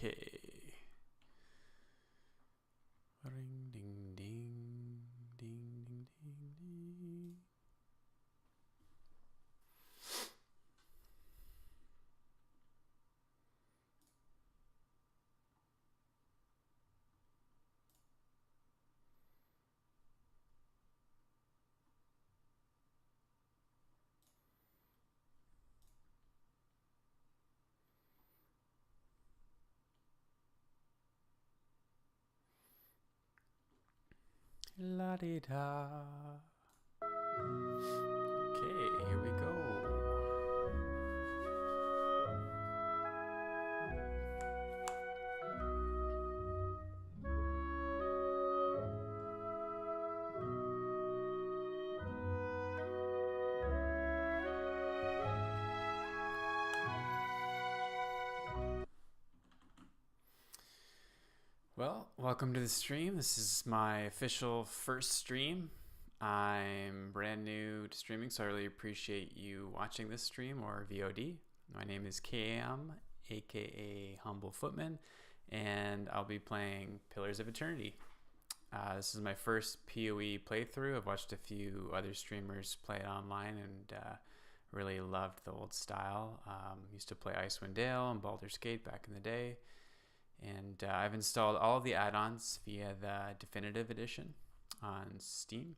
Okay. Ring ding ding ding ding ding ding. La di da. Okay, here we go. Well, welcome to the stream. This is my official first stream. I'm brand new to streaming, so I really appreciate you watching this stream or VOD. My name is KM, aka Humble Footman, and I'll be playing Pillars of Eternity. This is my first PoE playthrough. I've watched a few other streamers play it online and really loved the old style. Used to play Icewind Dale and Baldur's Gate back in the day. And I've installed all of the add-ons via the Definitive Edition on Steam.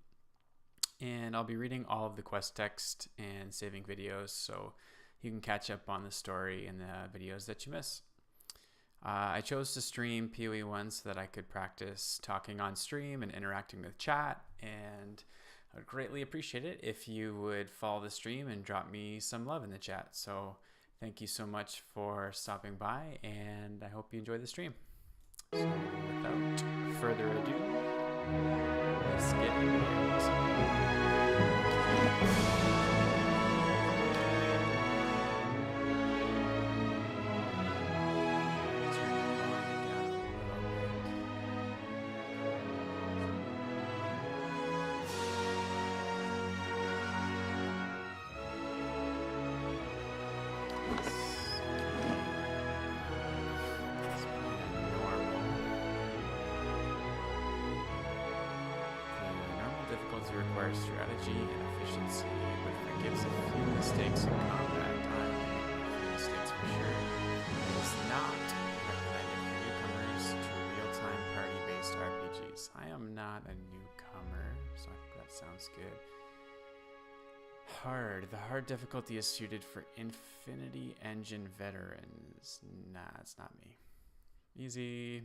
And I'll be reading all of the quest text and saving videos so you can catch up on the story and the videos that you miss. I chose to stream PoE 1 so that I could practice talking on stream and interacting with chat. And I would greatly appreciate it if you would follow the stream and drop me some love in the chat. So thank you so much for stopping by, and I hope you enjoy the stream. So without further ado, let's get into it. Requires strategy and efficiency, but forgives a few mistakes in combat time. A few mistakes for sure. It is not recommended for newcomers to real-time party-based RPGs. I am not a newcomer, so I think that sounds good. Hard. The hard difficulty is suited for Infinity Engine veterans. Nah, it's not me. Easy.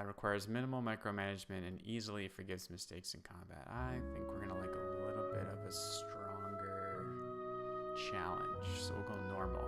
Requires minimal micromanagement and easily forgives mistakes in combat. I think we're going to like a little bit of a stronger challenge, so we'll go normal.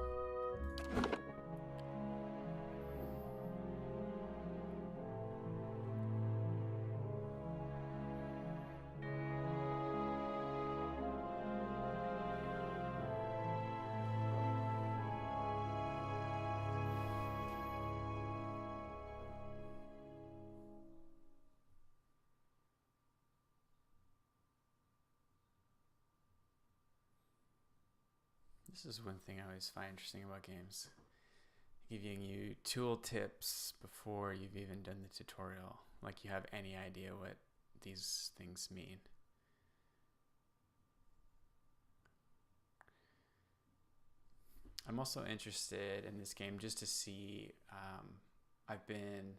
This is one thing I always find interesting about games. Giving you tool tips before you've even done the tutorial. Like you have any idea what these things mean. I'm also interested in this game just to see, I've been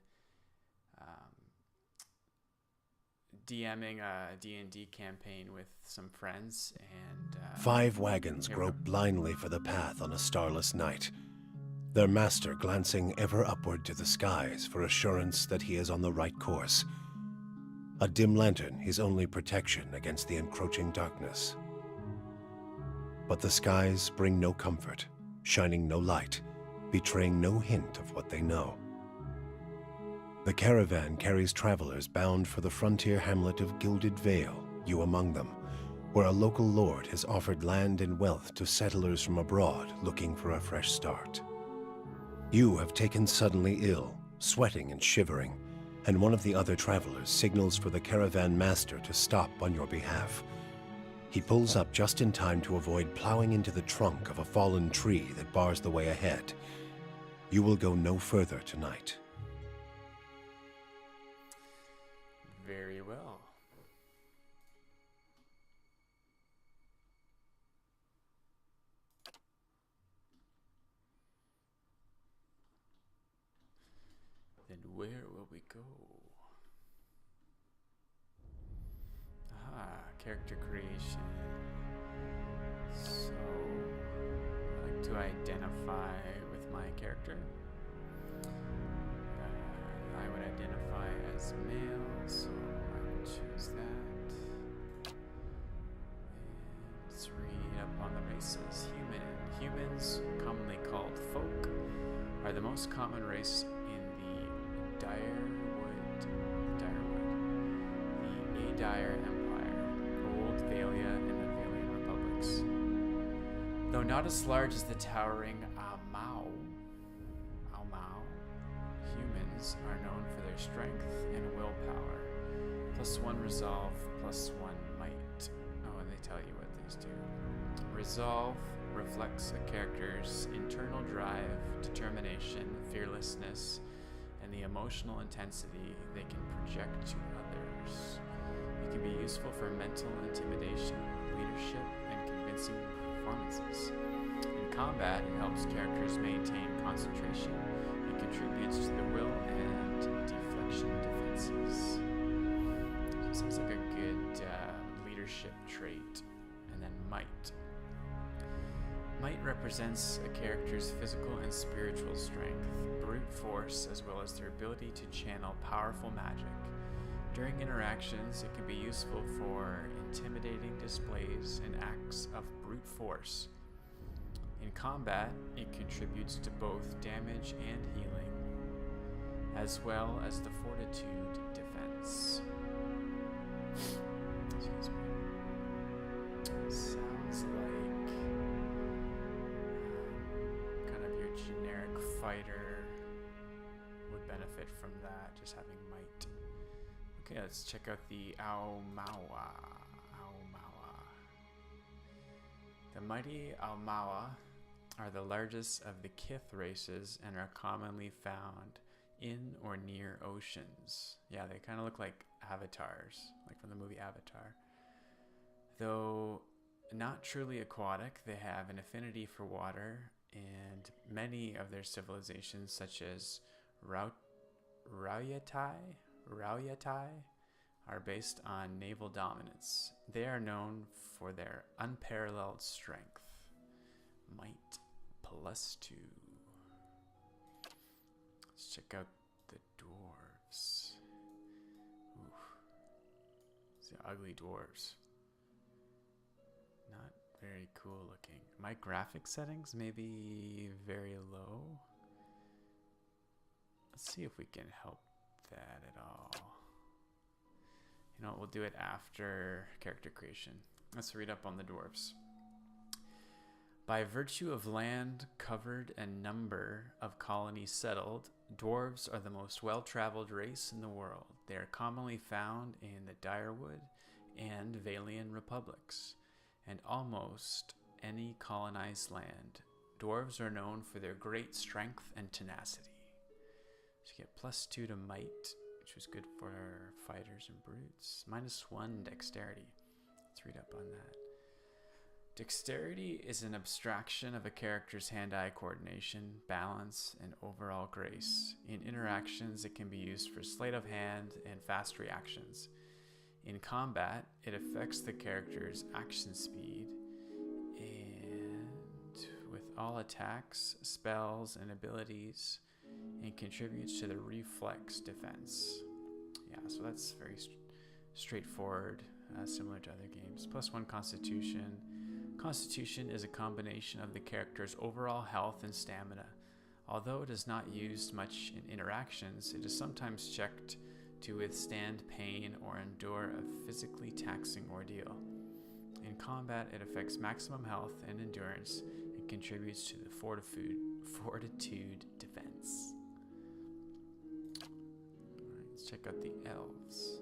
DMing a D&D campaign with some friends, and 5 wagons grope blindly for the path on a starless night, their master glancing ever upward to the skies for assurance that he is on the right course. A dim lantern his only protection against the encroaching darkness. But the skies bring no comfort, shining no light, betraying no hint of what they know. The caravan carries travelers bound for the frontier hamlet of Gilded Vale, you among them, where a local lord has offered land and wealth to settlers from abroad looking for a fresh start. You have taken suddenly ill, sweating and shivering, and one of the other travelers signals for the caravan master to stop on your behalf. He pulls up just in time to avoid plowing into the trunk of a fallen tree that bars the way ahead. You will go no further tonight. Very well. Then where will we go? Character creation. So, I like to identify with my character. I would identify as male, so I would choose that. And let's read up on the races. Human. Humans, commonly called folk, are the most common race in the the Adair Empire, Old Valia, and the Valian Republics. Though not as large as the towering Aumau, humans are known for their strength and willpower. +1 resolve, +1 might. Oh, and they tell you what these do. Resolve reflects a character's internal drive, determination, fearlessness, and the emotional intensity they can project to others. It can be useful for mental intimidation, leadership, and convincing performances. In combat, it helps characters maintain concentration and contributes to the will and deflection defenses. So sounds like a good leadership trait. And then might. Might represents a character's physical and spiritual strength, brute force, as well as their ability to channel powerful magic. During interactions, it can be useful for intimidating displays and acts of brute force. In combat, it contributes to both damage and healing, as well as the fortitude defense. Excuse me. Sounds like kind of your generic fighter would benefit from that, just having might. Okay, let's check out the Aumaua. The mighty Aumaua are the largest of the Kith races and are commonly found in or near oceans. Yeah, they kind of look like avatars, like from the movie Avatar. Though not truly aquatic, they have an affinity for water, and many of their civilizations, such as Rauyatai, are based on naval dominance. They are known for their unparalleled strength. Might +2. Let's check out the dwarves. Oof. These are ugly dwarves. Not very cool looking. My graphic settings may be very low. Let's see if we can help that at all. You know what, we'll do it after character creation. Let's read up on the dwarves. By virtue of land covered and number of colonies settled, dwarves are the most well-traveled race in the world. They are commonly found in the Direwood and Valian republics, and almost any colonized land. Dwarves are known for their great strength and tenacity. So you get +2 to might, which was good for fighters and brutes. -1 dexterity. Let's read up on that. Dexterity is an abstraction of a character's hand-eye coordination, balance, and overall grace. In interactions, it can be used for sleight of hand and fast reactions. In combat, it affects the character's action speed, and with all attacks, spells, and abilities, and contributes to the reflex defense. Yeah, so that's very straightforward, similar to other games. +1 Constitution. Constitution is a combination of the character's overall health and stamina. Although it is not used much in interactions, it is sometimes checked to withstand pain or endure a physically taxing ordeal. In combat, it affects maximum health and endurance and contributes to the fortitude defense. Alright, let's check out the elves.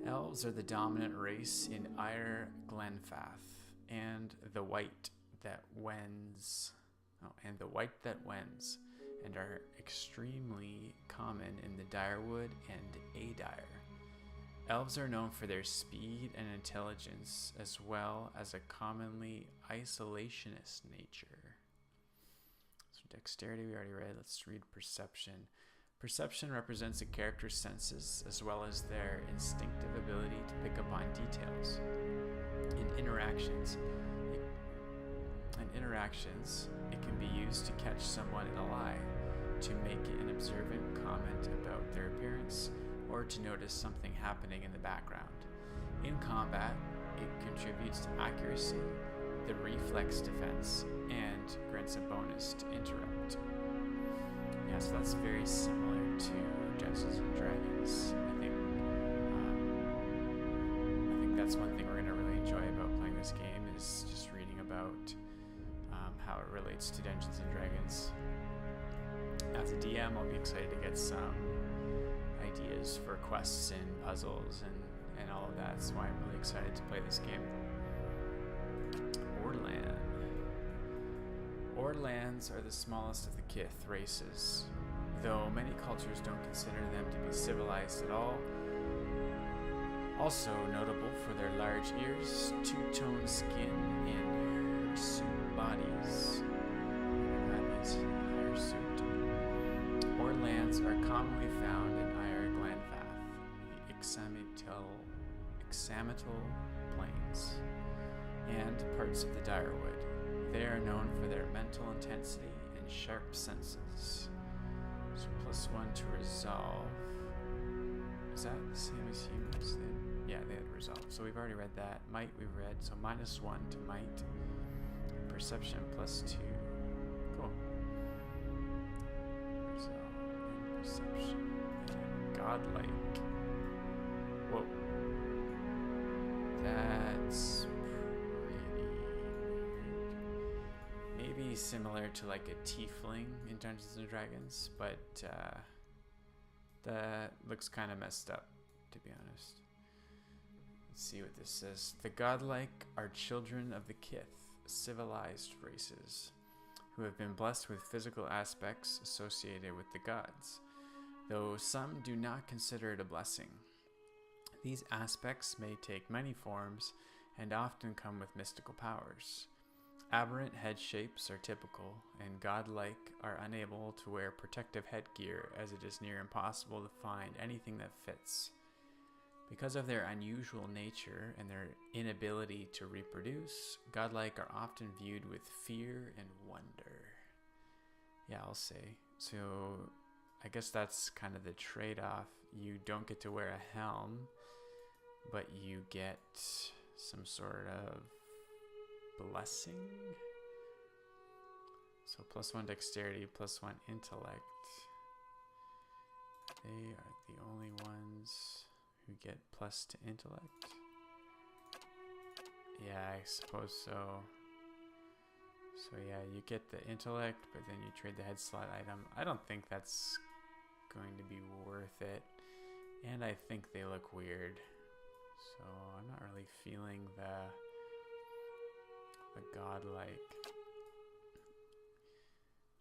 Elves are the dominant race in Ire Glenfath, and the white that wends, and are extremely common in the Direwood and Adire. Elves are known for their speed and intelligence, as well as a commonly isolationist nature. So dexterity we already read. Let's read perception. Perception represents a character's senses, as well as their instinctive ability to pick up on details. In interactions, it can be used to catch someone in a lie, to make an observant comment about their appearance, or to notice something happening in the background. In combat, it contributes to accuracy, the reflex defense, and grants a bonus to interrupt. Yeah, so that's very similar to Dungeons and Dragons. I think that's one thing we're going to really enjoy about playing this game, is just reading about how it relates to Dungeons and Dragons. As a DM, I'll be excited to get some ideas for quests and puzzles and all of that. That's why I'm really excited to play this game. Orlan. Orlans are the smallest of the Kith races, though many cultures don't consider them to be civilized at all. Also notable for their large ears, two-tone skin, and hirsute bodies. That means hirsute. Orlans are commonly found in Ire Glanfath, the Examital Plains, and parts of the Direwood. They are known for their mental intensity and sharp senses. So +1 to resolve. Is that the same as humans? Yeah, they had resolve. So we've already read that. Might we've read. So -1 to might. Perception +2. Cool. Resolve and perception. And godlike. Whoa. That's pretty weird. Maybe similar to like a tiefling in Dungeons and Dragons, but that looks kind of messed up, to be honest. Let's see what this says. The godlike are children of the Kith, civilized races, who have been blessed with physical aspects associated with the gods, though some do not consider it a blessing. These aspects may take many forms and often come with mystical powers. Aberrant head shapes are typical, and godlike are unable to wear protective headgear, as it is near impossible to find anything that fits. Because of their unusual nature and their inability to reproduce, godlike are often viewed with fear and wonder. Yeah, I'll say. So I guess that's kind of the trade-off. You don't get to wear a helm, but you get some sort of blessing. So +1 dexterity, +1 intellect. They are the only ones who get plus to intellect. Yeah, I suppose so. So yeah, you get the intellect, but then you trade the head slot item. I don't think that's going to be worth it. And I think they look weird. So I'm not really feeling the godlike.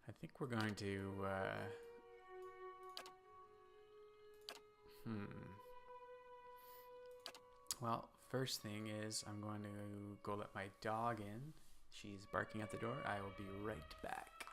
I think we're going to well, first thing is I'm going to go let my dog in. She's barking at the door. I will be right back.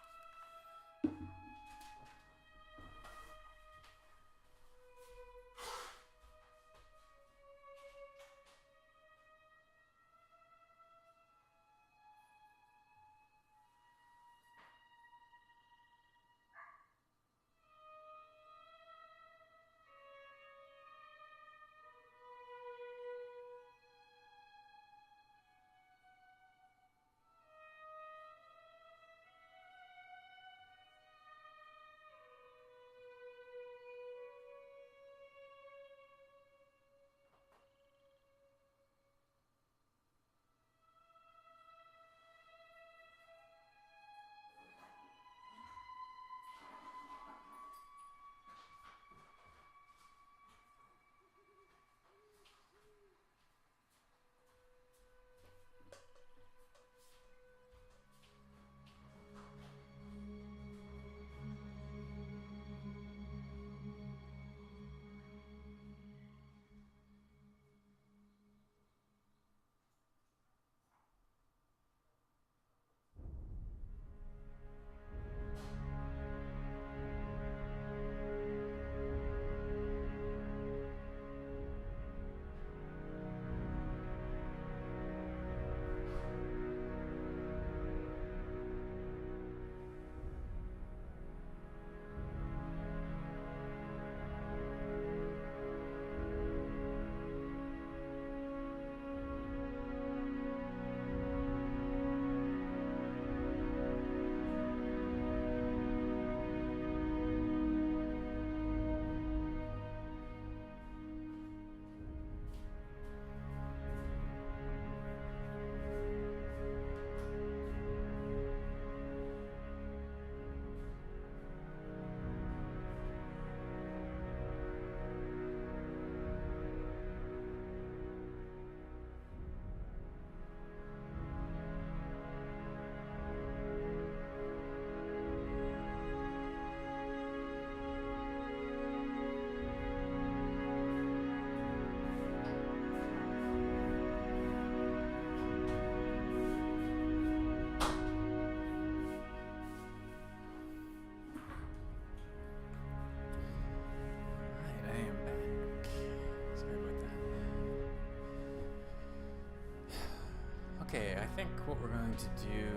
Okay, I think what we're going to do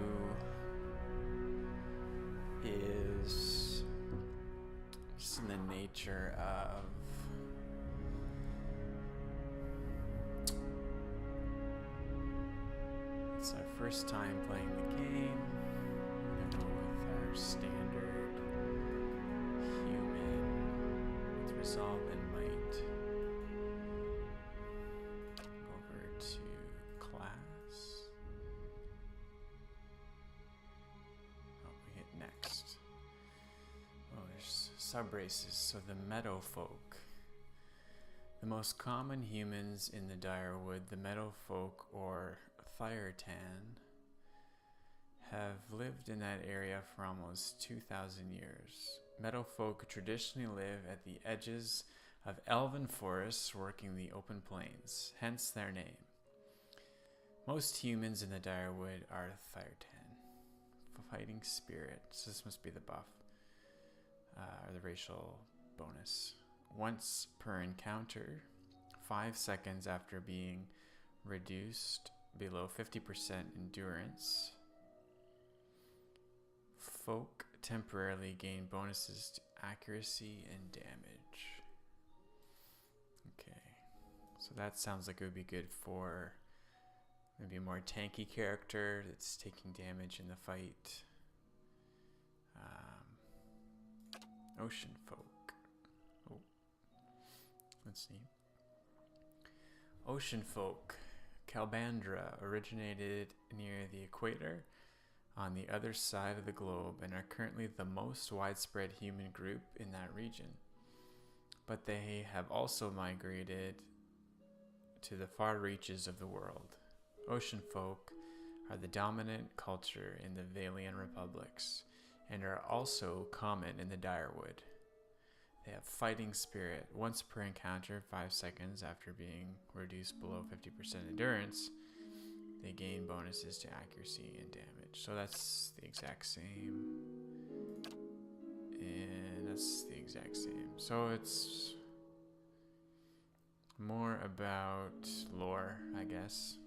is just in the nature of it's our first time playing the game. We're gonna go with our standard human with resolve and might. Over to class. Oh, we hit next. Oh, there's sub-races. So the Meadowfolk. The most common humans in the Direwood, the Meadowfolk or Firetan, have lived in that area for almost 2,000 years. Meadowfolk traditionally live at the edges of elven forests working the open plains, hence their name. Most humans in the Direwood are Firetan, fighting spirit, so this must be the buff, or the racial bonus. Once per encounter, 5 seconds after being reduced below 50% endurance, folk temporarily gain bonuses to accuracy and damage. Okay, so that sounds like it would be good for maybe a more tanky character that's taking damage in the fight. Oceanfolk. Oh, let's see. Oceanfolk. Calbandra originated near the equator on the other side of the globe and are currently the most widespread human group in that region. But they have also migrated to the far reaches of the world. Oceanfolk are the dominant culture in the Valian republics and are also common in the Direwood. They have fighting spirit. Once per encounter, 5 seconds after being reduced below 50% endurance, they gain bonuses to accuracy and damage. So that's the exact same. And that's the exact same. So it's more about lore, I guess.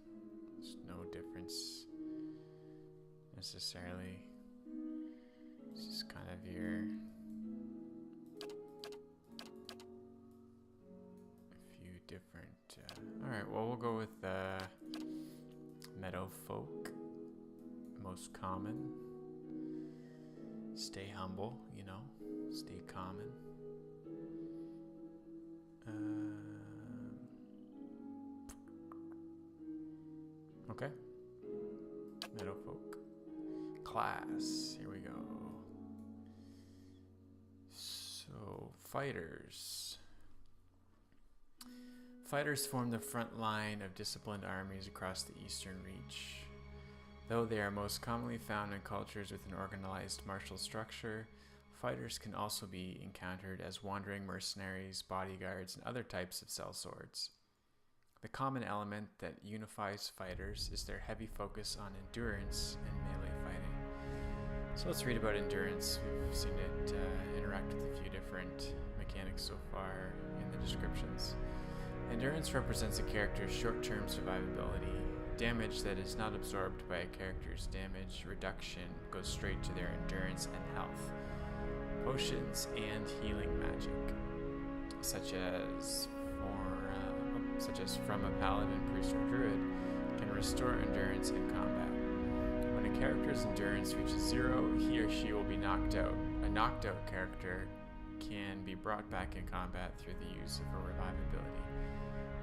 There's no difference necessarily. It's just kind of your different. Alright, well, we'll go with Meadowfolk. Most common. Stay humble, you know. Stay common. Okay. Meadowfolk. Class. Here we go. So, fighters. Fighters form the front line of disciplined armies across the Eastern Reach. Though they are most commonly found in cultures with an organized martial structure, fighters can also be encountered as wandering mercenaries, bodyguards, and other types of sellswords. The common element that unifies fighters is their heavy focus on endurance and melee fighting. So let's read about endurance. We've seen it interact with a few different mechanics so far in the descriptions. Endurance represents a character's short-term survivability. Damage that is not absorbed by a character's damage reduction goes straight to their endurance and health. Potions and healing magic, such as from a paladin, priest, or druid, can restore endurance in combat. When a character's endurance reaches 0, he or she will be knocked out. A knocked out character can be brought back in combat through the use of a revive ability.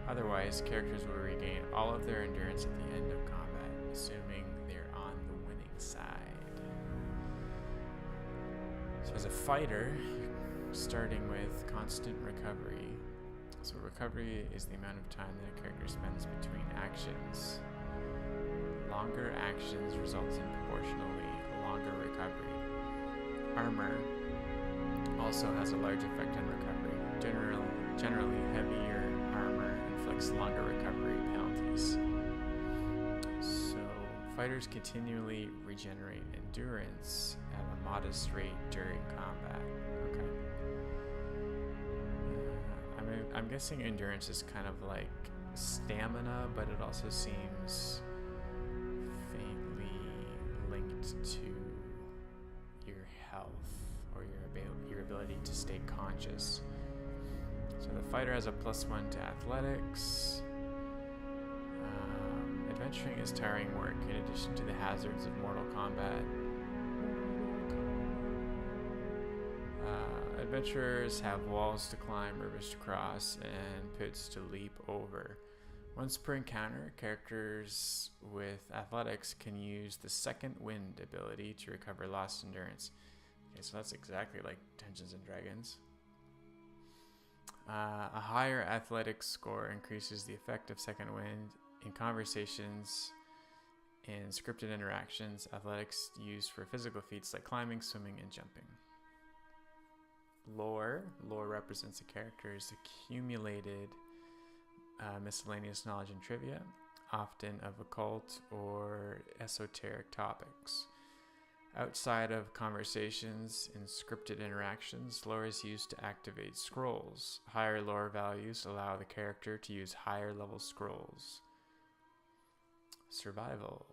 Otherwise, characters will regain all of their endurance at the end of combat, assuming they're on the winning side. So as a fighter, you're starting with constant recovery. So recovery is the amount of time that a character spends between actions. Longer actions result in proportionally longer recovery. Armor also has a large effect on recovery. Generally heavier armor inflicts longer recovery penalties. So fighters continually regenerate endurance at a modest rate during combat. Okay. I'm guessing endurance is kind of like stamina, but it also seems to your health or your ability to stay conscious. So the fighter has a +1 to athletics. Adventuring is tiring work in addition to the hazards of mortal combat. Adventurers have walls to climb, rivers to cross, and pits to leap over. Once per encounter, characters with athletics can use the second wind ability to recover lost endurance. Okay, so that's exactly like Dungeons and Dragons. A higher athletics score increases the effect of second wind in conversations and scripted interactions. Athletics used for physical feats like climbing, swimming, and jumping. Lore represents a character's accumulated miscellaneous knowledge and trivia, often of occult or esoteric topics. Outside of conversations and scripted interactions, lore is used to activate scrolls. Higher lore values allow the character to use higher level scrolls. Survival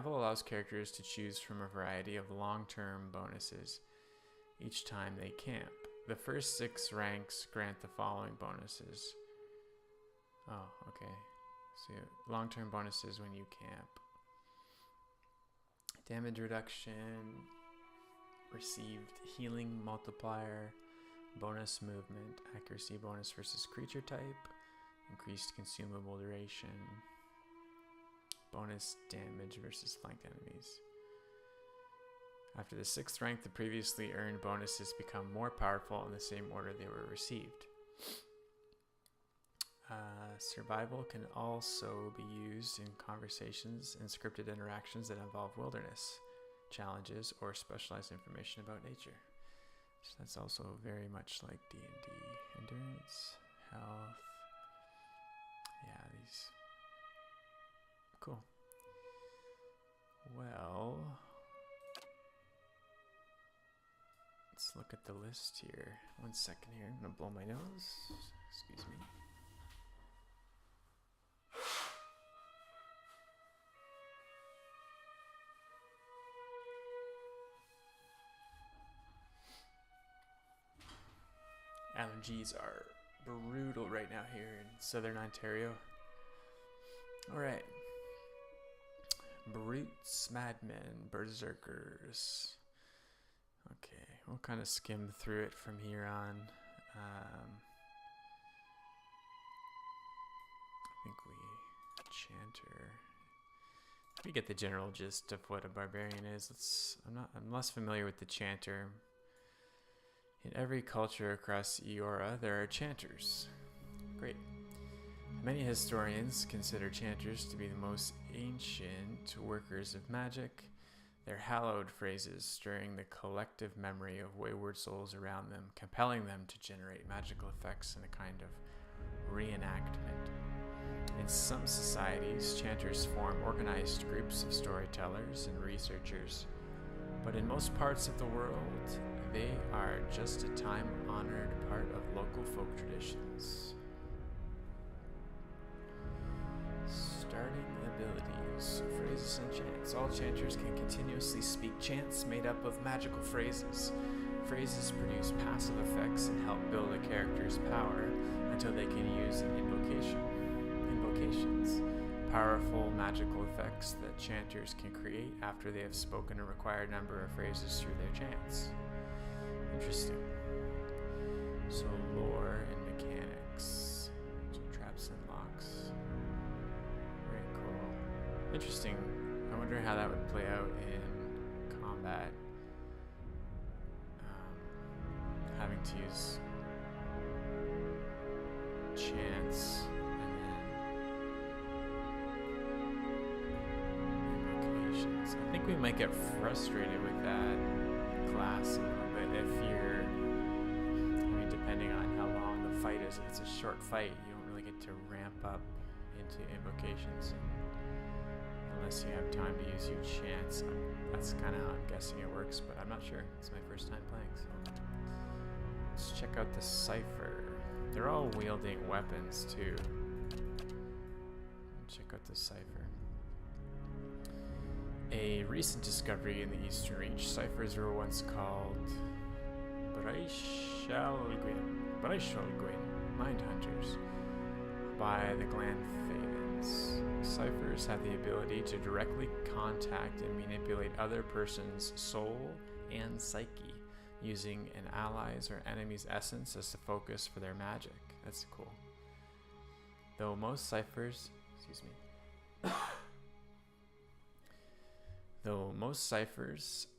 allows characters to choose from a variety of long-term bonuses each time they camp. The first 6 ranks grant the following bonuses. Oh, okay. So long-term bonuses when you camp. Damage reduction, received healing multiplier, bonus movement, accuracy bonus versus creature type, increased consumable duration, bonus damage versus flanked enemies. After the 6th rank, the previously earned bonuses become more powerful in the same order they were received. Survival can also be used in conversations and scripted interactions that involve wilderness challenges or specialized information about nature. So that's also very much like D&D. Endurance, health. Yeah, these. Cool. Well, let's look at the list here. 1 second here. I'm going to blow my nose. Excuse me. Allergies are brutal right now here in southern Ontario. Alright. Brutes, madmen, berserkers. Okay, we'll kind of skim through it from here on. I think Chanter. We get the general gist of what a barbarian is. I'm less familiar with the Chanter. In every culture across Eora, there are chanters. Great. Many historians consider chanters to be the most ancient workers of magic. They're hallowed phrases stirring the collective memory of wayward souls around them, compelling them to generate magical effects in a kind of reenactment. In some societies, chanters form organized groups of storytellers and researchers. But in most parts of the world, they are just a time-honored part of local folk traditions. Starting abilities, phrases and chants. All chanters can continuously speak chants made up of magical phrases. Phrases produce passive effects and help build a character's power until they can use an invocations. Powerful magical effects that chanters can create after they have spoken a required number of phrases through their chants. Interesting. So lore and mechanics. So traps and locks. Very cool. Interesting. I wonder how that would play out in combat. Having to use chants and then invocations. I think we might get frustrated with that class a little bit if you're, depending on how long the fight is. If it's a short fight, you don't really get to ramp up into invocations unless you have time to use your chants. That's kind of how I'm guessing it works, but I'm not sure. It's my first time playing, so let's check out the Cypher. They're all wielding weapons too. Check out the Cypher. A recent discovery in the Eastern Reach, Cyphers were once called Braishalgwyn, Mind Hunters, by the Glanfadens. Cyphers have the ability to directly contact and manipulate other person's soul and psyche, using an ally's or enemy's essence as the focus for their magic. That's cool. Though most Cyphers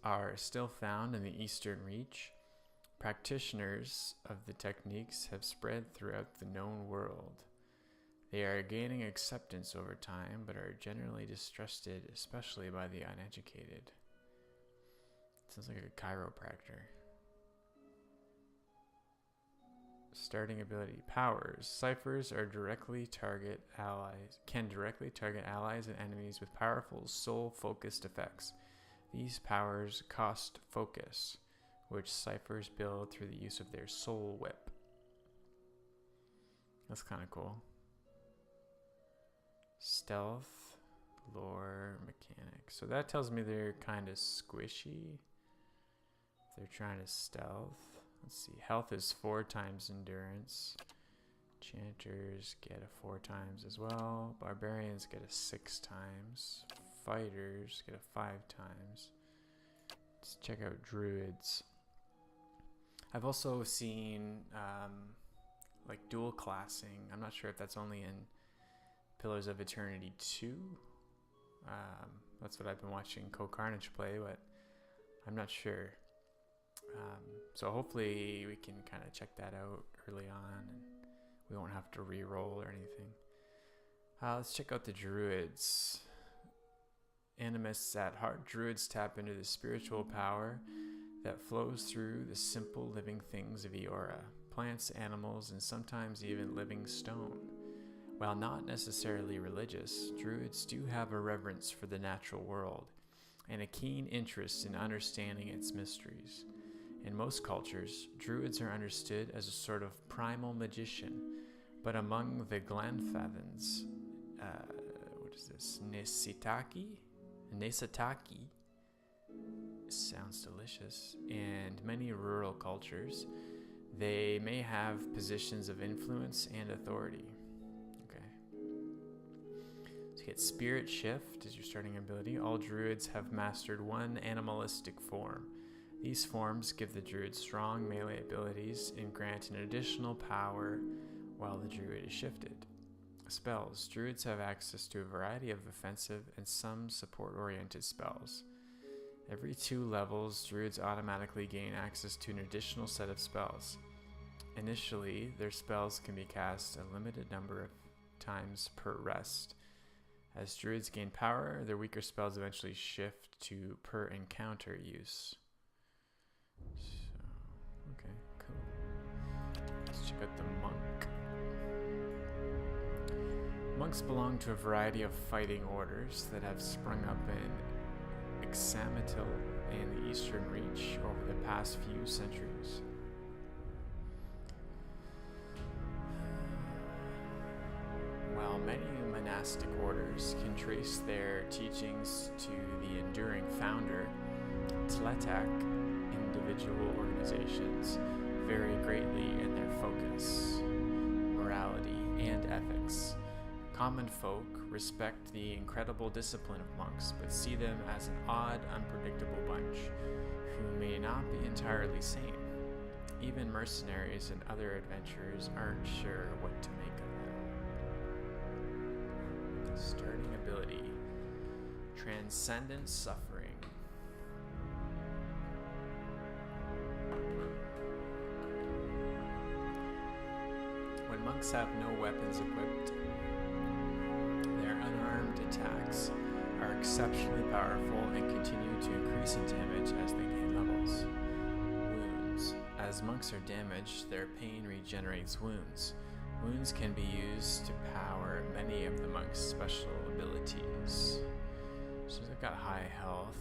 are still found in the Eastern Reach, practitioners of the techniques have spread throughout the known world. They are gaining acceptance over time, but are generally distrusted, especially by the uneducated. Sounds like a chiropractor. Starting ability powers. Cyphers can directly target allies and enemies with powerful soul-focused effects. These powers cost focus, which Cyphers build through the use of their soul whip. That's kind of cool. Stealth, lore, mechanics. So that tells me they're kind of squishy. If they're trying to stealth. Let's see. Health is 4 times endurance. Chanters get a 4 times as well. Barbarians get a 6 times. Fighters get a 5 times. Let's check out Druids. I've also seen like dual classing. I'm not sure if that's only in Pillars of Eternity 2. That's what I've been watching Co-Carnage play, but I'm not sure. So hopefully we can kind of check that out early on and we won't have to re-roll or anything. Let's check out the Druids. Animists at heart, Druids tap into the spiritual power that flows through the simple living things of Eora, plants, animals, and sometimes even living stone. While not necessarily religious, Druids do have a reverence for the natural world and a keen interest in understanding its mysteries. In most cultures, Druids are understood as a sort of primal magician, but among the Glanfadens, Nesataki, sounds delicious, and many rural cultures, they may have positions of influence and authority. Okay. So you get Spirit Shift as your starting ability. All Druids have mastered one animalistic form. These forms give the Druid strong melee abilities and grant an additional power while the Druid is shifted. Spells. Druids have access to a variety of offensive and some support-oriented spells. Every 2 levels, Druids automatically gain access to an additional set of spells. Initially, their spells can be cast a limited number of times per rest. As Druids gain power, their weaker spells eventually shift to per encounter use. So, okay, cool. Let's check out the monk. Monks belong to a variety of fighting orders that have sprung up in Ixamitil and the Eastern Reach over the past few centuries. While many monastic orders can trace their teachings to the enduring founder, Tletak, individual organizations vary greatly in their focus, morality, and ethics. Common folk respect the incredible discipline of monks, but see them as an odd, unpredictable bunch who may not be entirely sane. Even mercenaries and other adventurers aren't sure what to make of them. Starting ability: Transcendent Suffering. When monks have no weapons equipped, their unarmed attacks are exceptionally powerful and continue to increase in damage as they gain levels. Wounds. As monks are damaged, their pain regenerates wounds. Wounds can be used to power many of the monk's special abilities. So they've got high health.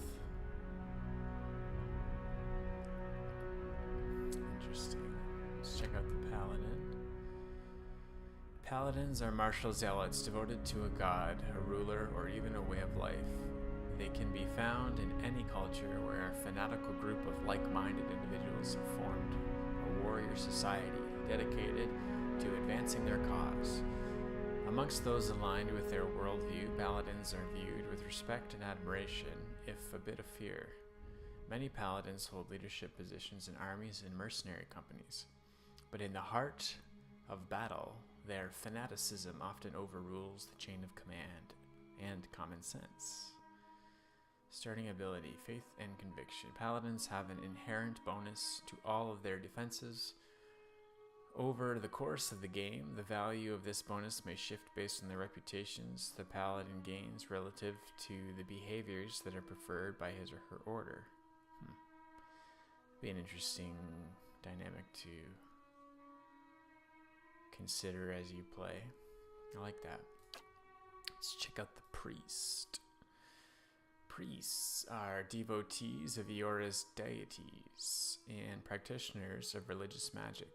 Interesting. Let's check out the Paladin. Paladins are martial zealots devoted to a god, a ruler, or even a way of life. they can be found in any culture where a fanatical group of like-minded individuals have formed a warrior society dedicated to advancing their cause. Amongst those aligned with their worldview, paladins are viewed with respect and admiration, if a bit of fear. Many paladins hold leadership positions in armies and mercenary companies, but in the heart of battle, their fanaticism often overrules the chain of command and common sense. Starting ability, faith and conviction. Paladins have an inherent bonus to all of their defenses. Over the course of the game, the value of this bonus may shift based on the reputations the paladin gains relative to the behaviors that are preferred by his or her order. Be an interesting dynamic to consider as you play. I like that. Let's check out the priest. Priests are devotees of Iora's deities and practitioners of religious magic.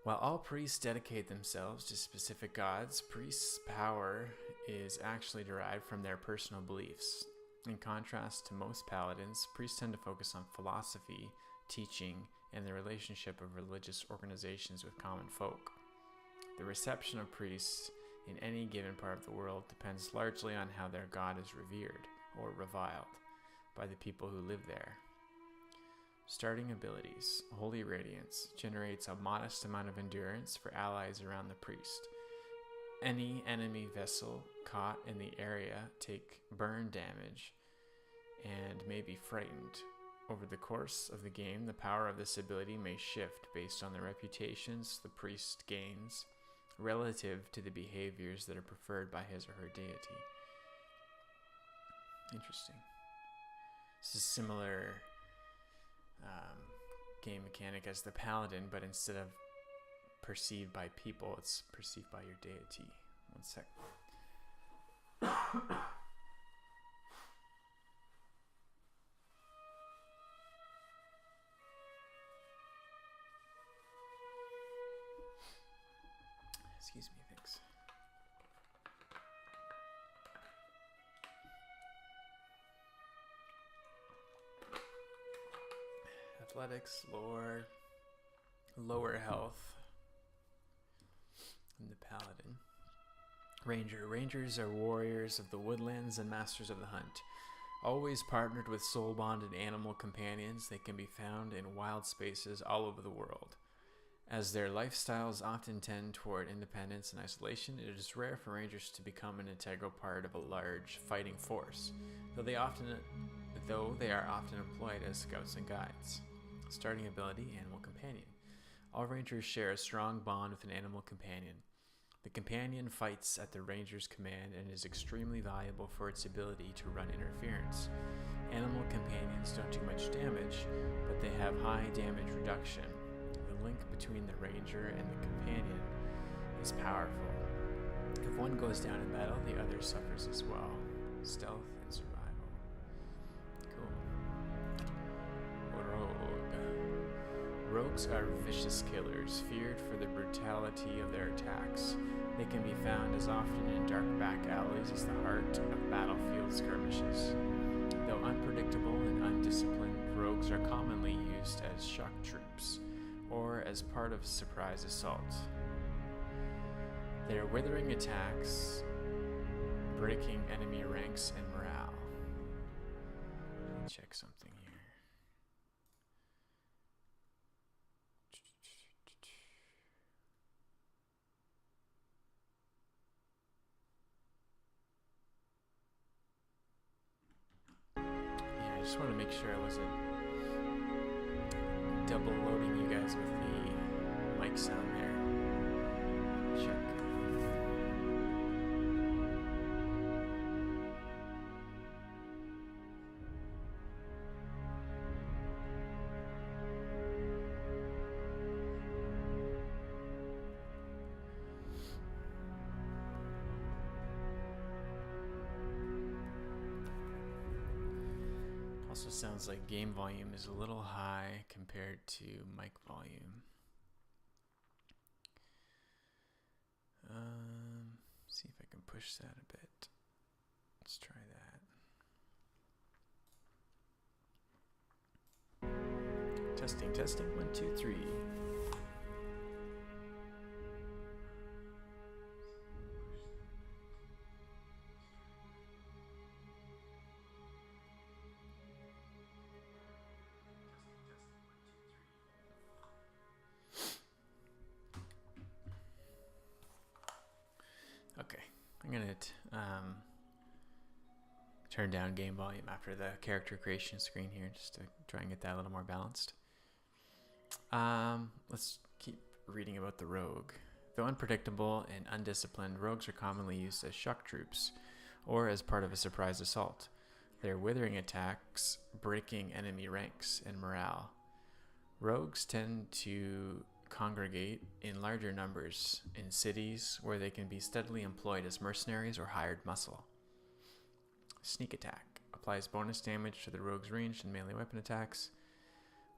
While all priests dedicate themselves to specific gods, priests' power is actually derived from their personal beliefs. In contrast to most paladins, priests tend to focus on philosophy, teaching, and the relationship of religious organizations with common folk. The reception of priests in any given part of the world depends largely on how their god is revered or reviled by the people who live there. Starting abilities. Holy Radiance generates a modest amount of endurance for allies around the priest. Any enemy vessel caught in the area take burn damage and may be frightened. Over the course of the game, the power of this ability may shift based on the reputations the priest gains relative to the behaviors that are preferred by his or her deity. Interesting. This is a similar game mechanic as the paladin, but instead of perceived by people, it's perceived by your deity. One sec. Excuse me, thanks. Athletics, lore, lower health, and the paladin. Ranger. Rangers are warriors of the woodlands and masters of the hunt. Always partnered with soul-bonded animal companions, they can be found in wild spaces all over the world. As their lifestyles often tend toward independence and isolation, it is rare for rangers to become an integral part of a large fighting force, though they are often employed as scouts and guides. Starting ability, Animal Companion. All rangers share a strong bond with an animal companion. The companion fights at the ranger's command and is extremely valuable for its ability to run interference. Animal companions don't do much damage, but they have high damage reduction. The link between the ranger and the companion is powerful. If one goes down in battle, the other suffers as well. Stealth and survival. Cool. Rogue. Rogues are vicious killers, feared for the brutality of their attacks. They can be found as often in dark back alleys as the heart of battlefield skirmishes. Though unpredictable and undisciplined, rogues are commonly used as shock troops or as part of surprise assault. Their withering attacks, breaking enemy ranks and morale. Let me check something here. I just want to make sure I wasn't double loading you guys with the mic sound there. Check. Also sounds like game volume is a little high compared to mic volume. See if I can push that a bit. Let's try that. Testing, testing, 1, 2, 3. Okay, I'm gonna turn down game volume after the character creation screen here, just to try and get that a little more balanced. Let's keep reading about the rogue. Though unpredictable and undisciplined, rogues are commonly used as shock troops or as part of a surprise assault. Their withering attacks, breaking enemy ranks and morale. Rogues tend to congregate in larger numbers in cities where they can be steadily employed as mercenaries or hired muscle. Sneak attack applies bonus damage to the rogue's ranged and melee weapon attacks.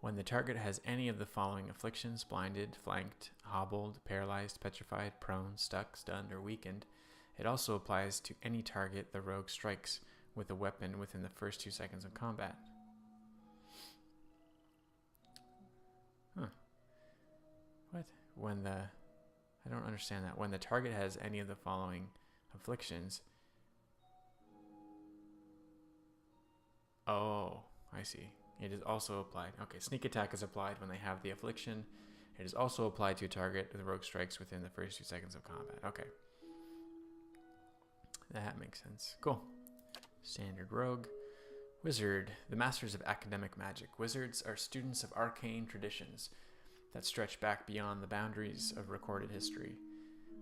When the target has any of the following afflictions: blinded, flanked, hobbled, paralyzed, petrified, prone, stuck, stunned, or weakened, it also applies to any target the rogue strikes with a weapon within the first 2 seconds of combat. What? I don't understand that. When the target has any of the following afflictions. Oh, I see. It is also applied. Okay, sneak attack is applied when they have the affliction. It is also applied to a target the rogue strikes within the first 2 seconds of combat. Okay. That makes sense. Cool. Standard rogue. Wizard, the masters of academic magic. Wizards are students of arcane traditions that stretch back beyond the boundaries of recorded history.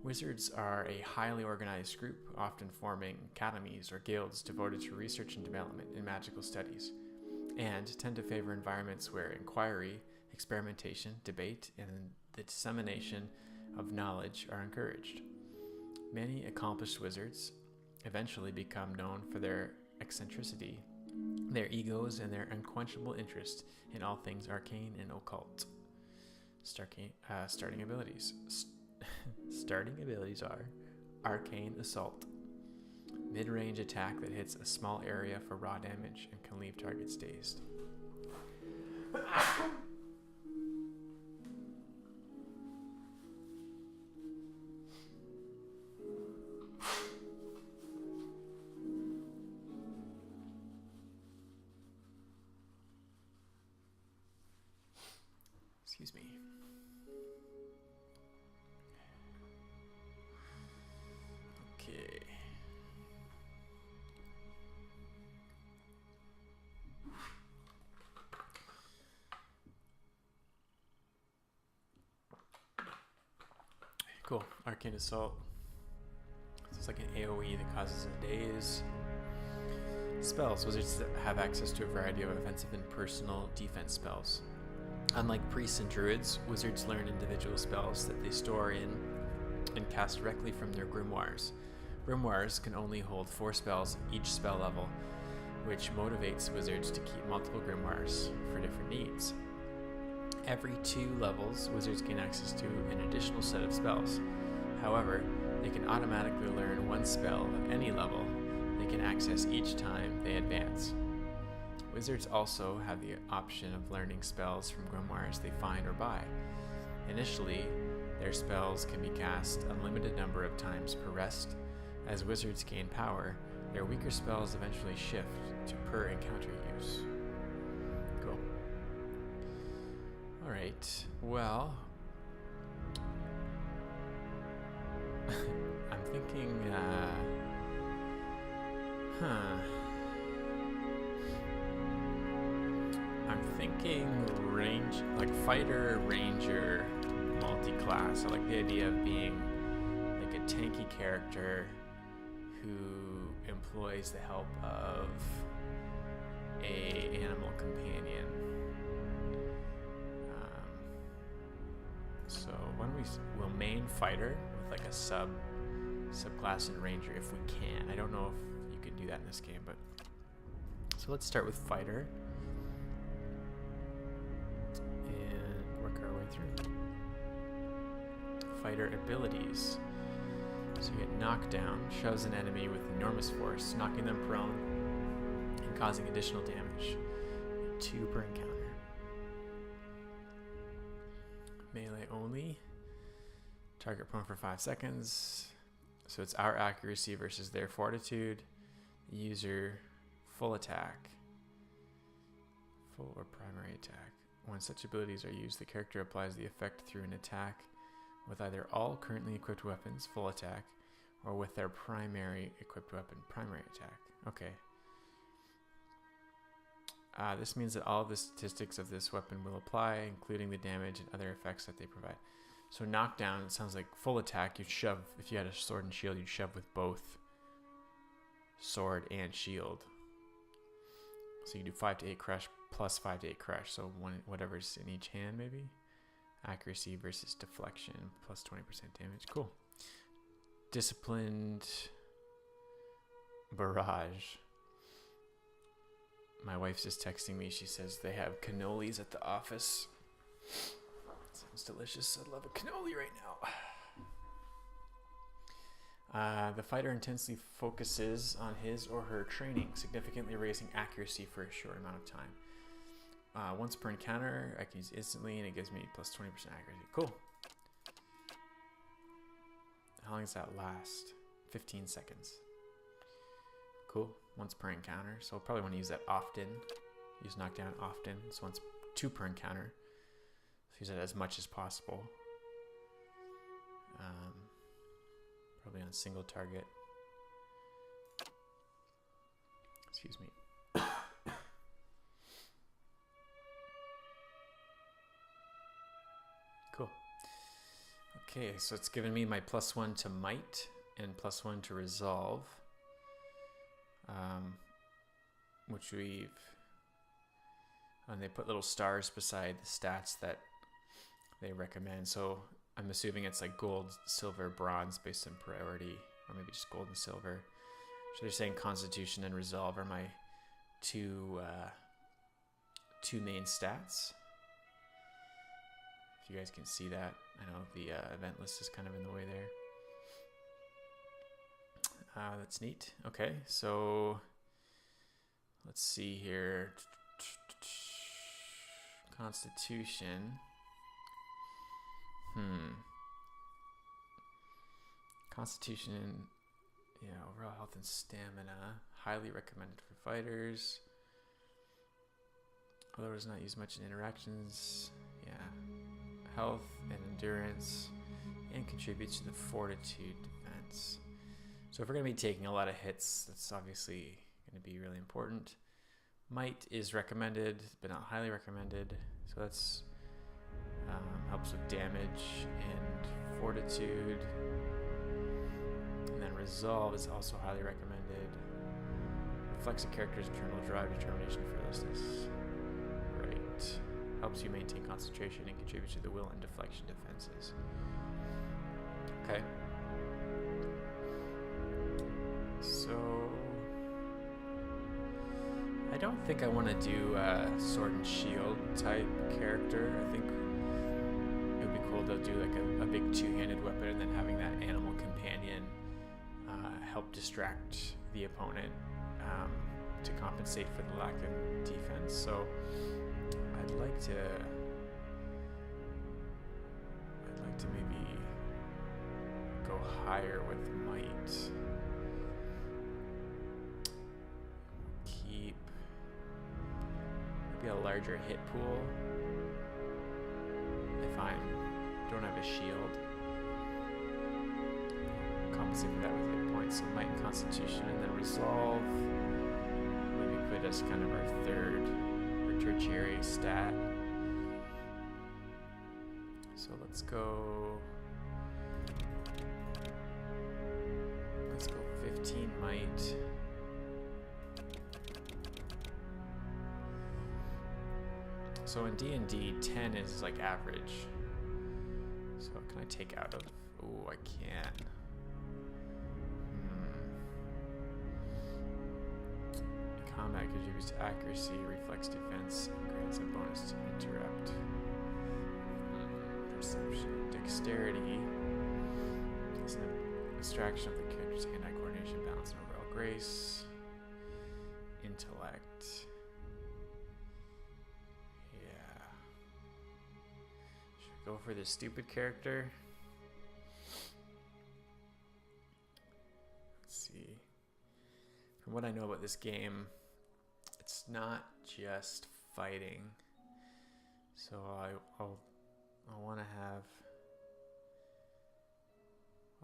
Wizards are a highly organized group, often forming academies or guilds devoted to research and development in magical studies, and tend to favor environments where inquiry, experimentation, debate, and the dissemination of knowledge are encouraged. Many accomplished wizards eventually become known for their eccentricity, their egos, and their unquenchable interest in all things arcane and occult. Starting abilities. Starting abilities are Arcane Assault. Mid-range attack that hits a small area for raw damage and can leave targets dazed. Excuse me. Okay. Cool. Arcane Assault. It's like an AoE that causes a daze. Spells. Wizards have access to a variety of offensive and personal defense spells. Unlike priests and druids, wizards learn individual spells that they store in and cast directly from their grimoires. Grimoires can only hold 4 spells each spell level, which motivates wizards to keep multiple grimoires for different needs. Every 2 levels, wizards gain access to an additional set of spells. However, they can automatically learn 1 spell at any level they can access each time they advance. Wizards also have the option of learning spells from grimoires they find or buy. Initially, their spells can be cast a limited number of times per rest. As wizards gain power, their weaker spells eventually shift to per encounter use. Cool. Alright, well, I'm thinking, I'm thinking range, like fighter, ranger, multi-class. I like the idea of being like a tanky character who employs the help of a animal companion. So we'll main fighter with like a subclass and ranger if we can. I don't know if you can do that in this game, but so let's start with fighter and work our way through. Fighter abilities. So you get knockdown, shoves an enemy with enormous force, knocking them prone and causing additional damage. 2 per encounter. Melee only. Target prone for 5 seconds. So it's our accuracy versus their fortitude. User full attack. Full or primary attack. When such abilities are used, the character applies the effect through an attack with either all currently equipped weapons, full attack, or with their primary equipped weapon, primary attack. Okay. This means that all of the statistics of this weapon will apply, including the damage and other effects that they provide. So knockdown, it sounds like full attack, you'd shove, if you had a sword and shield, you'd shove with both sword and shield. So you do 5 to 8 crush plus 5 to 8 crush, so whatever's in each hand maybe. Accuracy versus deflection, plus 20% damage. Cool. Disciplined barrage. My wife's just texting me. She says they have cannolis at the office. Sounds delicious. I'd love a cannoli right now. The fighter intensely focuses on his or her training, significantly raising accuracy for a short amount of time. Once per encounter, I can use instantly, and it gives me plus 20% accuracy. Cool. How long does that last? 15 seconds. Cool. Once per encounter. So I'll probably want to use that often. Use knockdown often. So once 2 per encounter. So use it as much as possible. Probably on single target. Excuse me. Cool. Okay, so it's given me my +1 to might and +1 to resolve. Which we've... And they put little stars beside the stats that they recommend. So I'm assuming it's like gold, silver, bronze based on priority, or maybe just gold and silver. So they're saying Constitution and Resolve are my two main stats. If you guys can see that. I know the event list is kind of in the way there. That's neat. Okay, so let's see here. Constitution. Constitution, yeah, overall health and stamina. Highly recommended for fighters. Although it does not use much in interactions. Yeah. Health and endurance. And contributes to the fortitude defense. So if we're going to be taking a lot of hits, that's obviously going to be really important. Might is recommended, but not highly recommended. So that's helps with damage and fortitude. And then resolve is also highly recommended. Reflects a character's internal drive, determination, and fearlessness. Right. Helps you maintain concentration and contributes to the will and deflection defenses. Okay. So I don't think I want to do a sword and shield type character. I think it would be cool to do like a big two-handed weapon and then having that animal companion help distract the opponent to compensate for the lack of defense. So I'd like to maybe go higher with might. Keep maybe a larger hit pool if I don't have a shield. Compensate for that with hit points. So might and constitution, and then resolve. Maybe put as kind of our third or tertiary stat. So let's go 15 might. So in D&D, 10 is like average. So what can I take out of? Oh, I can. Combat contributes to accuracy, reflex defense, and grants a bonus to interrupt. Perception. Dexterity is an abstraction of the character's hand-eye coordination, balance, and overall grace. Intellect. go for this stupid character. Let's see. From what I know about this game, it's not just fighting. So I want to have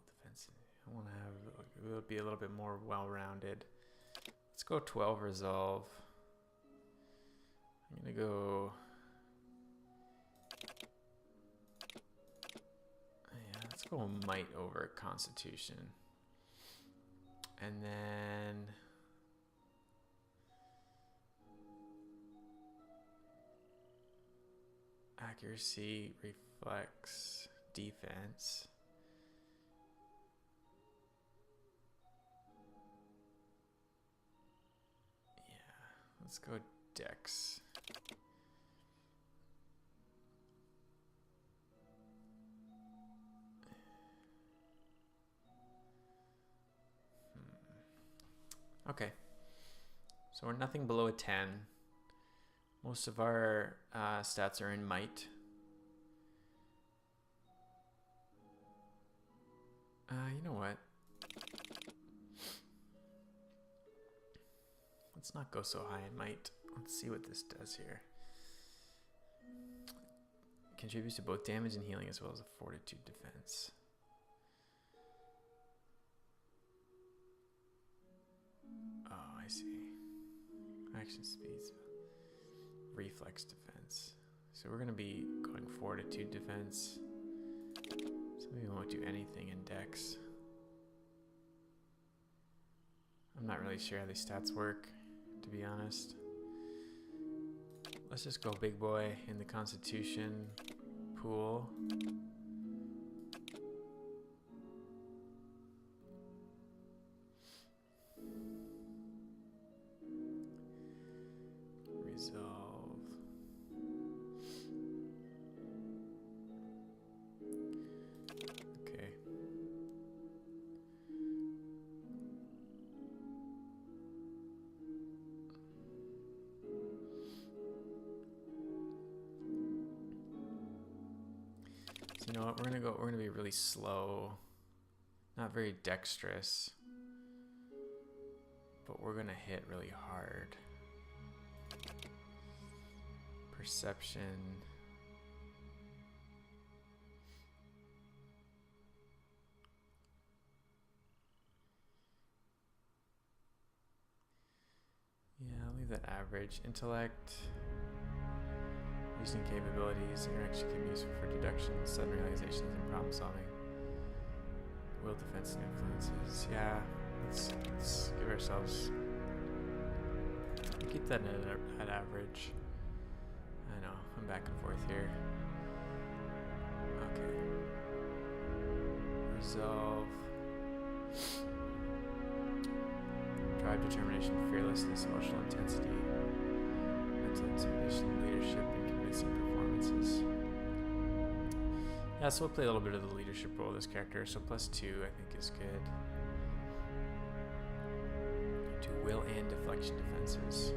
defense. I want to have it be a little bit more well-rounded. Let's go 12 resolve. I'm gonna go. Yeah, let's go might over constitution, and then accuracy, reflex, defense. Yeah, let's go dex. Okay, so we're nothing below a 10. Most of our stats are in might. You know what? Let's not go so high in might. Let's see what this does here. Contributes to both damage and healing as well as a fortitude defense. Oh, I see. Action speeds. Reflex defense. So we're going to be going fortitude defense. So we won't do anything in dex. I'm not really sure how these stats work, to be honest. Let's just go big boy in the constitution pool. Resolve. Okay. So you know what? We're gonna be really slow. Not very dexterous. But we're gonna hit really hard. Perception. Yeah, I'll leave that average. Intellect. Reasoning capabilities. Interaction can be useful for deduction, sudden realizations, and problem solving. Will, defense, and influences. Yeah, let's give ourselves. Keep that at average. I know, I'm back and forth here. Okay. Resolve. Drive, determination, fearlessness, emotional intensity, mental intimidation, leadership, and convincing performances. Yeah, so we'll play a little bit of the leadership role of this character, so +2 I think is good. Do will and deflection defenses.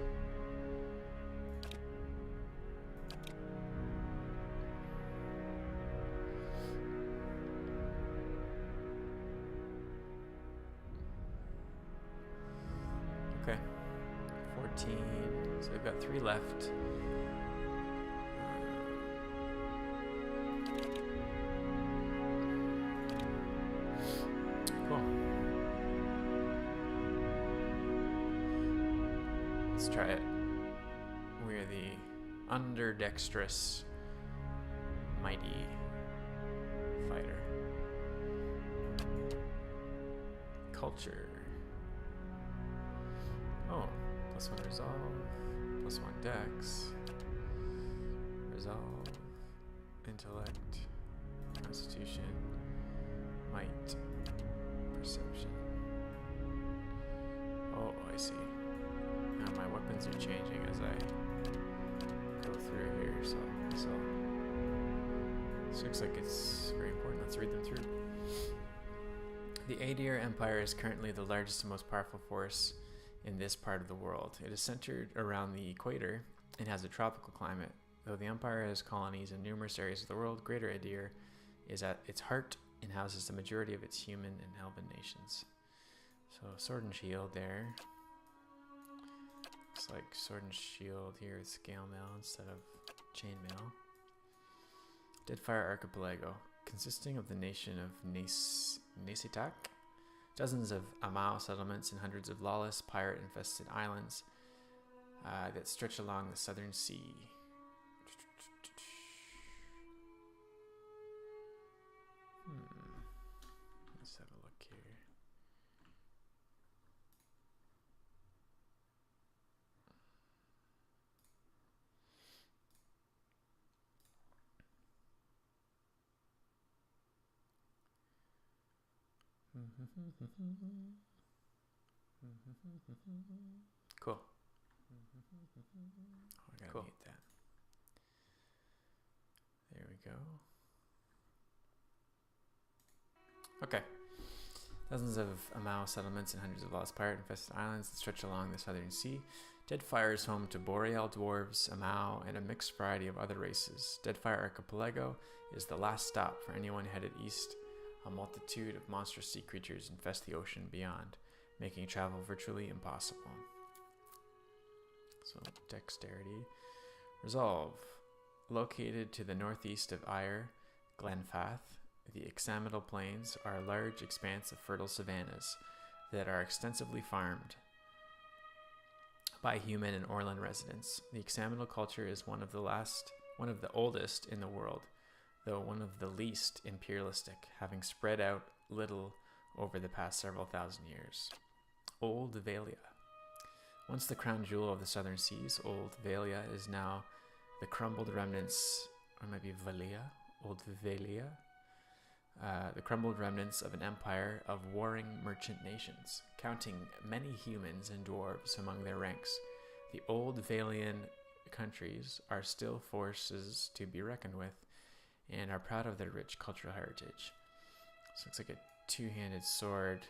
Okay, 14, so we've got 3 left. Cool. Let's try it. We're the underdexterous mighty fighter. Culture. Oh, +1 resolve, +1 dex, resolve, intellect, constitution, might, perception. Oh, I see. Now my weapons are changing as I go through here, so this looks like it's very important. Let's read them through. The Aedir Empire is currently the largest and most powerful force in this part of the world. It is centered around the equator and has a tropical climate Though the Empire has colonies in numerous areas of the world, Greater Adir is at its heart and houses the majority of its human and elven nations. So Sword and Shield there. Looks like Sword and Shield here is scale mail instead of chainmail. Deadfire Archipelago, consisting of the nation of Nasitak, dozens of Amau settlements and hundreds of lawless, pirate-infested islands that stretch along the southern sea. Let's have a look here. Cool. Oh, I gotta mute that. There we go. Okay. Dozens of Amau settlements and hundreds of lost pirate-infested islands that stretch along the southern sea. Deadfire is home to boreal dwarves, Amau, and a mixed variety of other races. Deadfire Archipelago is the last stop for anyone headed east. A multitude of monstrous sea creatures infest the ocean beyond, making travel virtually impossible. So, dexterity. Resolve. Located to the northeast of Ayr, Glenfath, the Examidal Plains are a large expanse of fertile savannas that are extensively farmed by human and Orlan residents. The Examidal culture is one of the oldest in the world, though one of the least imperialistic, having spread out little over the past several thousand years. Old Valia. Once the crown jewel of the southern seas, Old Valia is now the crumbled remnants, or maybe Valia, Old Valia, the crumbled remnants of an empire of warring merchant nations, counting many humans and dwarves among their ranks. The Old Valian countries are still forces to be reckoned with, and are proud of their rich cultural heritage. This looks like a two-handed sword,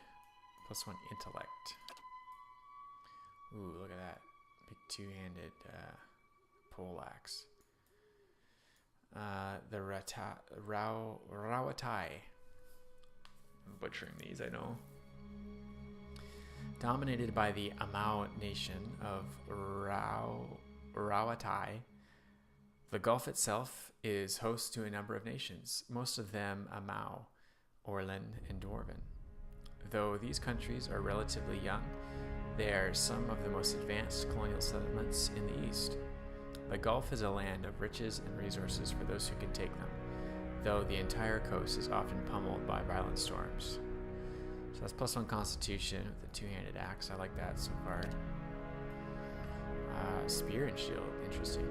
+1 intellect. Ooh, look at that. Big two-handed poleaxe. The Rawatai. I'm butchering these, I know. Dominated by the Amau nation of Rawatai, the Gulf itself is host to a number of nations, most of them Amau, Orlan, and Dwarven. Though these countries are relatively young, they are some of the most advanced colonial settlements in the East. The Gulf is a land of riches and resources for those who can take them, though the entire coast is often pummeled by violent storms. So that's +1 Constitution with a two-handed axe. I like that so far. Spear and shield, interesting.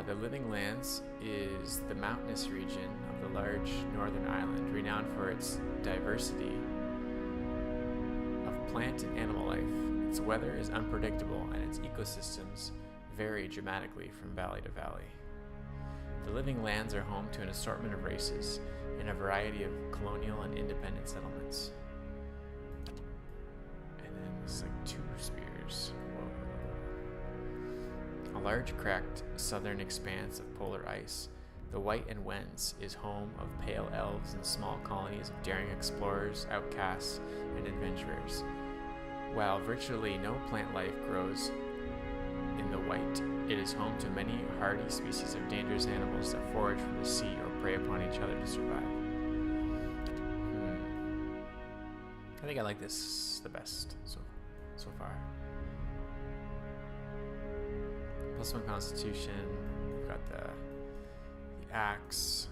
The Living Lands is the mountainous region of the large northern island, renowned for its diversity of plant and animal life. Its weather is unpredictable, and its ecosystems vary dramatically from valley to valley. The Living Lands are home to an assortment of races and a variety of colonial and independent settlements. And then it's like 2 spears. Whoa. A large cracked southern expanse of polar ice, the White and Wens is home of pale elves and small colonies of daring explorers, outcasts, and adventurers. While virtually no plant life grows in the White, it is home to many hardy species of dangerous animals that forage from the sea or prey upon each other to survive. I think I like this the best so far. +1 Constitution. We've got the axe.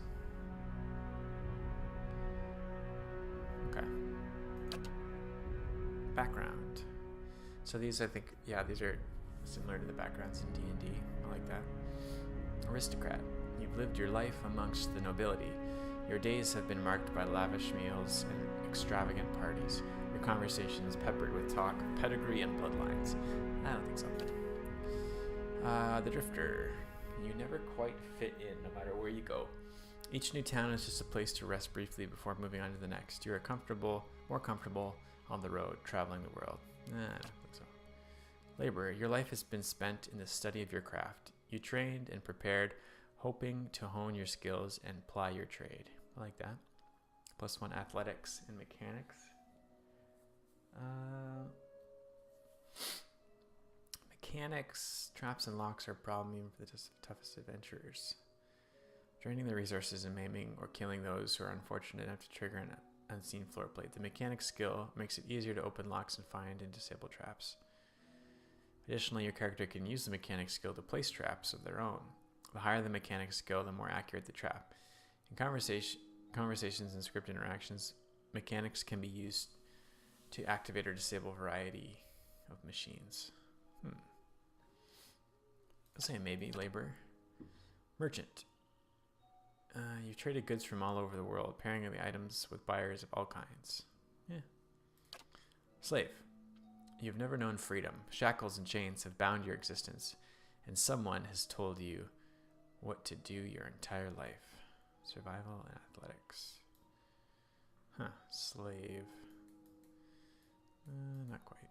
Okay. Background. So these, I think, yeah, these are similar to the backgrounds in D&D. I like that. Aristocrat. You've lived your life amongst the nobility. Your days have been marked by lavish meals and extravagant parties. Your conversations peppered with talk of pedigree and bloodlines. I don't think so. The Drifter. You never quite fit in, no matter where you go. Each new town is just a place to rest briefly before moving on to the next. You are more comfortable on the road, traveling the world. I don't think so. Laborer. Your life has been spent in the study of your craft. You trained and prepared, hoping to hone your skills and ply your trade. I like that. +1 athletics and mechanics. Mechanics, traps, and locks are a problem even for the toughest adventurers. Draining the resources and maiming or killing those who are unfortunate enough to trigger an unseen floor plate. The mechanics skill makes it easier to open locks and find and disable traps. Additionally, your character can use the mechanics skill to place traps of their own. The higher the mechanics skill, the more accurate the trap. In conversations and script interactions, mechanics can be used to activate or disable a variety of machines. I'll say maybe labor. Merchant. You've traded goods from all over the world, pairing the items with buyers of all kinds. Yeah. Slave. You've never known freedom. Shackles and chains have bound your existence, and someone has told you what to do your entire life. Survival and athletics. Slave. Not quite.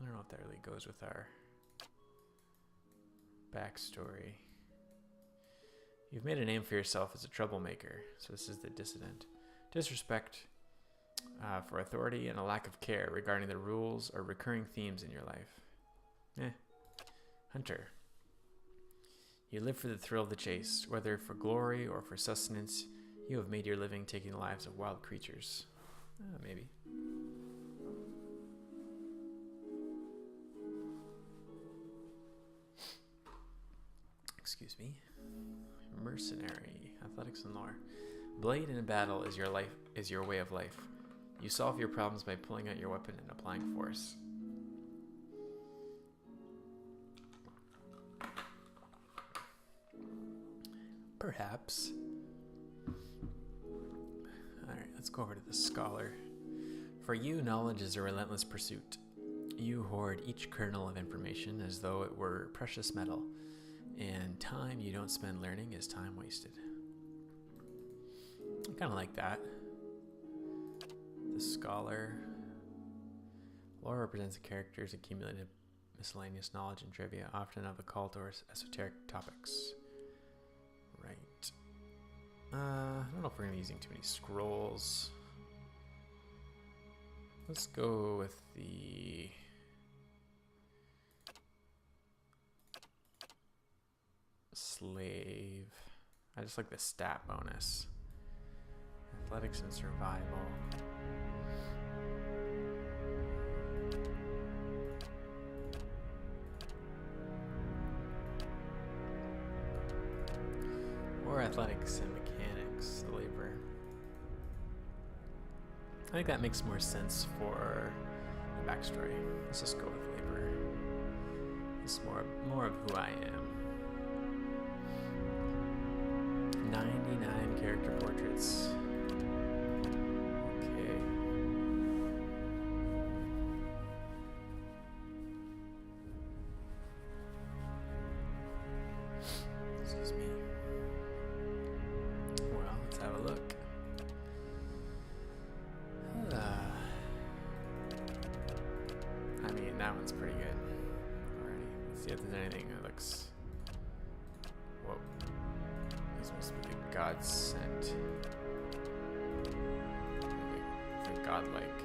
I don't know if that really goes with our backstory. You've made a name for yourself as a troublemaker, so this is the dissident. Disrespect for authority and a lack of care regarding the rules are recurring themes in your life. Hunter. You live for the thrill of the chase, whether for glory or for sustenance. You have made your living taking the lives of wild creatures. Maybe. Excuse me. Mercenary. Athletics and lore. Blade in a battle is your way of life. You solve your problems by pulling out your weapon and applying force. Perhaps. Alright, let's go over to the scholar. For you, knowledge is a relentless pursuit. You hoard each kernel of information as though it were precious metal, and time you don't spend learning is time wasted. I kind of like that. The scholar. Lore represents a character's accumulated miscellaneous knowledge and trivia, often of occult or esoteric topics. Right. I don't know if we're going to be using too many scrolls. Let's go with the slave. I just like the stat bonus. Athletics and survival. Or athletics and mechanics, the labor. I think that makes more sense for the backstory. Let's just go with labor. It's more of who I am. 99 character portraits. Okay. Excuse me. Well, let's have a look. I mean, that one's pretty good. Alrighty. Let's see if there's anything that looks... Whoa. This must be the God sent. The Godlike.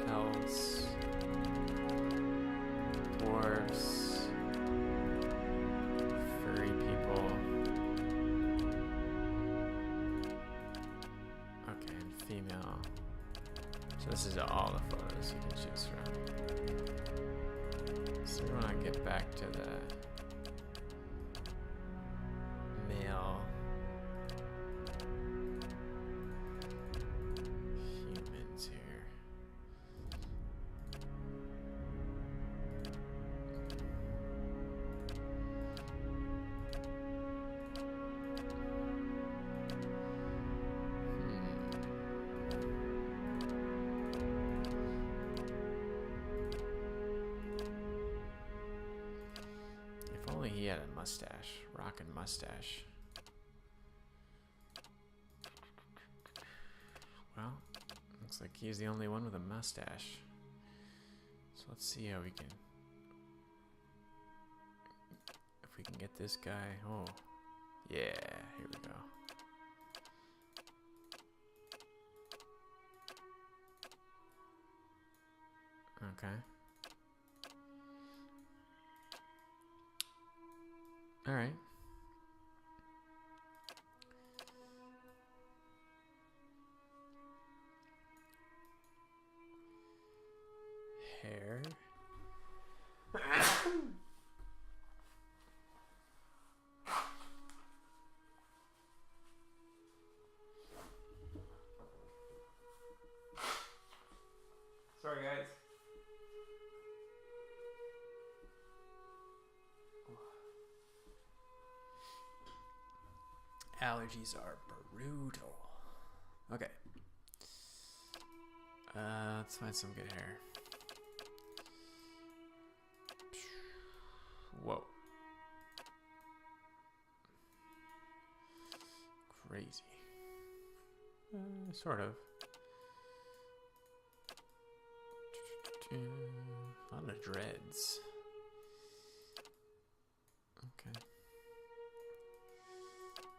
Elves. Dwarves. Furry people. Okay, and female. So this is all the photos you can choose from. So we want to get back to the male humans here. If only he had a mustache, rockin' mustache. Well, looks like he's the only one with a mustache. So let's see how we can... If if we can get this guy. Oh, yeah, here we go. Okay. All right. Hair. Sorry, guys. Allergies are brutal. Okay. Let's find some good hair. Whoa. Crazy. Sort of. A lot of dreads. Okay.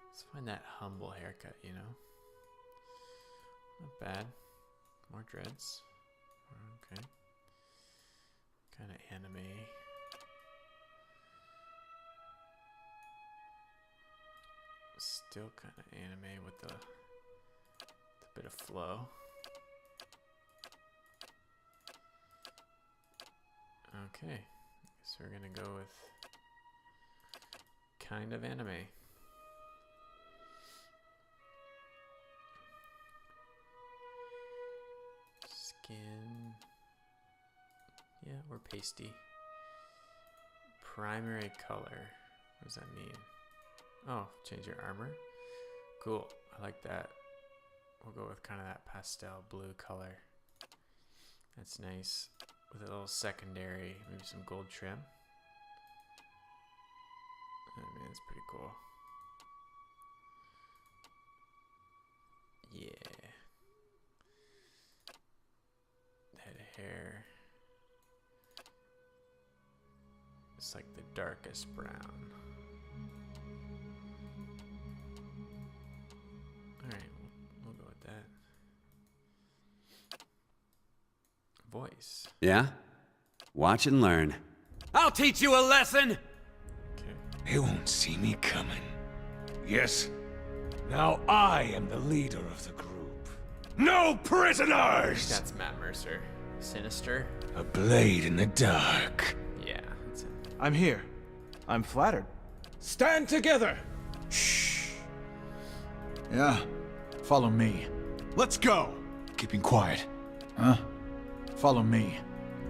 Let's find that humble haircut, you know? Not bad. More dreads. Okay. Kind of anime. Still kind of anime with the bit of flow. Okay, so we're gonna go with kind of anime. Skin. Yeah, we're pasty. Primary color. What does that mean? Oh, change your armor. Cool, I like that. We'll go with kind of that pastel blue color. That's nice. With a little secondary, maybe some gold trim. I mean, it's pretty cool. Yeah. Head of hair. It's like the darkest brown. Alright, we'll go with that. Voice. Yeah? Watch and learn. I'll teach you a lesson! Okay. They won't see me coming. Yes. Now I am the leader of the group. No prisoners! That's Matt Mercer. Sinister. A blade in the dark. Yeah, that's him. I'm here. I'm flattered. Stand together! Shh. Yeah. Follow me. Let's go! Keeping quiet. Huh? Follow me.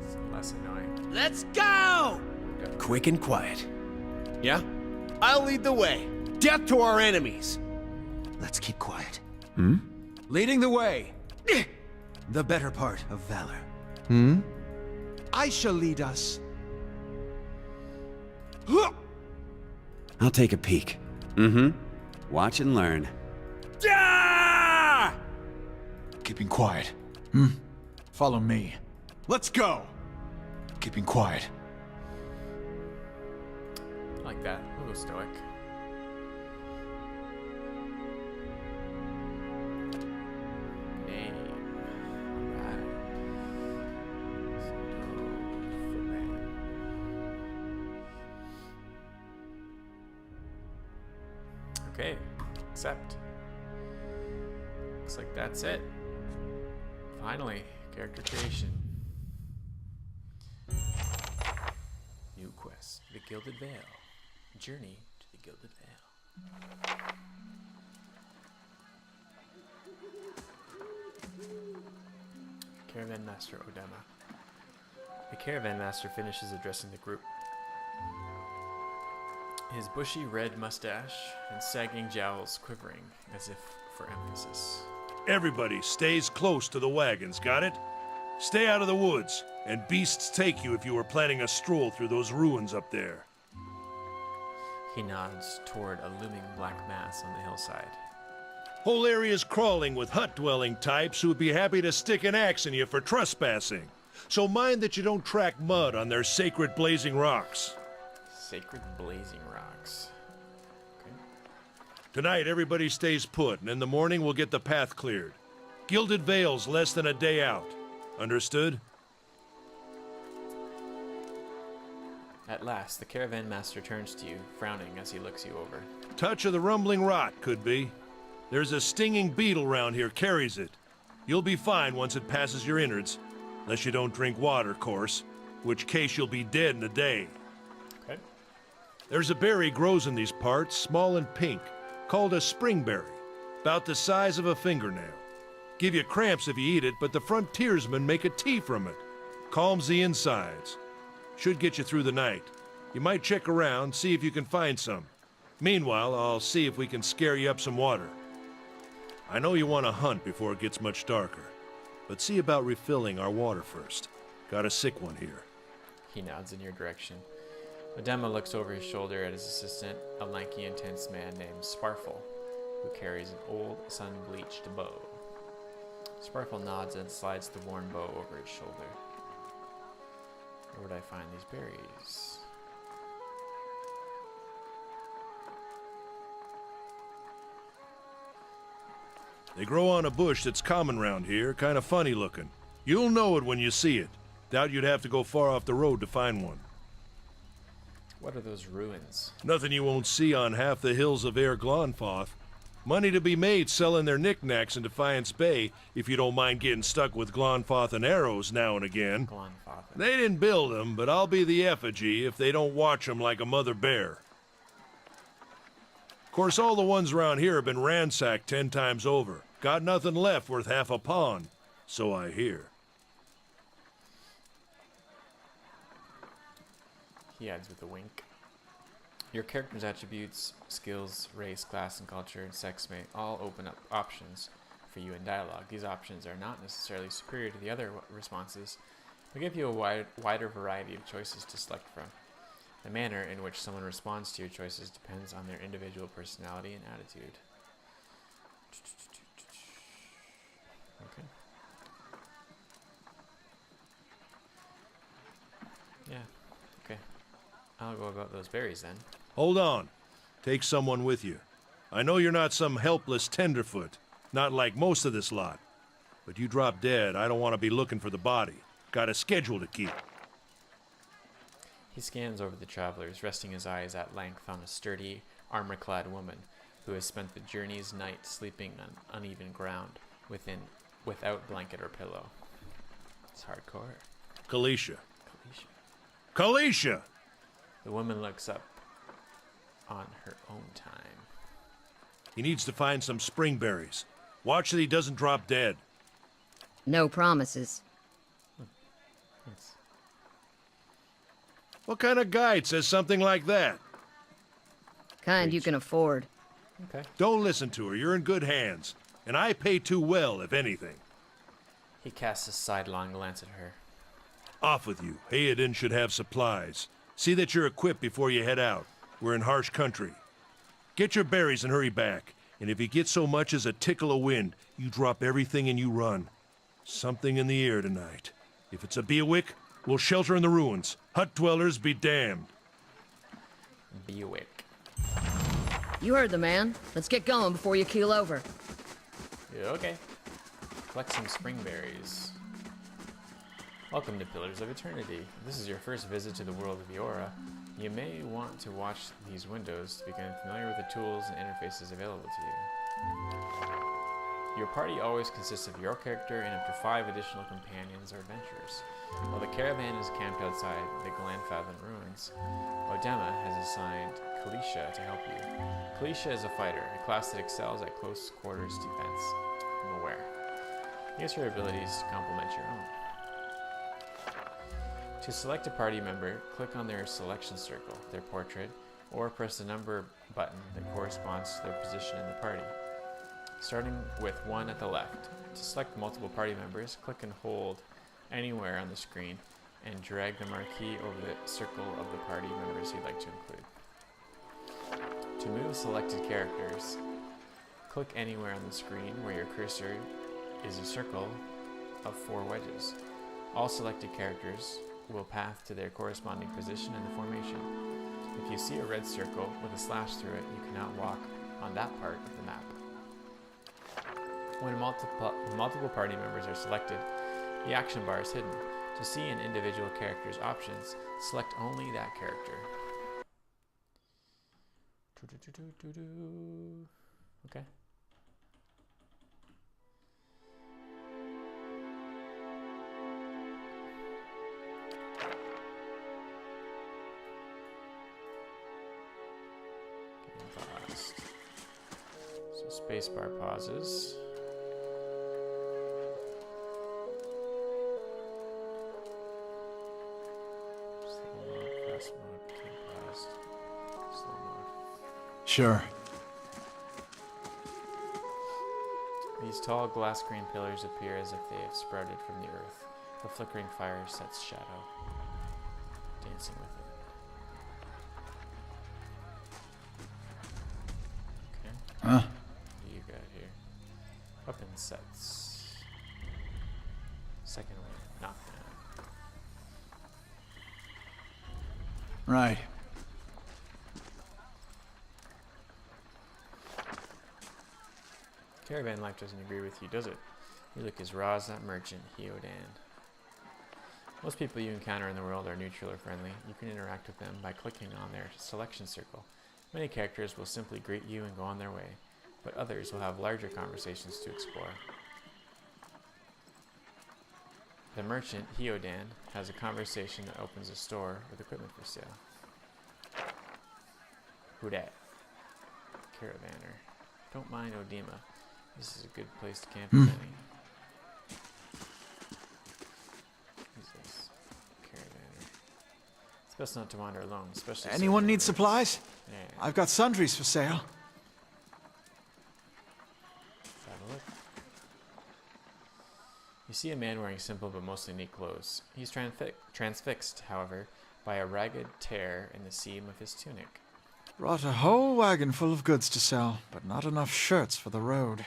It's less annoying. Let's go! Quick and quiet. Yeah? I'll lead the way. Death to our enemies. Let's keep quiet. Leading the way. The better part of valor. I shall lead us. I'll take a peek. Watch and learn. Keeping quiet. Follow me. Let's go! Keeping quiet. I like that. A little stoic. Name. Alright. Footman. Okay. Accept. Looks like that's it. Finally, character creation. New quest, the Gilded Veil. Journey to the Gilded Veil. Caravan Master Odema. The Caravan Master finishes addressing the group. His bushy red mustache and sagging jowls quivering as if for emphasis. Everybody stays close to the wagons, got it? Stay out of the woods, and beasts take you if you were planning a stroll through those ruins up there. He nods toward a looming black mass on the hillside. Whole area's crawling with hut-dwelling types who would be happy to stick an axe in you for trespassing. So mind that you don't track mud on their sacred blazing rocks. Sacred blazing rocks. Okay. Tonight, everybody stays put, and in the morning, we'll get the path cleared. Gilded Vale's less than a day out. Understood? At last, the caravan master turns to you, frowning as he looks you over. Touch of the rumbling rot, could be. There's a stinging beetle round here, carries it. You'll be fine once it passes your innards. Unless you don't drink water, course. Which case you'll be dead in a day. Okay. There's a berry grows in these parts, small and pink, called a springberry. About the size of a fingernail. Give you cramps if you eat it, but the frontiersmen make a tea from it. Calms the insides. Should get you through the night. You might check around, see if you can find some. Meanwhile, I'll see if we can scare you up some water. I know you want to hunt before it gets much darker, but see about refilling our water first. Got a sick one here. He nods in your direction. Odema looks over his shoulder at his assistant, a lanky, intense man named Sparfle, who carries an old, sun-bleached bow. Sparfle nods and slides the worn bow over his shoulder. Where would I find these berries? They grow on a bush that's common round here, kind of funny looking. You'll know it when you see it. Doubt you'd have to go far off the road to find one. What are those ruins? Nothing you won't see on half the hills of Air Glonfoth. Money to be made selling their knickknacks in Defiance Bay, if you don't mind getting stuck with Glonfoth and arrows now and again. Glonfoth. They didn't build them, but I'll be the effigy if they don't watch them like a mother bear. Of course, all the ones around here have been ransacked 10 times over. Got nothing left worth half a pawn, so I hear. He adds with a wink. Your character's attributes, skills, race, class, and culture, and sex may all open up options for you in dialogue. These options are not necessarily superior to the other responses, but give you a wider variety of choices to select from. The manner in which someone responds to your choices depends on their individual personality and attitude. Okay. Yeah, okay. I'll go about those berries then. Hold on. Take someone with you. I know you're not some helpless tenderfoot, not like most of this lot. But you drop dead, I don't want to be looking for the body. Got a schedule to keep. He scans over the travelers, resting his eyes at length on a sturdy, armor-clad woman who has spent the journey's night sleeping on uneven ground without blanket or pillow. It's hardcore. Kalisha. Kalisha. Kalisha! The woman looks up on her own time. He needs to find some springberries. Watch that he doesn't drop dead. No promises. Yes. What kind of guide says something like that? Kind you can afford. Okay. Don't listen to her. You're in good hands. And I pay too well, if anything. He casts a sidelong glance at her. Off with you. Hayden should have supplies. See that you're equipped before you head out. We're in harsh country. Get your berries and hurry back. And if you get so much as a tickle of wind, you drop everything and you run. Something in the air tonight. If it's a Beawick, we'll shelter in the ruins. Hut dwellers be damned. Be awake. You heard the man. Let's get going before you keel over. Yeah, okay. Collect some springberries. Welcome to Pillars of Eternity. If this is your first visit to the world of Eora, you may want to watch these windows to become familiar with the tools and interfaces available to you. Your party always consists of your character and up to 5 additional companions or adventurers. While the caravan is camped outside the Glenfathan ruins, Odema has assigned Kalisha to help you. Kalisha is a fighter, a class that excels at close quarters defense. I'm aware. Use her abilities to complement your own. To select a party member, click on their selection circle, their portrait, or press the number button that corresponds to their position in the party. Starting with 1 at the left. To select multiple party members, click and hold anywhere on the screen and drag the marquee over the circle of the party members you'd like to include. To move selected characters, click anywhere on the screen where your cursor is a circle of 4 wedges. All selected characters will path to their corresponding position in the formation. If you see a red circle with a slash through it, you cannot walk on that part of the map. When multiple party members are selected, the action bar is hidden. To see an individual character's options, select only that character. Okay. Paused. So spacebar pauses. Slow mode, fast mode, became paused. Slow mode. Sure. These tall glass green pillars appear as if they have sprouted from the earth. The flickering fire sets shadow, dancing with it. Okay. Huh? What do you got here? Weapon sets. Second one, knockdown. Right. Caravan life doesn't agree with you, does it? You look as raw as that merchant, Heodan. Most people you encounter in the world are neutral or friendly. You can interact with them by clicking on their selection circle. Many characters will simply greet you and go on their way, but others will have larger conversations to explore. The merchant, Heodan, has a conversation that opens a store with equipment for sale. Who dat? Caravaner. Don't mind Odema. This is a good place to camp, if any. Who's this? Caravaner. It's best not to wander alone, especially... Anyone need supplies? Yeah. I've got sundries for sale. Let's have a look. You see a man wearing simple but mostly neat clothes. He's transfixed, however, by a ragged tear in the seam of his tunic. Brought a whole wagon full of goods to sell, but not enough shirts for the road.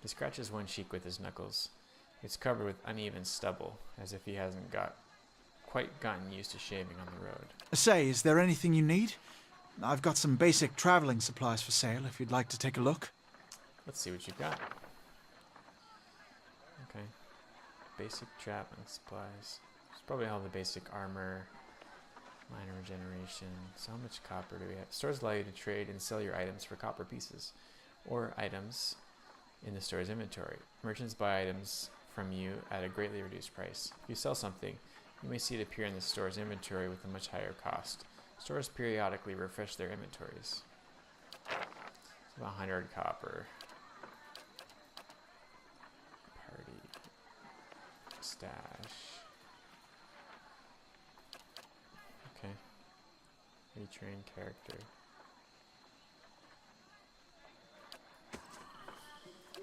He scratches one cheek with his knuckles. It's covered with uneven stubble, as if he hasn't quite gotten used to shaving on the road. Say, is there anything you need? I've got some basic traveling supplies for sale if you'd like to take a look. Let's see what you've got. Okay. Basic traveling supplies. It's probably all the basic armor, minor regeneration. So how much copper do we have? Stores allow you to trade and sell your items for copper pieces, or items in the store's inventory. Merchants buy items from you at a greatly reduced price. If you sell something, you may see it appear in the store's inventory with a much higher cost. Stores periodically refresh their inventories. It's about 100 copper. Party. Stash. Okay. Retrain character.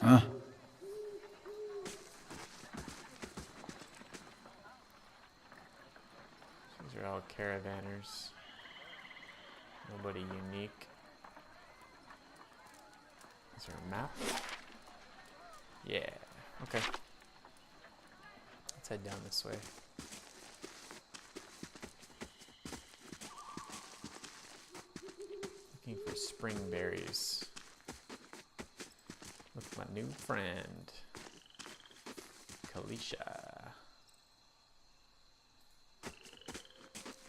Huh? These are all caravanners. Nobody unique. Is there a map? Yeah. Okay. Let's head down this way. Looking for spring berries. With my new friend, Kalisha.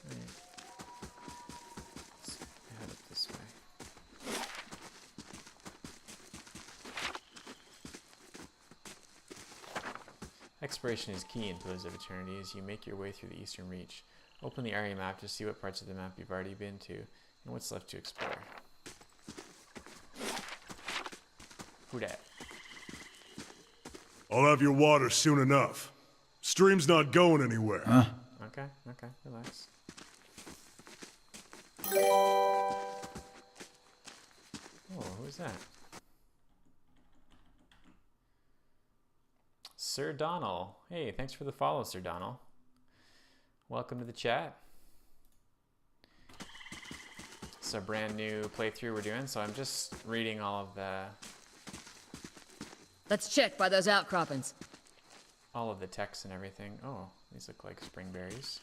Right. Let's head up this way. Exploration is key in Pillars of Eternity as you make your way through the Eastern Reach. Open the area map to see what parts of the map you've already been to and what's left to explore. Who dat? I'll have your water soon enough. Stream's not going anywhere. Huh? Okay, relax. Oh, who's that? Sir Donald. Hey, thanks for the follow, Sir Donald. Welcome to the chat. It's a brand new playthrough we're doing, so I'm just reading all of the Let's check by those outcroppings. text and everything. Oh, These look like spring berries.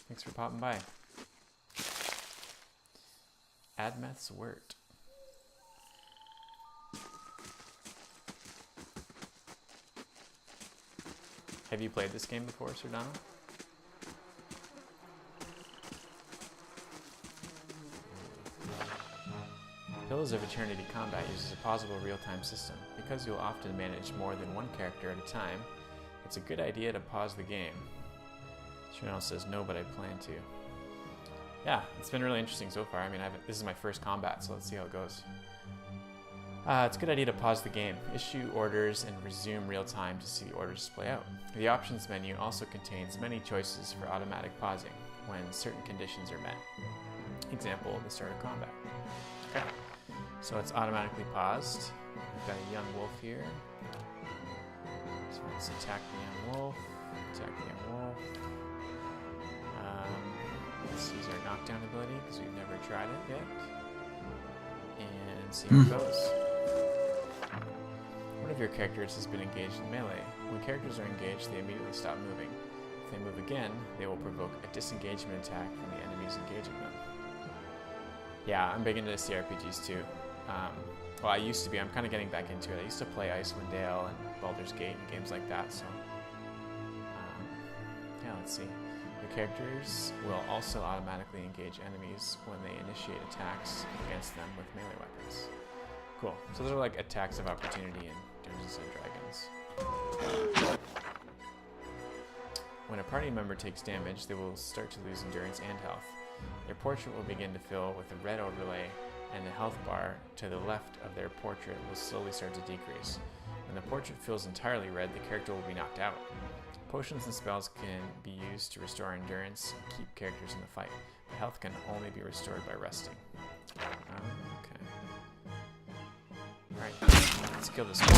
Thanks for popping by. Admeth's Wort. Have you played this game before, Sir Donald? Pillars of Eternity Combat uses a pausable real-time system. Because you'll often manage more than one character at a time, it's a good idea to pause the game. Sir Donald says no, but I plan to. Yeah, it's been really interesting so far. I mean, this is my first combat, so let's see how it goes. It's a good idea to pause the game, issue orders, and resume real time to see the orders play out. The options menu also contains many choices for automatic pausing when certain conditions are met. Example, the start of combat. Okay, so it's automatically paused. We've got a young wolf here. So let's attack the young wolf. Attack the young wolf. Let's use our knockdown ability because we've never tried it yet. And see how it goes. One of your characters has been engaged in melee. When characters are engaged, they immediately stop moving. If they move again, they will provoke a disengagement attack from the enemies engaging them. Yeah, I'm big into CRPGs too. Well, I used to be. I'm kind of getting back into it. I used to play Icewind Dale and Baldur's Gate and games like that, so... yeah, let's see. Your characters will also automatically engage enemies when they initiate attacks against them with melee weapons. Cool. So those are like attacks of opportunity in Dungeons and Dragons. When a party member takes damage, they will start to lose endurance and health. Their portrait will begin to fill with a red overlay, and the health bar to the left of their portrait will slowly start to decrease. When the portrait fills entirely red, the character will be knocked out. Potions and spells can be used to restore endurance and keep characters in the fight. But health can only be restored by resting. Okay. Alright, let's kill this guy.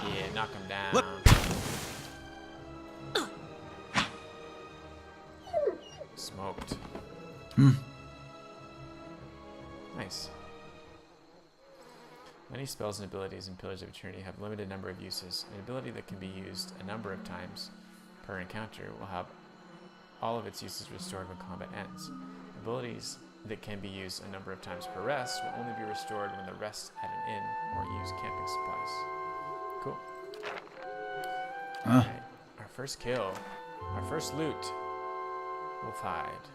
Yeah, knock him down. Smoked. Nice. Many spells and abilities in Pillars of Eternity have a limited number of uses. An ability that can be used a number of times per encounter will have all of its uses restored when combat ends. Abilities that can be used a number of times per rest will only be restored when the rest at an inn or use camping supplies. Cool. Alright, our first kill. Our first loot. Wolf hide.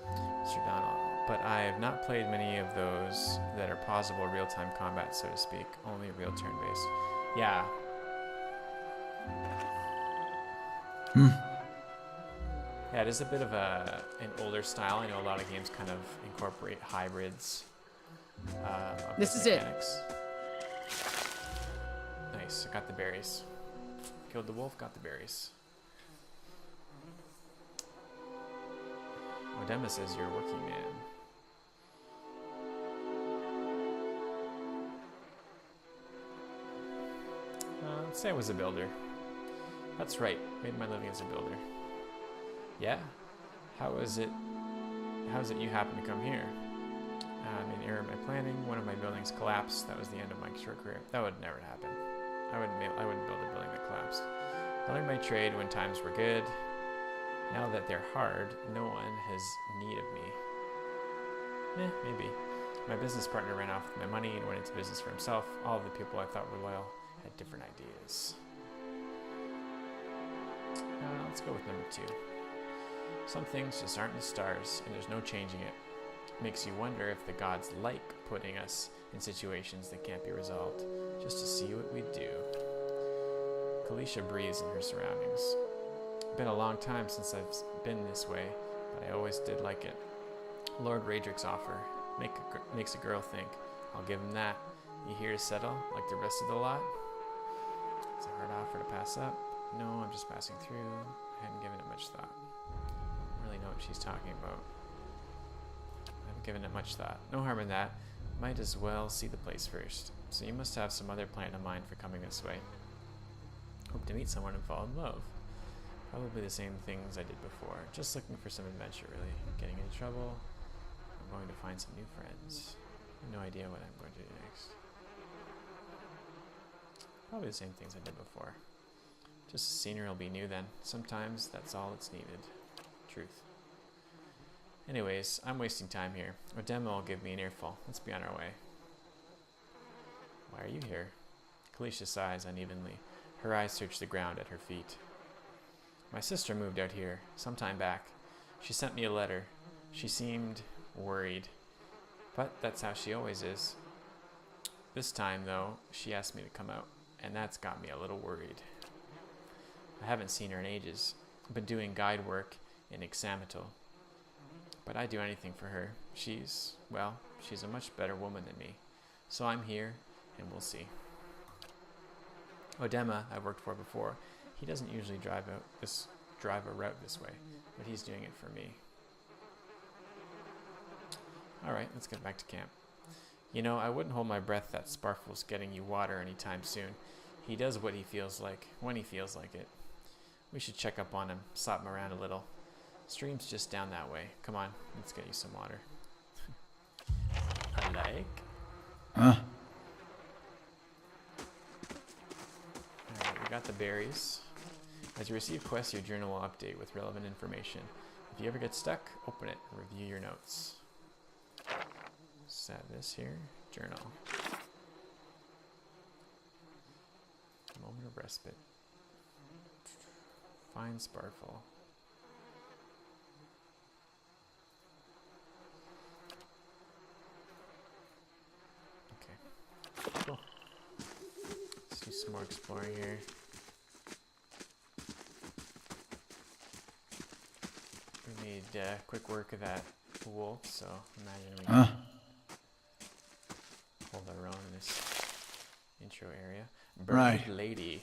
Mr. Donald. But I have not played many of those that are possible real-time combat, so to speak. Only real turn-based. Yeah. Yeah, it is a bit of an older style. I know a lot of games kind of incorporate hybrids. Of This is mechanics. Nice, I got the berries. Killed the wolf, got the berries. Odema says you're a working man. Let's say I was a builder. That's right, made my living as a builder. Yeah? How is it you happen to come here? In error of my planning, one of my buildings collapsed. That was the end of my short career. That would never happen. I wouldn't build a building that collapsed. I learned my trade when times were good. Now that they're hard, no one has need of me. Maybe. My business partner ran off with my money and went into business for himself. All of the people I thought were loyal had different ideas. Let's go with number 2. Some things just aren't in the stars, and there's no changing it. Makes you wonder if the gods like putting us in situations that can't be resolved, just to see what we do. Kalisha breathes in her surroundings. Been a long time since I've been this way, but I always did like it. Lord Raedric's offer makes a girl think. I'll give him that. You here to settle, like the rest of the lot? It's a hard offer to pass up. No, I'm just passing through. I hadn't given it much thought. I don't really know what she's talking about. I haven't given it much thought. No harm in that. Might as well see the place first. So you must have some other plan in mind for coming this way. Hope to meet someone and fall in love. Probably the same things I did before. Just looking for some adventure, really. Getting into trouble. I'm going to find some new friends. No idea what I'm going to do next. Probably the same things I did before. Just the scenery will be new then. Sometimes that's all that's needed. Truth. Anyways, I'm wasting time here. Odema will give me an earful. Let's be on our way. Why are you here? Kalisha sighs unevenly. Her eyes search the ground at her feet. My sister moved out here some time back. She sent me a letter. She seemed worried, but that's how she always is. This time, though, she asked me to come out, and that's got me a little worried. I haven't seen her in ages. I've been doing guide work in Examital, but I'd do anything for her. She's a much better woman than me. So I'm here, and we'll see. Odema, I've worked for before. He doesn't usually drive a route this way, but he's doing it for me. Alright, let's get back to camp. You know, I wouldn't hold my breath that Sparkle's getting you water anytime soon. He does what he feels like, when he feels like it. We should check up on him, slap him around a little. Stream's just down that way. Come on, let's get you some water. I like. Huh? Alright, we got the berries. As you receive quests, your journal will update with relevant information. If you ever get stuck, open it and review your notes. Set this here. Journal. Moment of respite. Find Sparkle. Okay. Cool. Let's do some more exploring here. We need quick work of that wolf, so imagine we can hold our own in this intro area. Bird lady.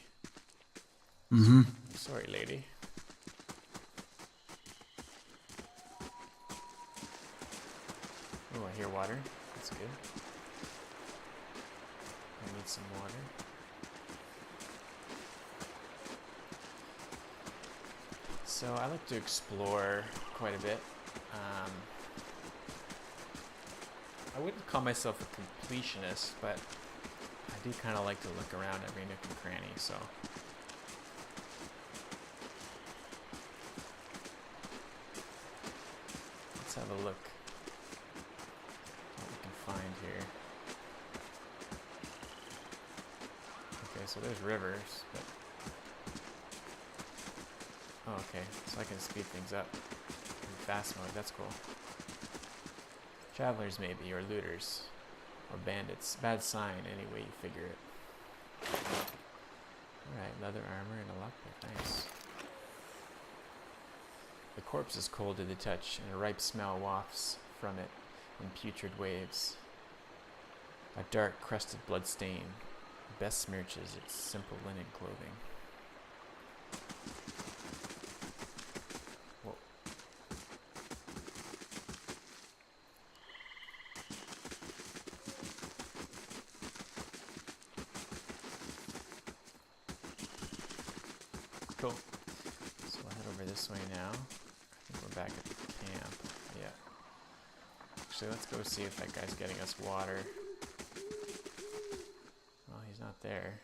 Mm-hmm. Sorry, lady. Oh, I hear water. That's good. I need some water. So I like to explore quite a bit. I wouldn't call myself a completionist, but I do kind of like to look around every nook and cranny, so. Let's have a look what we can find here. Okay, so there's rivers, but oh, okay, so I can speed things up in fast mode. That's cool. Travelers maybe, or looters, or bandits. Bad sign any way you figure it. Alright, leather armor and a lockpick. Nice. The corpse is cold to the touch, and a ripe smell wafts from it in putrid waves. A dark, crusted blood stain best smirches its simple linen clothing. Whoa. Cool. So we'll head over this way now. I think we're back at the camp. Yeah. Actually, let's go see if that guy's getting us water. Well, he's not there.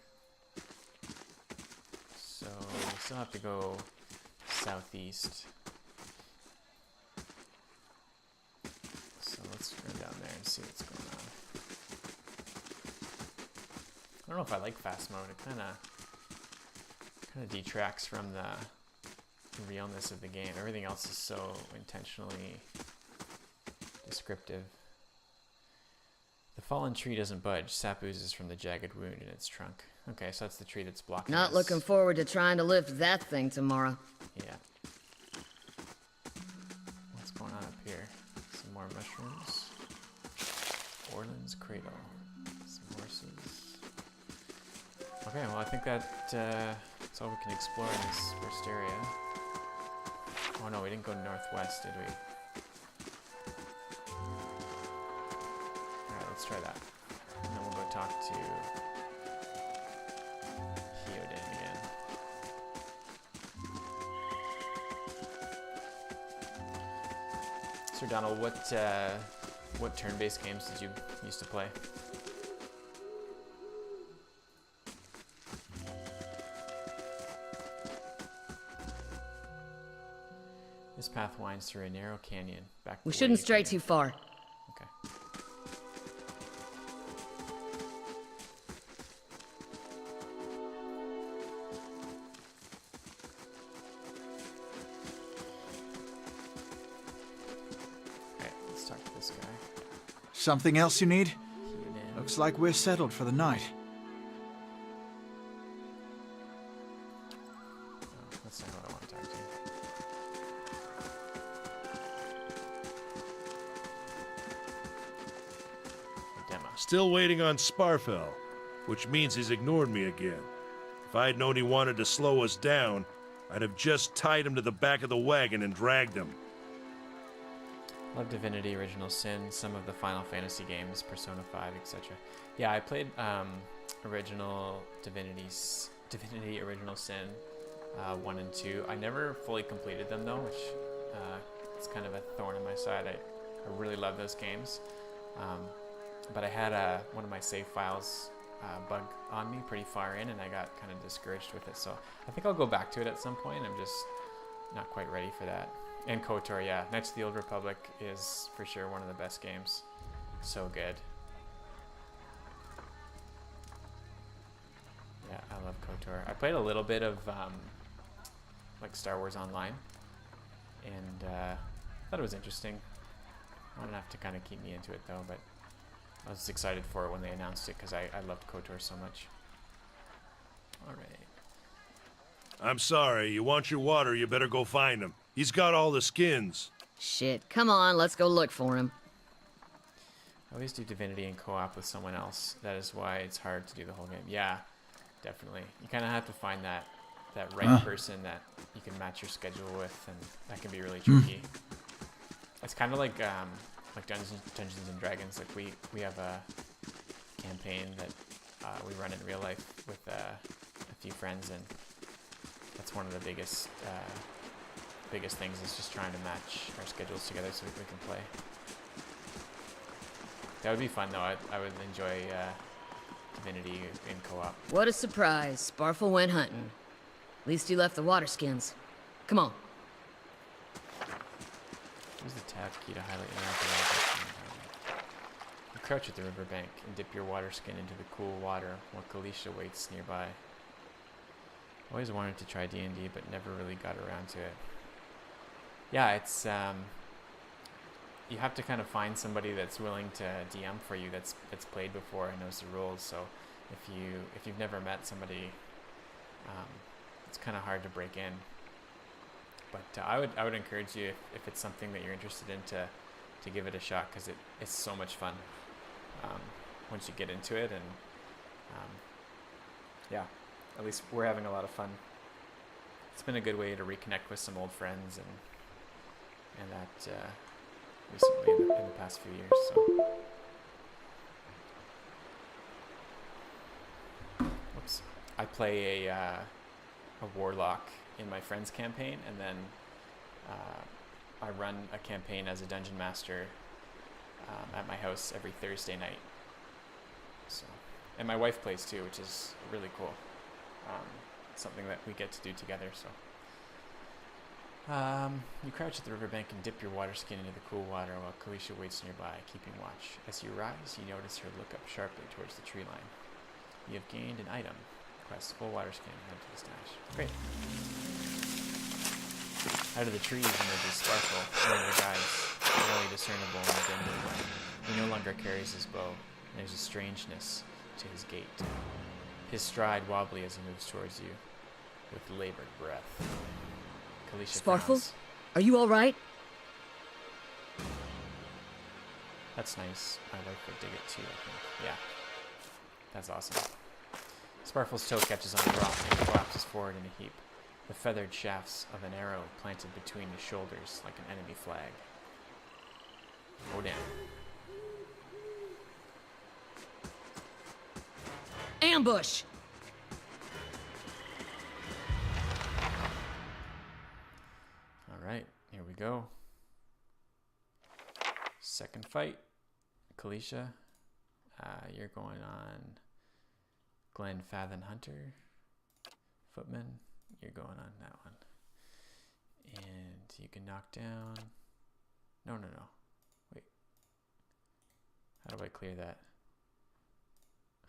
So we still have to go southeast. So let's run down there and see what's going on. I don't know if I like fast mode. It kind of detracts from the realness of the game. Everything else is so intentionally descriptive. The fallen tree doesn't budge. Sap oozes from the jagged wound in its trunk. Okay, so that's the tree that's blocking Not us. looking forward to trying to lift that thing tomorrow. Yeah. What's going on up here? Some more mushrooms. Orland's Cradle. Some horses. Okay, well I think that's all we can explore in this first area. Oh no, we didn't go northwest, did we? Alright, let's try that. And then we'll go talk to Theoden again. Sir Donald, what turn-based games did you used to play? This path winds through a narrow canyon. Back We the way shouldn't you stray came. too far. Okay. Alright, let's talk to this guy. Something else you need? Hunan. Looks like we're settled for the night. Oh, that's not what I want to talk to. Demo. Still waiting on Sparfell, which means he's ignored me again. If I'd known he wanted to slow us down, I'd have just tied him to the back of the wagon and dragged him. Love Divinity, Original Sin, some of the Final Fantasy games, Persona 5, etc. Yeah, I played original Divinity Original Sin 1 and 2. I never fully completed them though, which is kind of a thorn in my side. I really love those games. But I had one of my save files bug on me pretty far in, and I got kind of discouraged with it. So I think I'll go back to it at some point. I'm just not quite ready for that. And KOTOR, yeah. Knights of the Old Republic is for sure one of the best games. So good. Yeah, I love KOTOR. I played a little bit of like Star Wars Online, and I thought it was interesting. Not enough to kind of keep me into it though, but I was excited for it when they announced it because I loved KOTOR so much. All right. I'm sorry, you want your water, you better go find him. He's got all the skins. Shit, come on, let's go look for him. I always do Divinity in co-op with someone else. That is why it's hard to do the whole game. Yeah, definitely. You kind of have to find that right person that you can match your schedule with, and that can be really tricky. It's kind of like Dungeons and Dragons. Like we have a campaign that we run in real life with a few friends, and that's one of the biggest things is just trying to match our schedules together so we can play. That would be fun though. I would enjoy Divinity in co-op. What a surprise. Sparfel went hunting. At least he left the water skins. Come on. Use the tab key to highlight interactive. You crouch at the riverbank and dip your water skin into the cool water while Kalisha waits nearby. Always wanted to try D&D, but never really got around to it. Yeah, it's you have to kind of find somebody that's willing to DM for you that's played before and knows the rules. So if you've never met somebody, it's kind of hard to break in. But I would encourage you if it's something that you're interested in to give it a shot, because it's so much fun once you get into it, and yeah, at least we're having a lot of fun. It's been a good way to reconnect with some old friends and that recently in the past few years. So, whoops, I play a warlock in my friend's campaign, and then I run a campaign as a dungeon master at my house every Thursday night. So, and my wife plays too, which is really cool. Something that we get to do together. So, you crouch at the riverbank and dip your water skin into the cool water while Kalisha waits nearby, keeping watch. As you rise, you notice her look up sharply towards the tree line. You have gained an item. Quest full water skin. Head to the stash. Great. Out of the trees emerges Sparkle, one of the guys, barely discernible in the dim moonlight. He no longer carries his bow, and there's a strangeness to his gait. His stride wobbly as he moves towards you, with labored breath. Kalisha Sparfle, frowns. are you all right? That's nice. My wife would dig it too, I think. Yeah. That's awesome. Sparfle's toe catches on a rock and collapses forward in a heap. The feathered shafts of an arrow planted between his shoulders like an enemy flag. Go down. Ambush! Alright, here we go. Second fight. Kalisha, you're going on Glen Fathen Hunter. Footman, you're going on that one. And you can knock down. No. Wait. How do I clear that?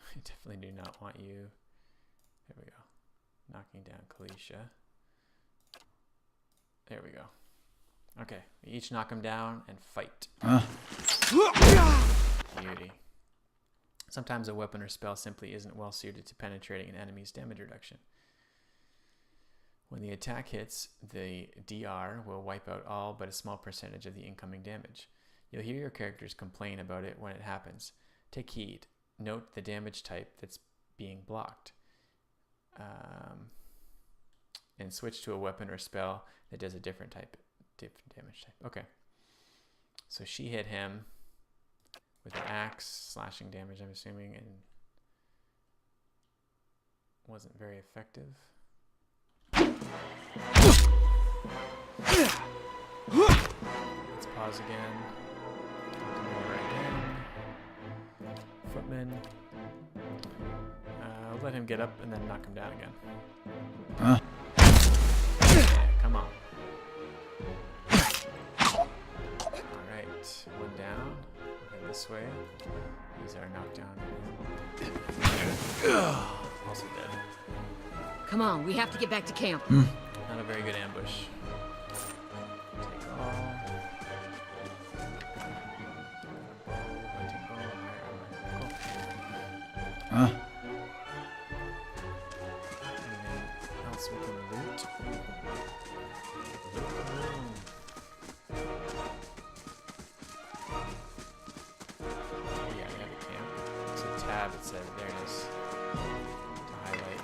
I definitely do not want you. There we go. Knocking down Kalisha. There we go. Okay, we each knock him down and fight. Beauty. Sometimes a weapon or spell simply isn't well suited to penetrating an enemy's damage reduction. When the attack hits, the DR will wipe out all but a small percentage of the incoming damage. You'll hear your characters complain about it when it happens. Take heed. Note the damage type that's being blocked. And switch to a weapon or spell that does a different damage type. Okay. So she hit him with an axe, slashing damage, I'm assuming, and wasn't very effective. Let's pause again. Come over again. Footman. I'll let him get up and then knock him down again. Yeah, come on. Alright, one down. Okay, this way. These are knocked down. Also dead. Come on, we have to get back to camp. Not a very good ambush. Take all. Hunting bow, higher armor. Cool. Anything else we can loot? Yeah, we have a camp. It's a tab that says, there it is. To highlight.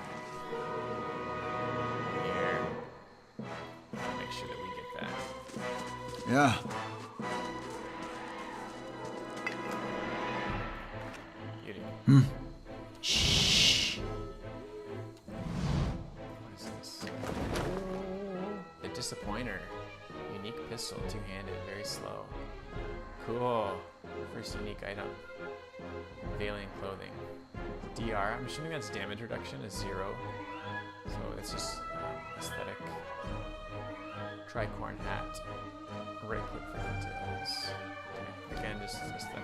Here. Make sure that we get that. Yeah. Beauty. Shh. What is this? The Disappointer. Unique pistol, two-handed, very slow. Cool. First unique item. Veiling clothing. DR, I'm assuming that's damage reduction is 0. So it's just aesthetic. Tricorn hat. Right click for details. Okay. Again, just aesthetic.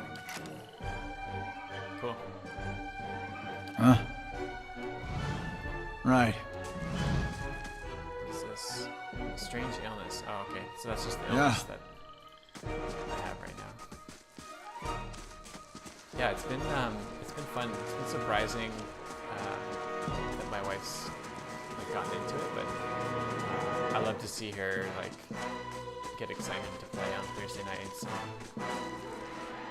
Cool. Right. What is this? Strange illness. Oh, okay. So that's just the illness that I have right now. Yeah, it's been fun. It's been surprising that my wife's like gotten into it, but I love to see her like get excited to play on Thursday nights. And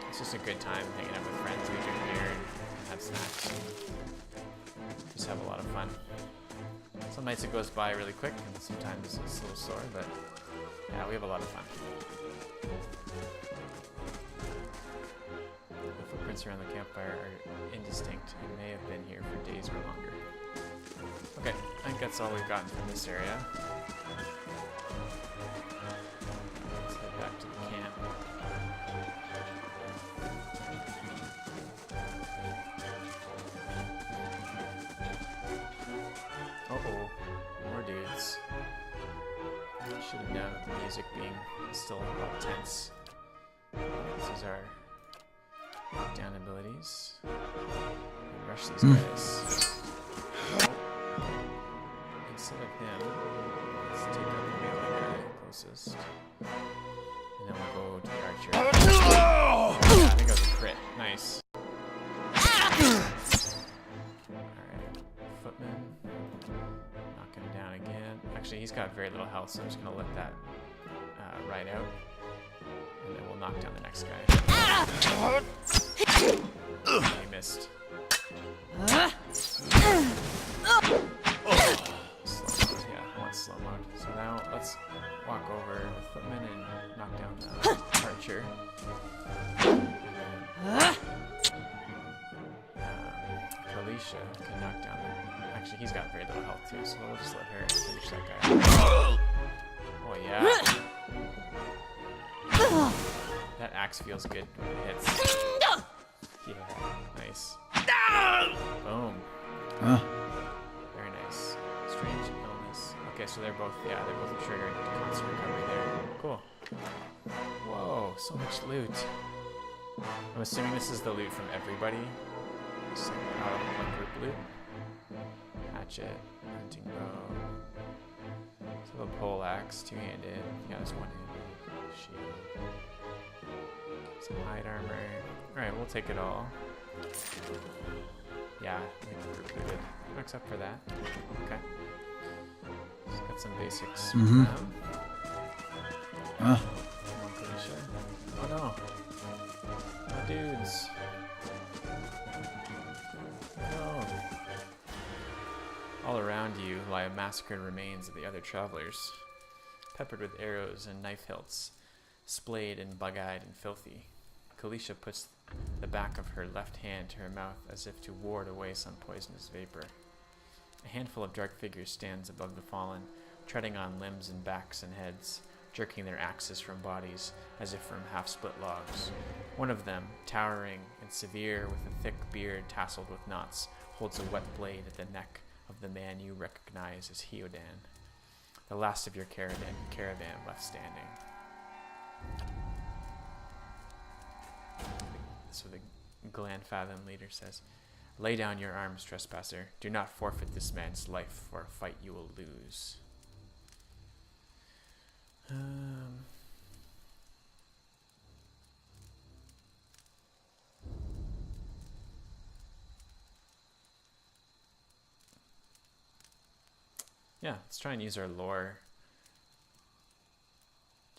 it's just a good time hanging out with friends. We drink beer and have snacks and just have a lot of fun. Some nights it goes by really quick, and sometimes it's a little sore, but yeah, we have a lot of fun. The footprints around the campfire are indistinct and may have been here for days or longer. Okay, I think that's all we've gotten from this area. Let's head back to the camp. Uh-oh, more dudes. I should have known with the music being still all tense. These are knockdown abilities. Rush these guys. Instead of him, let's take out the melee guy closest. And then we'll go to the archer. Yeah, I think that was a crit. Nice. Alright, Footman. Knock him down again. Actually, he's got very little health, so I'm just going to let that ride out. And then we'll knock down the next guy. He missed. Slow mode, yeah, I want slow mode. So now let's walk over with Footman and knock down the archer. Kalisha can knock down the... Actually, he's got very little health too, so we'll just let her finish that guy. Oh yeah. That axe feels good when it hits. Yeah, nice. Boom. Very nice. Strange illness. Okay, so so they're both triggered constant recovery there. Cool. Whoa, so much loot. I'm assuming this is the loot from everybody. It's like group loot. Hatchet, hunting bow. So the pole axe, two-handed. Yeah, there's one-handed. Shield. Some hide armor. Alright, we'll take it all. Yeah, I think we're pretty good. Except for that. Okay. Just got some basics. Oh no. My dudes. No. All around you lie massacred remains of the other travelers, peppered with arrows and knife hilts, splayed and bug-eyed and filthy. Kalisha puts the back of her left hand to her mouth as if to ward away some poisonous vapor. A handful of dark figures stands above the fallen, treading on limbs and backs and heads, jerking their axes from bodies as if from half-split logs. One of them, towering and severe with a thick beard tasseled with knots, holds a wet blade at the neck of the man you recognize as Hiodan, the last of your caravan left standing. So the Glanfathom leader says, "Lay down your arms, trespasser. Do not forfeit this man's life for a fight you will lose." Yeah, let's try and use our lore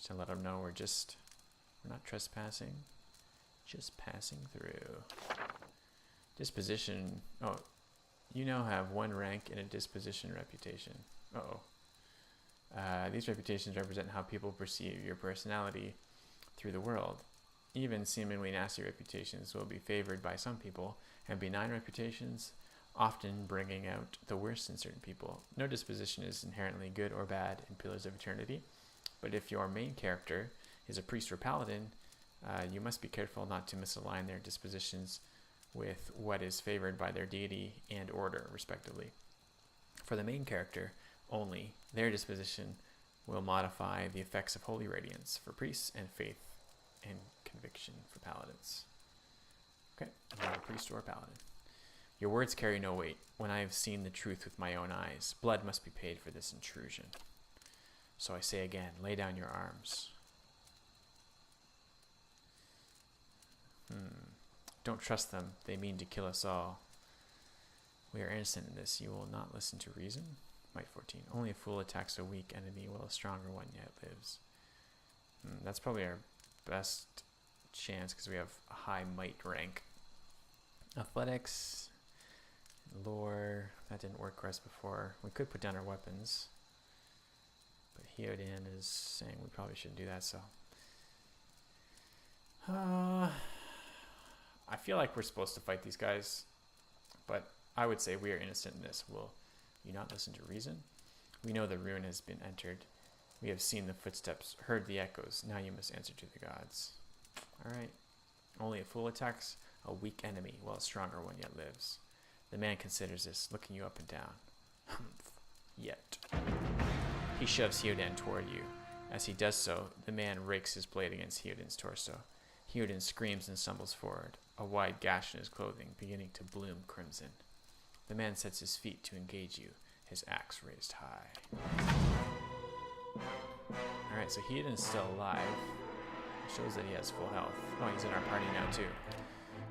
to let them know we're not trespassing, just passing through. Disposition. Oh, you now have 1 rank in a disposition reputation. These reputations represent how people perceive your personality through the world. Even seemingly nasty reputations will be favored by some people, and benign reputations often bringing out the worst in certain people. No disposition is inherently good or bad in Pillars of Eternity, but if your main character is a priest or paladin, you must be careful not to misalign their dispositions with what is favored by their deity and order, respectively. For the main character only, their disposition will modify the effects of holy radiance for priests and faith and conviction for paladins. Okay, I'm not a priest or a paladin. Your words carry no weight. When I have seen the truth with my own eyes, blood must be paid for this intrusion. So I say again, lay down your arms. Don't trust them. They mean to kill us all. We are innocent in this. You will not listen to reason? Might 14. Only a fool attacks a weak enemy while a stronger one yet lives. That's probably our best chance because we have a high might rank. Athletics, lore, that didn't work for us before. We could put down our weapons, but Hiodan is saying we probably shouldn't do that, so. I feel like we're supposed to fight these guys, but I would say we are innocent in this. Will you not listen to reason? We know the ruin has been entered. We have seen the footsteps, heard the echoes. Now you must answer to the gods. Alright. Only a fool attacks a weak enemy while a stronger one yet lives. The man considers this, looking you up and down. Humph. Yet. He shoves Hiodan toward you. As he does so, the man rakes his blade against Hiodan's torso. Hiodan screams and stumbles forward, a wide gash in his clothing beginning to bloom crimson. The man sets his feet to engage you, his axe raised high. Alright, so Hiodan's still alive. It shows that he has full health. Oh, he's in our party now too.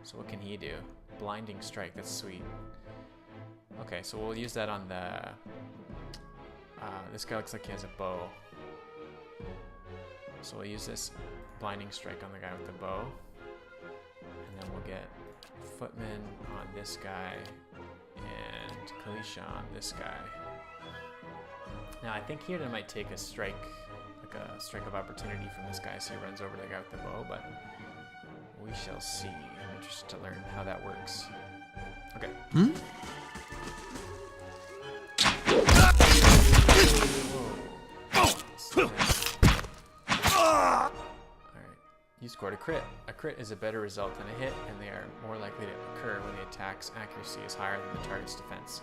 So what can he do? Blinding strike, that's sweet. Okay, so we'll use that on the... this guy looks like he has a bow. So we'll use this blinding strike on the guy with the bow. And then we'll get footman on this guy and Kalisha on this guy. Now I think Hiodan might take a strike, like a strike of opportunity from this guy, so he runs over to the guy with the bow, but we shall see. I'm interested to learn how that works. Okay. Alright. You scored a crit. A crit is a better result than a hit, and they are more likely to occur when the attack's accuracy is higher than the target's defense.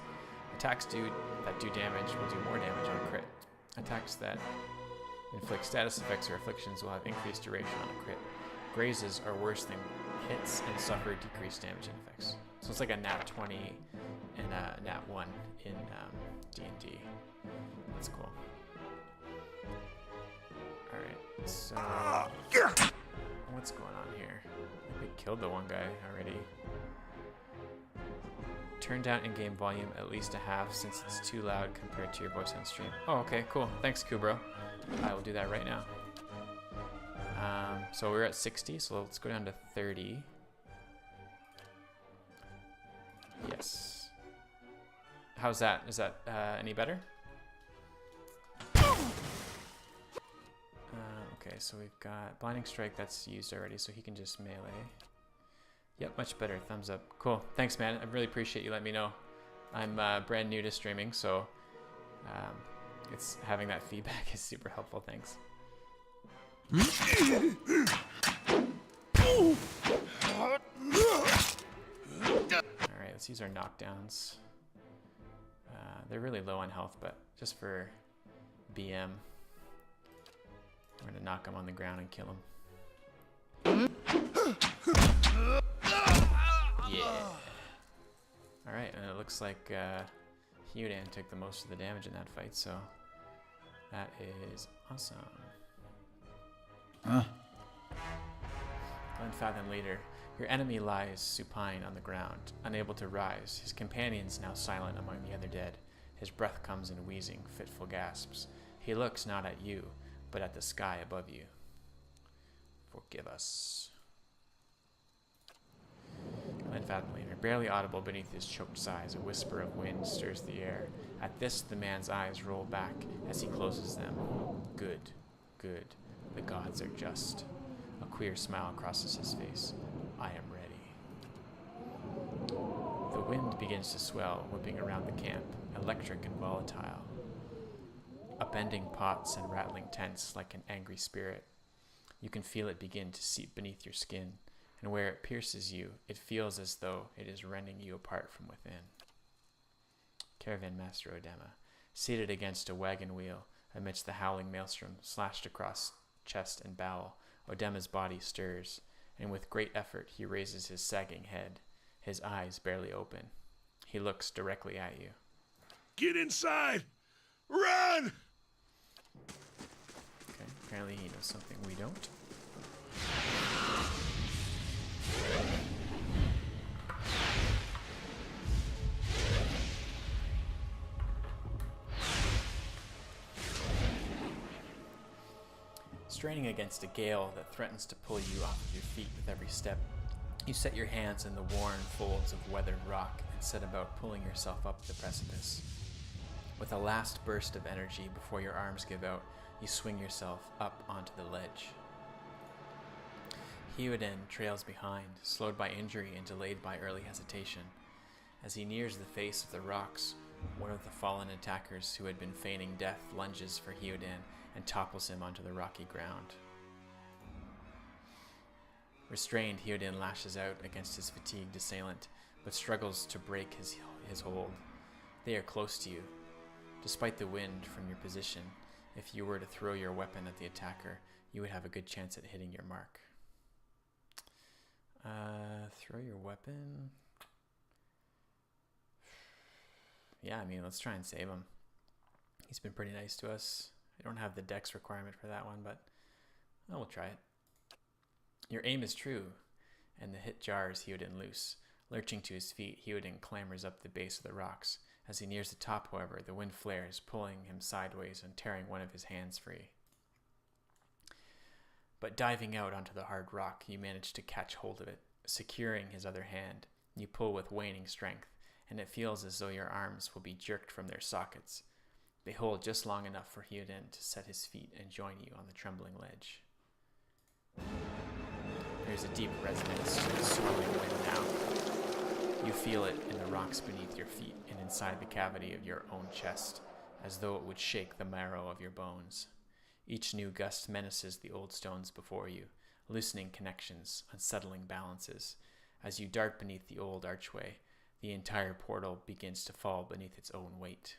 Attacks that do damage will do more damage on a crit. Attacks that inflict status effects or afflictions will have increased duration on a crit. Grazes are worse than hits and suffer decreased damage and effects. So it's like a nat 20 and a nat 1 in D&D. That's cool. Alright, so what's going on here? I think we killed the one guy already. Turn down in-game volume at least a half since it's too loud compared to your voice on stream. Oh, okay, cool. Thanks, Kubro. I will do that right now. So we're at 60, so let's go down to 30. Yes. How's that? Is that any better? Okay, so we've got Blinding Strike, that's used already, so he can just melee. Yep, much better. Thumbs up. Cool. Thanks, man. I really appreciate you letting me know. I'm brand new to streaming, so it's having that feedback is super helpful. Thanks. Alright, let's use our knockdowns. They're really low on health, but just for BM, we're going to knock them on the ground and kill them. Yeah. Alright, and it looks like Hewdan took the most of the damage in that fight, so that is awesome. Unfathom leader. Your enemy lies supine on the ground, unable to rise. His companions now silent among the other dead. His breath comes in wheezing, fitful gasps. He looks not at you, but at the sky above you. Forgive us. Unfathom leader. Barely audible beneath his choked sighs, a whisper of wind stirs the air. At this, the man's eyes roll back as he closes them. Good, good. The gods are just. A queer smile crosses his face. I am ready. The wind begins to swell, whipping around the camp, electric and volatile. Upending pots and rattling tents like an angry spirit. You can feel it begin to seep beneath your skin, and where it pierces you, it feels as though it is rending you apart from within. Caravan Master Odema, seated against a wagon wheel, amidst the howling maelstrom, slashed across chest and bowel, Odema's body stirs, and with great effort he raises his sagging head, his eyes barely open. He looks directly at you. Get inside! Run! Okay, apparently he knows something we don't. Straining against a gale that threatens to pull you off of your feet with every step, you set your hands in the worn folds of weathered rock and set about pulling yourself up the precipice. With a last burst of energy before your arms give out, you swing yourself up onto the ledge. Hewdan trails behind, slowed by injury and delayed by early hesitation. As he nears the face of the rocks, one of the fallen attackers who had been feigning death lunges for Hewdan and topples him onto the rocky ground. Restrained, Hewdan lashes out against his fatigued assailant, but struggles to break his hold. They are close to you. Despite the wind from your position, if you were to throw your weapon at the attacker, you would have a good chance at hitting your mark. Throw your weapon? Yeah, I mean, let's try and save him. He's been pretty nice to us. I don't have the dex requirement for that one, but we'll try it. Your aim is true, and the hit jars Hewdan loose. Lurching to his feet, Hewdan clambers up the base of the rocks. As he nears the top, however, the wind flares, pulling him sideways and tearing one of his hands free. But diving out onto the hard rock, you manage to catch hold of it. Securing his other hand, you pull with waning strength, and it feels as though your arms will be jerked from their sockets. They hold just long enough for Hewdan to set his feet and join you on the trembling ledge. There's a deep resonance to the swirling wind now. You feel it in the rocks beneath your feet and inside the cavity of your own chest, as though it would shake the marrow of your bones. Each new gust menaces the old stones before you, loosening connections, unsettling balances. As you dart beneath the old archway, the entire portal begins to fall beneath its own weight.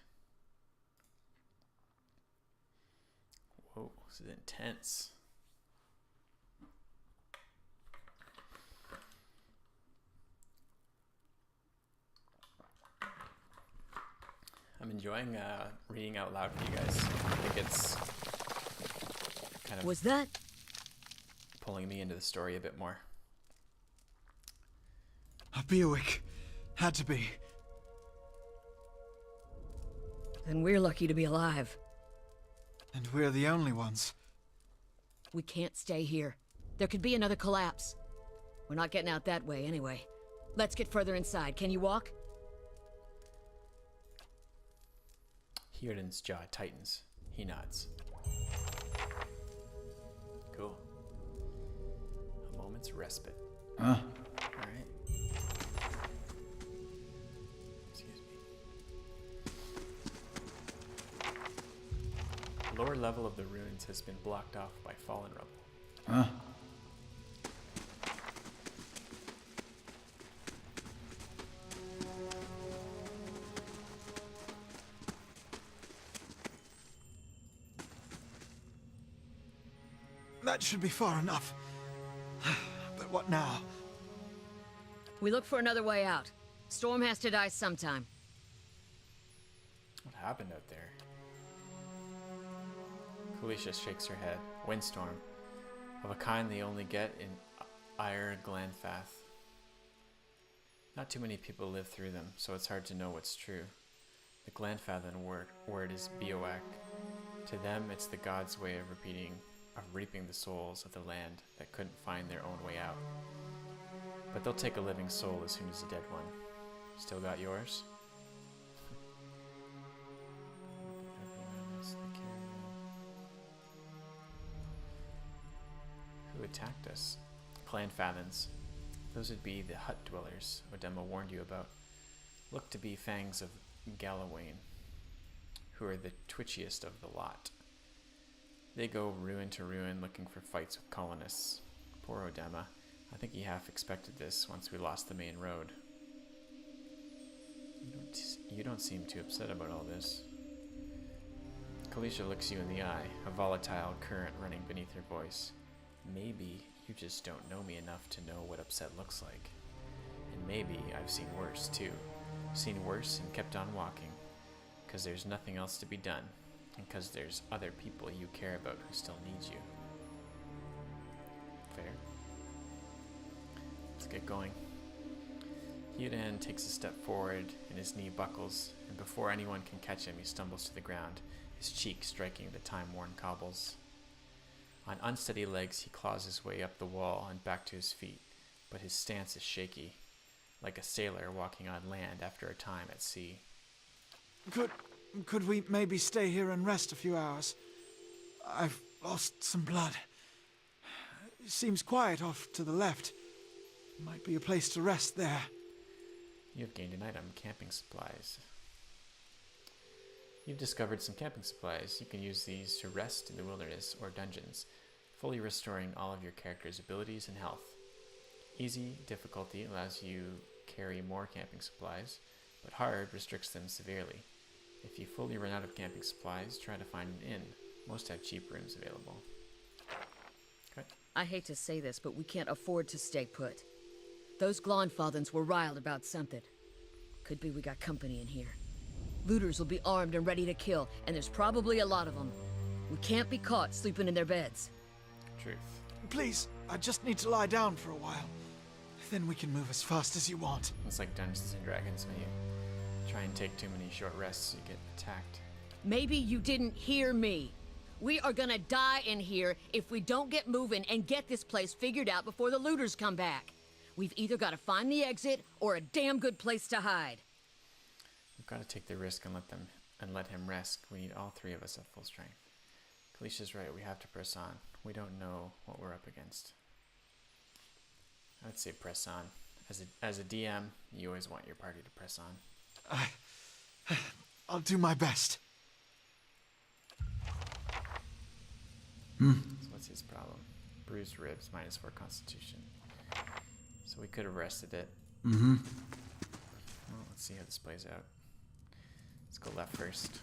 Whoa, this is intense. I'm enjoying reading out loud for you guys. I think it's kind of Was that? pulling me into the story a bit more. A Bewick. Had to be. Then we're lucky to be alive. And we're the only ones. We can't stay here. There could be another collapse. We're not getting out that way anyway. Let's get further inside. Can you walk? Hierden's jaw tightens. He nods. Cool. A moment's respite. Huh? Alright. Excuse me. The lower level of the ruins has been blocked off by fallen rubble. Huh? That should be far enough. But what now? We look for another way out. Storm has to die sometime. What happened out there? Felicia shakes her head. Windstorm. Of a kind they only get in Ire Glanfath. Not too many people live through them, so it's hard to know what's true. The Glanfathan word is bioak. To them, it's the gods' way of reaping the souls of the land that couldn't find their own way out. But they'll take a living soul as soon as a dead one. Still got yours? Who attacked us? Clanfathans. Those would be the hut dwellers Odema warned you about. Look to be fangs of Galawain, who are the twitchiest of the lot. They go ruin to ruin looking for fights with colonists. Poor Odema. I think he half expected this once we lost the main road. You don't seem too upset about all this. Kalisha looks you in the eye, a volatile current running beneath her voice. Maybe you just don't know me enough to know what upset looks like. And maybe I've seen worse too. Seen worse and kept on walking. 'Cause there's nothing else to be done. And 'cause there's other people you care about who still need you. Fair. Let's get going. Hierden takes a step forward and his knee buckles, and before anyone can catch him, he stumbles to the ground, his cheek striking the time-worn cobbles. On unsteady legs, he claws his way up the wall and back to his feet, but his stance is shaky, like a sailor walking on land after a time at sea. Could we maybe stay here and rest a few hours? I've lost some blood. It seems quiet off to the left. Might be a place to rest there. You have gained an item, camping supplies. You've discovered some camping supplies. You can use these to rest in the wilderness or dungeons, fully restoring all of your character's abilities and health. Easy difficulty allows you carry more camping supplies, but hard restricts them severely. If you fully run out of camping supplies, try to find an inn. Most have cheap rooms available. Okay. I hate to say this, but we can't afford to stay put. Those Glonfathans were riled about something. Could be we got company in here. Looters will be armed and ready to kill, and there's probably a lot of them. We can't be caught sleeping in their beds. Truth. Please, I just need to lie down for a while. Then we can move as fast as you want. It's like Dungeons and Dragons when you try and take too many short rests, you get attacked. Maybe you didn't hear me. We are gonna die in here if we don't get moving and get this place figured out before the looters come back. We've either got to find the exit or a damn good place to hide. We've got to take the risk and let him rest. We need all three of us at full strength. Kalisha's right. We have to press on. We don't know what we're up against. I'd say press on. As a DM, you always want your party to press on. I'll do my best. So what's his problem? Bruised ribs, -4 constitution. So we could have rested it. Mm-hmm. Well, let's see how this plays out. Let's go left first.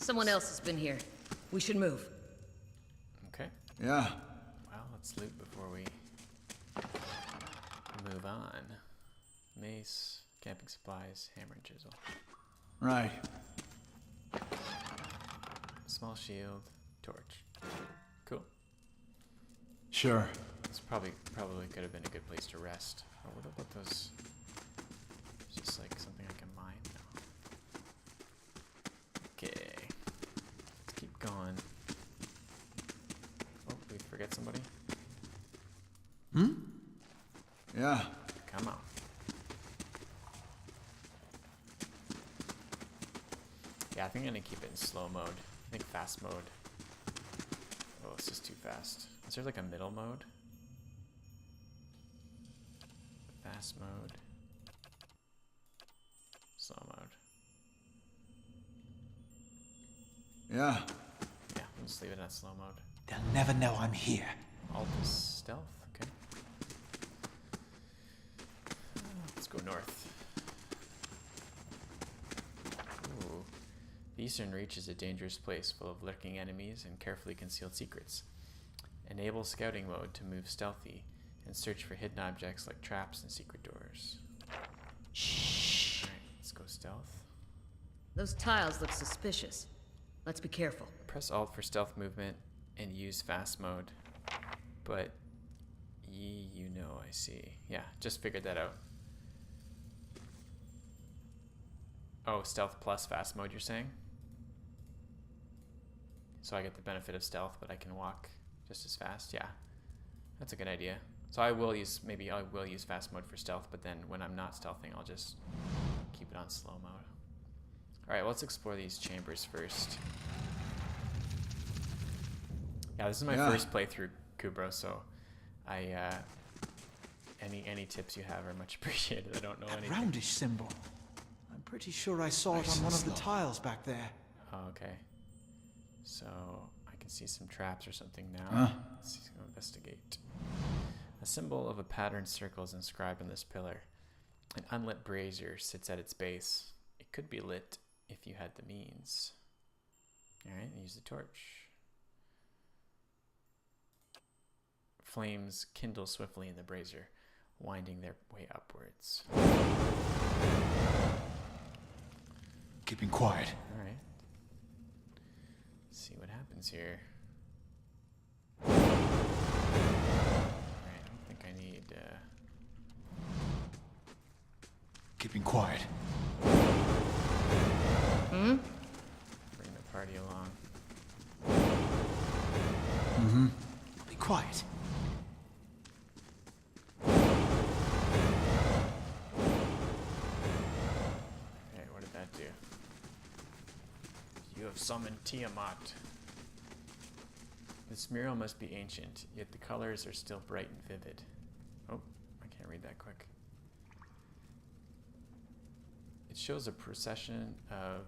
Someone else has been here. We should move. Okay. Yeah. Well, let's loot before we move on. Mace, camping supplies, hammer and chisel. Right. Small shield, torch. Cool. Sure. This probably could have been a good place to rest. Oh, what about those? It's just like something I can mine now. Okay. Let's keep going. Oh, we forget somebody? Yeah. Come on. Yeah, I think I'm gonna keep it in slow mode. I think fast mode. Oh, it's just too fast. Is there like a middle mode? Fast mode. Slow mode. Yeah. Yeah, we'll just leave it at slow mode. They'll never know I'm here. Alt is stealth, okay. Let's go north. Ooh. The Eastern Reach is a dangerous place full of lurking enemies and carefully concealed secrets. Enable scouting mode to move stealthy and search for hidden objects like traps and secret doors. Shh. Alright, let's go stealth. Those tiles look suspicious. Let's be careful. Press Alt for stealth movement and use fast mode. But you know, I see. Yeah, just figured that out. Oh, stealth plus fast mode, you're saying? So I get the benefit of stealth, but I can walk just as fast? Yeah, that's a good idea. So I will use fast mode for stealth, but then when I'm not stealthing, I'll just keep it on slow mode. Alright, let's explore these chambers first. Yeah, this is my first playthrough, Kubro, so any tips you have are much appreciated. I don't know anything. Roundish symbol. I'm pretty sure I saw it on one of the tiles back there. Oh, okay. So I can see some traps or something now. Let's see, go investigate. A symbol of a patterned circle is inscribed on this pillar. An unlit brazier sits at its base. It could be lit if you had the means. Alright, use the torch. Flames kindle swiftly in the brazier, winding their way upwards. Keeping quiet. Alright. Let's see what happens here. Alright, I don't think I need Keeping quiet. bring the party along. Be quiet. Okay, what did that do? You have summoned Tiamat. This mural must be ancient, yet the colors are still bright and vivid. Oh, I can't read that quick. It shows a procession of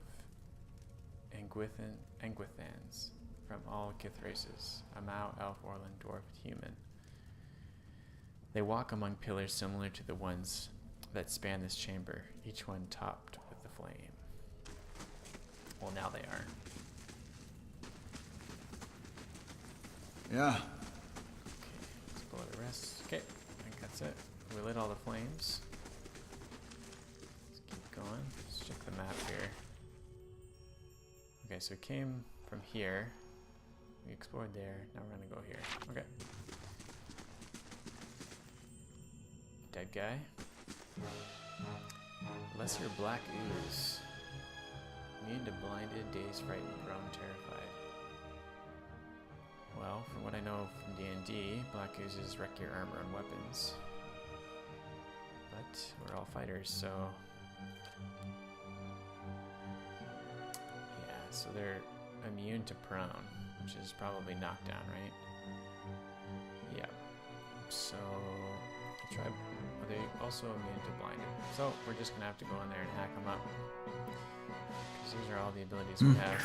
Anguithans from all Kith races, Amau, Elf, Orlan, Dwarf, Human. They walk among pillars similar to the ones that span this chamber, each one topped with the flame. Well, now they are. Yeah. Okay, let's blow the rest. Okay, I think that's it. We lit all the flames. Let's keep going. Let's check the map here. Okay, so we came from here. We explored there. Now we're gonna go here. Okay. Dead guy. Lesser black ooze. Immune to blinded, dazed, frightened, grown, terrified. Well, from what I know from D&D, black oozes wreck your armor and weapons. But we're all fighters, so... Yeah, so they're immune to prone, which is probably knockdown, right? Yeah. So... I'll try... Are they also immune to blinded? So, we're just gonna have to go in there and hack them up. Because these are all the abilities we have.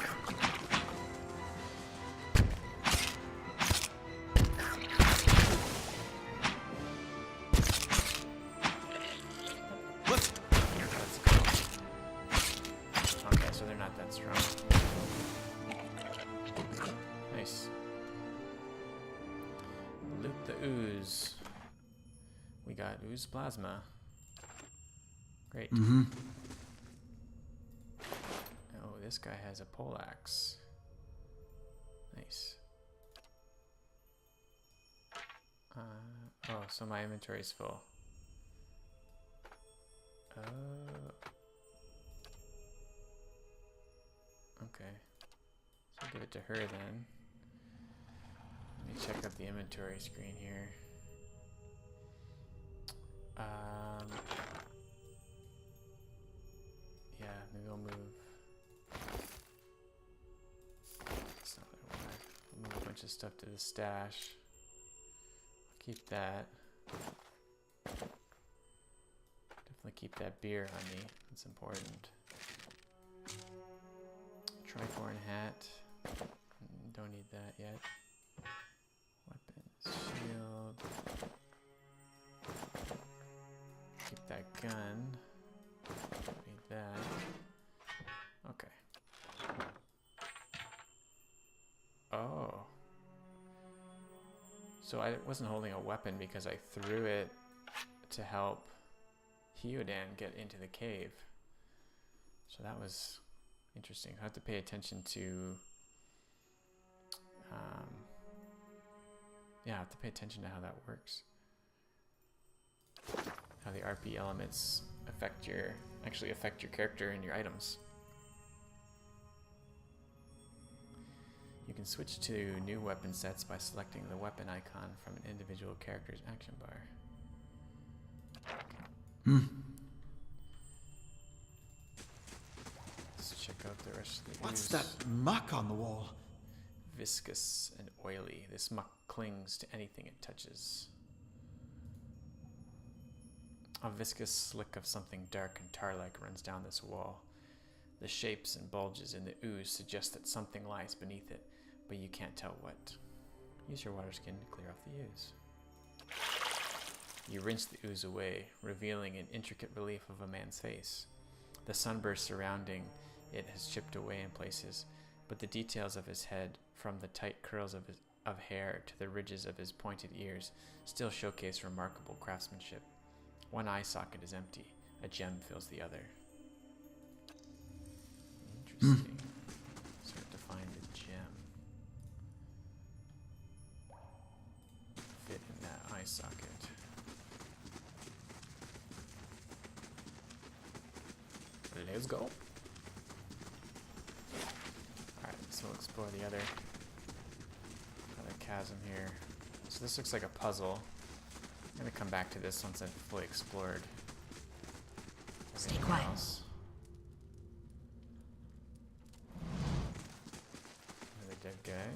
Okay, so they're not that strong. the ooze. We got ooze plasma. Great. Mm-hmm. Oh, this guy has a poleaxe. Nice. Oh, so my inventory's full. Okay. So I'll give it to her then. Let me check out the inventory screen here. Yeah, maybe I'll move. That's not what I want. I'll move a bunch of stuff to the stash. I'll keep that. Definitely keep that beer on me. That's important. Tricorn hat. Don't need that yet. Weapons, shield. Keep that gun. Don't need that. Okay. Oh. So I wasn't holding a weapon because I threw it to help Hyodan get into the cave. So that was interesting. I have to pay attention to yeah, I have to pay attention to how that works. How the RP elements actually affect your character and your items. You can switch to new weapon sets by selecting the weapon icon from an individual character's action bar. Let's check out the rest of the What's ooze. that muck on the wall? Viscous and oily. This muck clings to anything it touches. A viscous slick of something dark and tar-like runs down this wall. The shapes and bulges in the ooze suggest that something lies beneath it, but you can't tell what. Use your water skin to clear off the ooze. You rinse the ooze away, revealing an intricate relief of a man's face. The sunburst surrounding it has chipped away in places, but the details of his head, from the tight curls of hair to the ridges of his pointed ears, still showcase remarkable craftsmanship. One eye socket is empty. A gem fills the other. Interesting. Start to find a gem. Fit in that eye socket. Let's go. Alright, so we'll explore the other chasm here. So this looks like a puzzle. I'm gonna come back to this once I've fully explored. Stay quiet. Else. Another dead guy.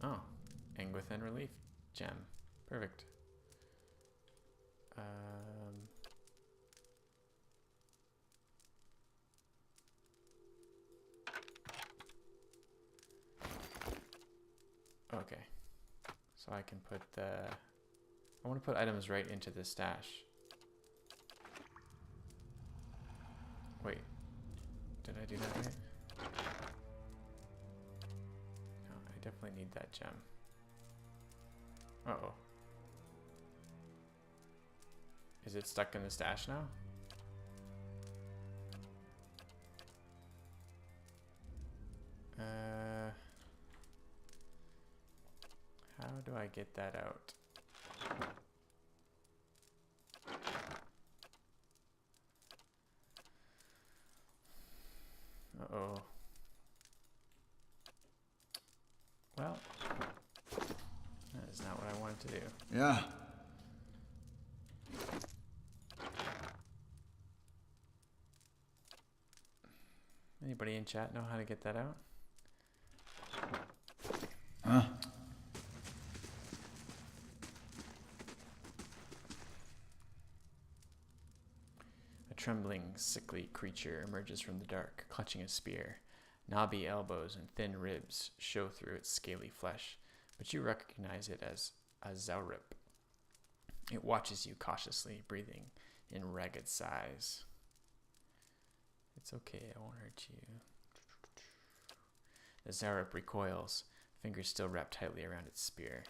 Oh, Anguithin Relief Gem. Perfect. Okay. So I can put I want to put items right into the stash. Wait. Did I do that right? No, I definitely need that gem. Uh-oh. Is it stuck in the stash now? How do I get that out? Uh-oh. Well, that is not what I wanted to do. Yeah. Anybody in chat know how to get that out? Huh? A trembling, sickly creature emerges from the dark, clutching a spear. Knobby elbows and thin ribs show through its scaly flesh, but you recognize it as a Zaurip. It watches you cautiously, breathing in ragged sighs. It's okay, I won't hurt you. The Zaurip recoils, fingers still wrapped tightly around its spear.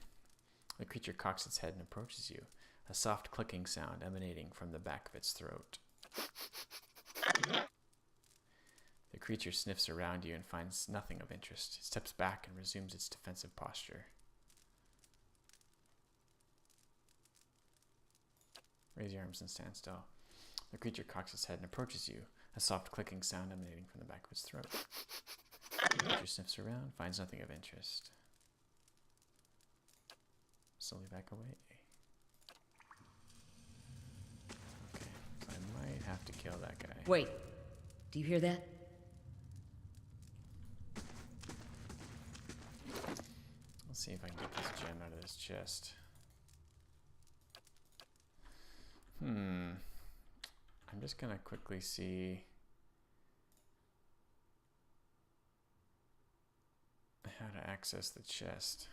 The creature cocks its head and approaches you, a soft clicking sound emanating from the back of its throat. The creature sniffs around you and finds nothing of interest. It steps back and resumes its defensive posture. Raise your arms and stand still. The creature cocks its head and approaches you, a soft clicking sound emanating from the back of its throat. The creature sniffs around, finds nothing of interest. Slowly back away. Okay, so I might have to kill that guy. Wait, do you hear that? Let's see if I can get this gem out of this chest. I'm just gonna quickly see how to access the chest.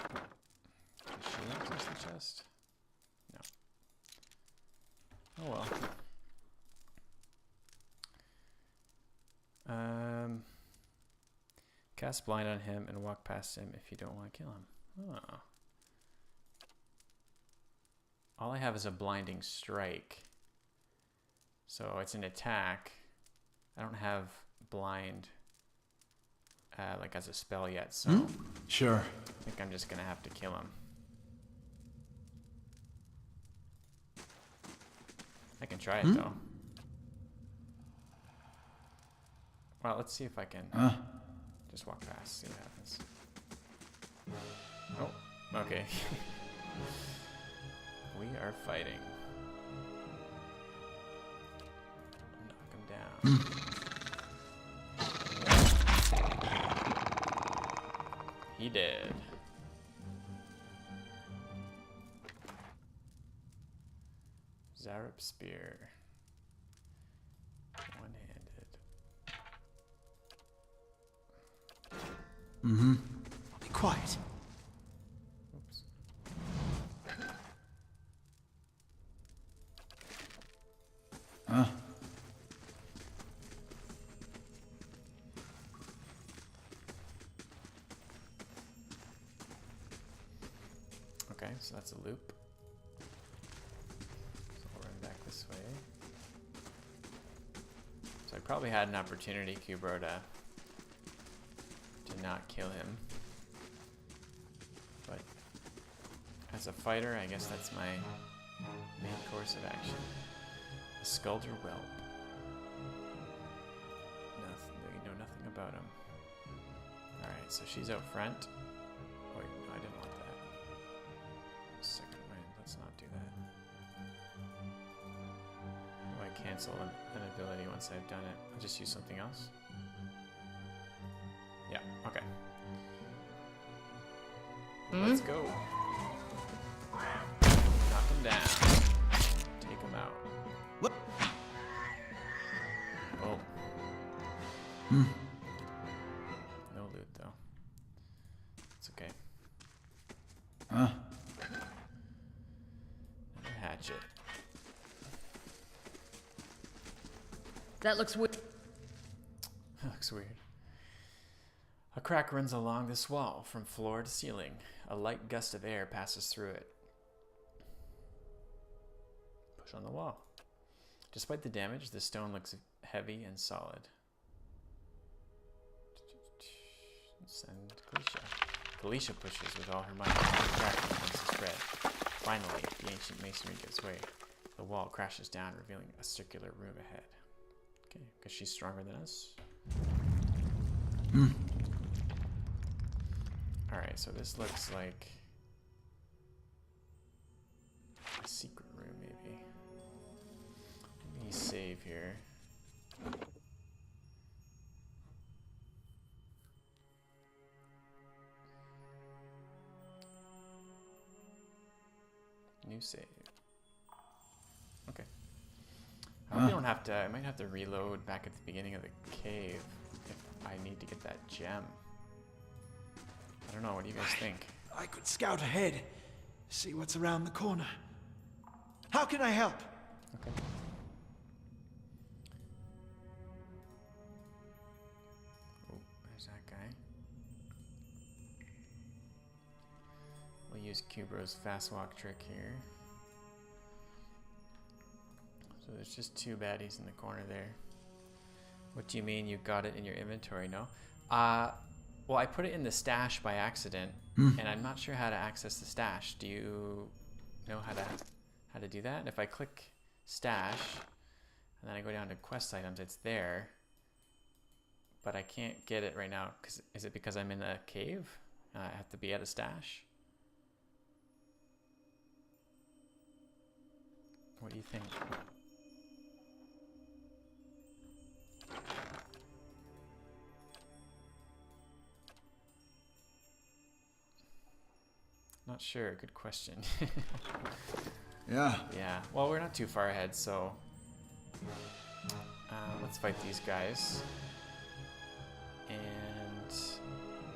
Can she access the chest? No. Oh well. Cast blind on him and walk past him if you don't want to kill him. Oh. All I have is a blinding strike. So it's an attack. I don't have blind like as a spell yet, so Sure. I think I'm just gonna have to kill him. I can try it though. Well, let's see if I can just walk past, see what happens. Oh, okay. We are fighting. Knock him down. He did. Zarep spear. One-handed. Be quiet. Oops. Okay, so that's a loop. So I'll run back this way. So I probably had an opportunity, Kubro, to not kill him. But as a fighter, I guess that's my main course of action. A Skulder Whelp. Nothing, you know nothing about him. Alright, so she's out front. Wait, no, I didn't want that. Second wind, let's not do that. Oh, I cancel an ability once I've done it. I'll just use something else. Yeah, okay. Let's go. Knock him down. Take him out. What? Oh. No loot though. It's okay. Another hatchet. That looks weird. That looks weird. A crack runs along this wall from floor to ceiling. A light gust of air passes through it. Push on the wall. Despite the damage, the stone looks heavy and solid. Send Kalisha. Kalisha pushes with all her might. The crack begins to spread. Finally, the ancient masonry gives way. The wall crashes down, revealing a circular room ahead. Okay, because she's stronger than us. Alright, so this looks like a secret room, maybe. Let me save here. New save. Okay. I hope you don't have to. I might have to reload back at the beginning of the cave if I need to get that gem. I don't know. What do you guys think? I could scout ahead, see what's around the corner. How can I help? Okay. Oh, there's that guy. We'll use Cubro's fast walk trick here. So there's just 2 baddies in the corner there. What do you mean you got it in your inventory? No? Well, I put it in the stash by accident, and I'm not sure how to access the stash. Do you know how to do that? If I click stash, and then I go down to quest items, it's there, but I can't get it right now. Is it because I'm in a cave? I have to be at a stash? What do you think? Not sure. Good question. Yeah. Yeah. Well, we're not too far ahead, so let's fight these guys, and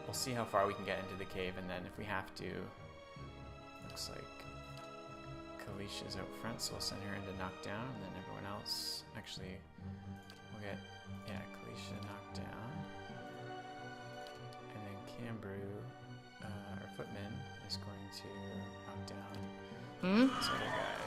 we'll see how far we can get into the cave, and then if we have to, looks like Kalicia's out front, so we'll send her in to knock down, and then everyone else. Actually, we'll get Kalicia knocked down, and then Cambrew, our footman, is going to knock down this other guy.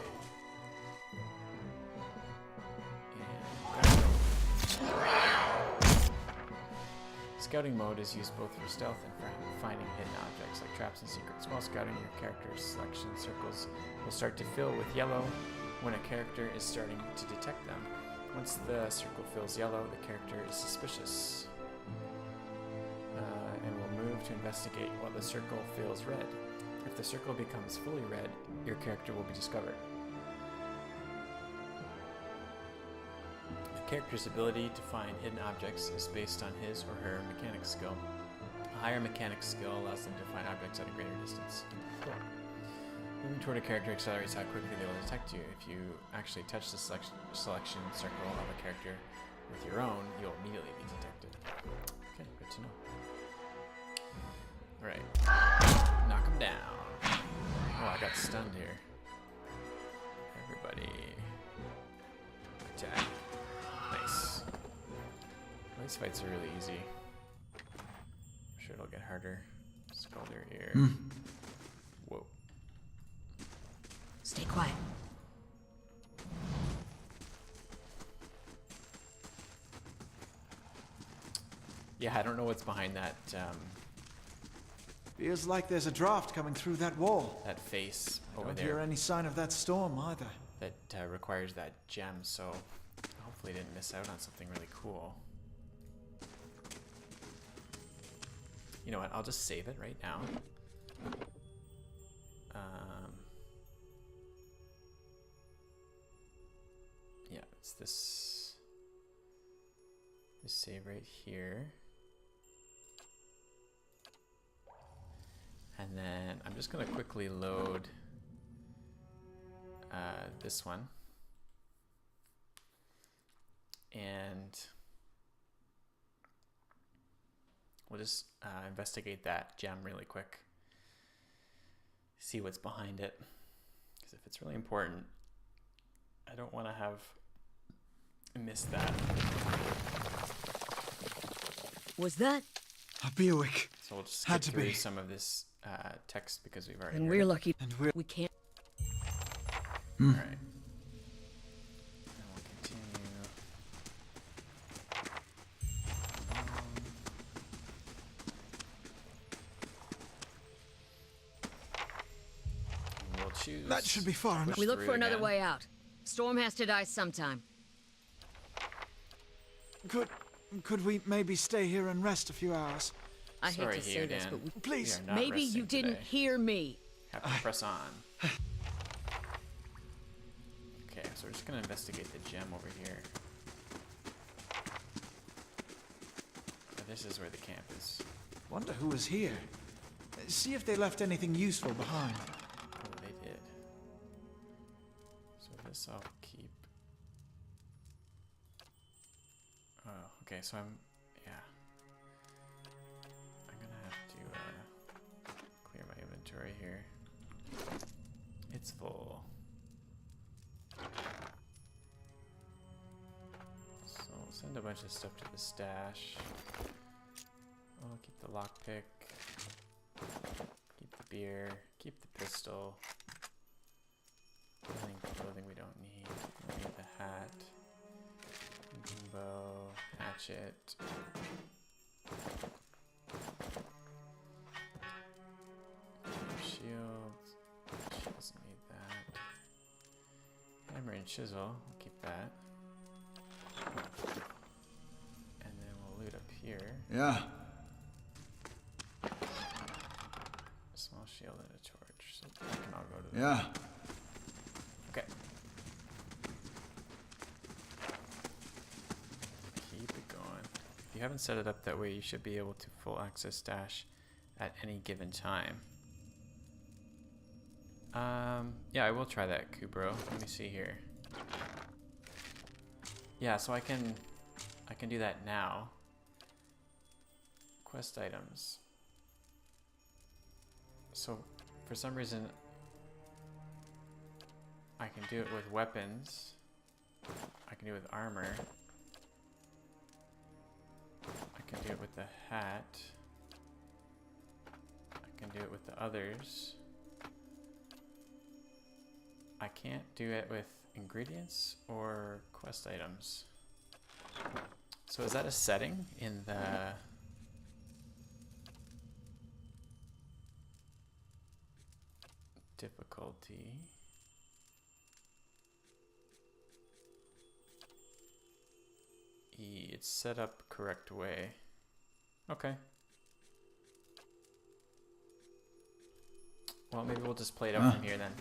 And scouting mode is used both for stealth and for finding hidden objects like traps and secrets. While scouting, your character's selection circles will start to fill with yellow when a character is starting to detect them. Once the circle fills yellow, the character is suspicious and will move to investigate while the circle fills red. If the circle becomes fully red, your character will be discovered. The character's ability to find hidden objects is based on his or her mechanics skill. A higher mechanics skill allows them to find objects at a greater distance. Cool. Moving toward a character accelerates how quickly they will detect you. If you actually touch the selection circle of a character with your own, you'll immediately be detected. Okay, good to know. Alright. Knock him down. Oh, I got stunned here. Everybody. Attack. Nice. Well, these fights are really easy. I'm sure it'll get harder. Sculder here. Whoa. Stay quiet. Yeah, I don't know what's behind that Feels like there's a draft coming through that wall. that face over Don't there hear any sign of that storm either. that requires that gem, so hopefully didn't miss out on something really cool. You know what, I'll just save it right now. Yeah, it's this save right here. And then I'm just going to quickly load this one. And we'll just investigate that gem really quick. See what's behind it. Because if it's really important, I don't want to have missed that. Was that? A Bewick. So we'll just skip Had to through be. some of this text because we've already And heard we're it. lucky. And we're... We can't. All right. And we'll continue. And we'll choose. That should be far enough. We look through for another again. way out. Storm has to die sometime. Could we maybe stay here and rest a few hours? I hate Sorry to say here, this, Dan. but we, Please. We are not maybe you resting didn't today. hear me. Have to press on. Okay, so we're just gonna investigate the gem over here. This is where the camp is. Wonder who was here. See if they left anything useful behind. Oh, they did. So this I'll keep. Oh, okay, so yeah. I'm gonna have to clear my inventory here. It's full. send a bunch of stuff to the stash. I'll keep the lockpick. Keep the beer. Keep the pistol. Clothing we don't need. We don't need the hat. Bow. Hatchet. Shields. She doesn't need that. Hammer and chisel. We'll keep that. And then we'll loot up here. Yeah. A small shield and a torch. So that can all go to the Yeah. Okay. Keep it going. If you haven't set it up that way, you should be able to full access stash at any given time. Yeah, I will try that, Kubro. Let me see here. Yeah, so I can do that now. Quest items. So for some reason I can do it with weapons. I can do it with armor. I can do it with the hat. I can do it with the others. I can't do it with ingredients or quest items. So is that a setting in the difficulty? It's set up correct way. Okay. Well, maybe we'll just play it out from here then.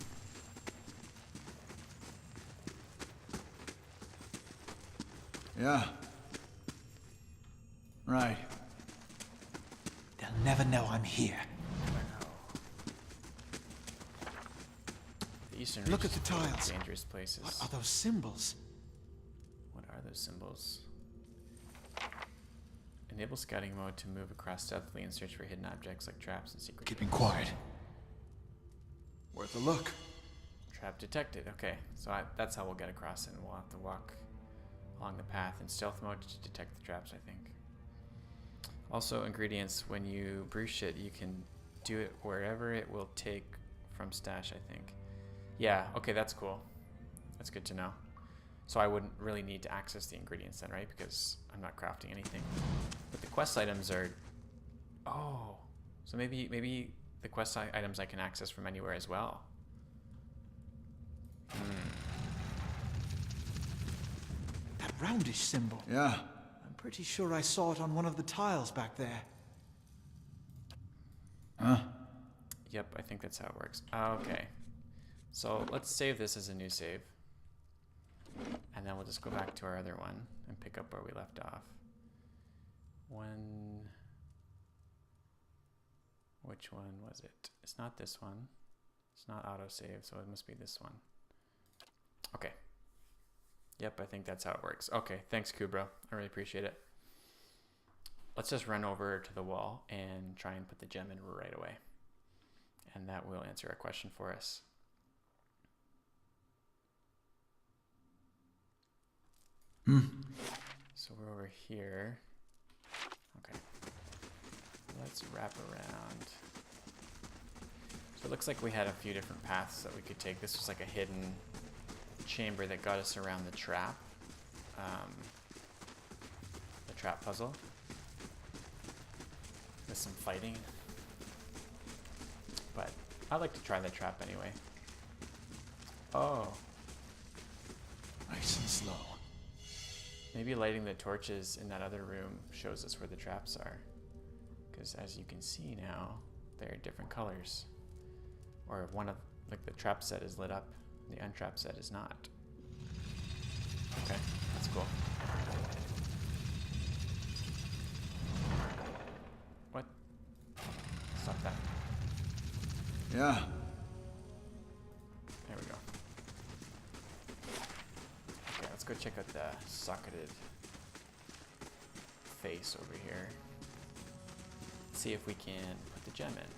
Yeah. Right. They'll never know I'm here. The eastern Look at reaches the are full of tiles. dangerous places. What are those symbols? What are those symbols? Enable scouting mode to move across stealthily and search for hidden objects like traps and secret. Keeping doors. quiet. Worth a look. Trap detected. Okay, so that's how we'll get across it, and we'll have to walk along the path in stealth mode to detect the traps, I think. Also, ingredients, when you brew shit, you can do it wherever it will take from stash, I think. Yeah, okay, that's cool. That's good to know. So I wouldn't really need to access the ingredients then, right? Because I'm not crafting anything. But the quest items are... Oh, so maybe the quest items I can access from anywhere as well. That roundish symbol. Yeah. I'm pretty sure I saw it on one of the tiles back there. Huh? Yep, I think that's how it works. Okay. So let's save this as a new save. And then we'll just go back to our other one and pick up where we left off. Which one was it? It's not this one. It's not autosave, so it must be this one. Okay. Yep, I think that's how it works. Okay, thanks, Kubro. I really appreciate it. Let's just run over to the wall and try and put the gem in right away. And that will answer our question for us. So we're over here. Okay. Let's wrap around. So it looks like we had a few different paths that we could take. This was like a hidden chamber that got us around the trap. The trap puzzle. With some fighting. But I'd like to try the trap anyway. Oh. Nice and slow. Maybe lighting the torches in that other room shows us where the traps are. Because as you can see now, they're different colors. Or one of, like the trap set is lit up, the untrap set is not. Okay, that's cool. What? Stop that. Yeah. There we go. Okay, let's go check out the socketed face over here. See if we can put the gem in.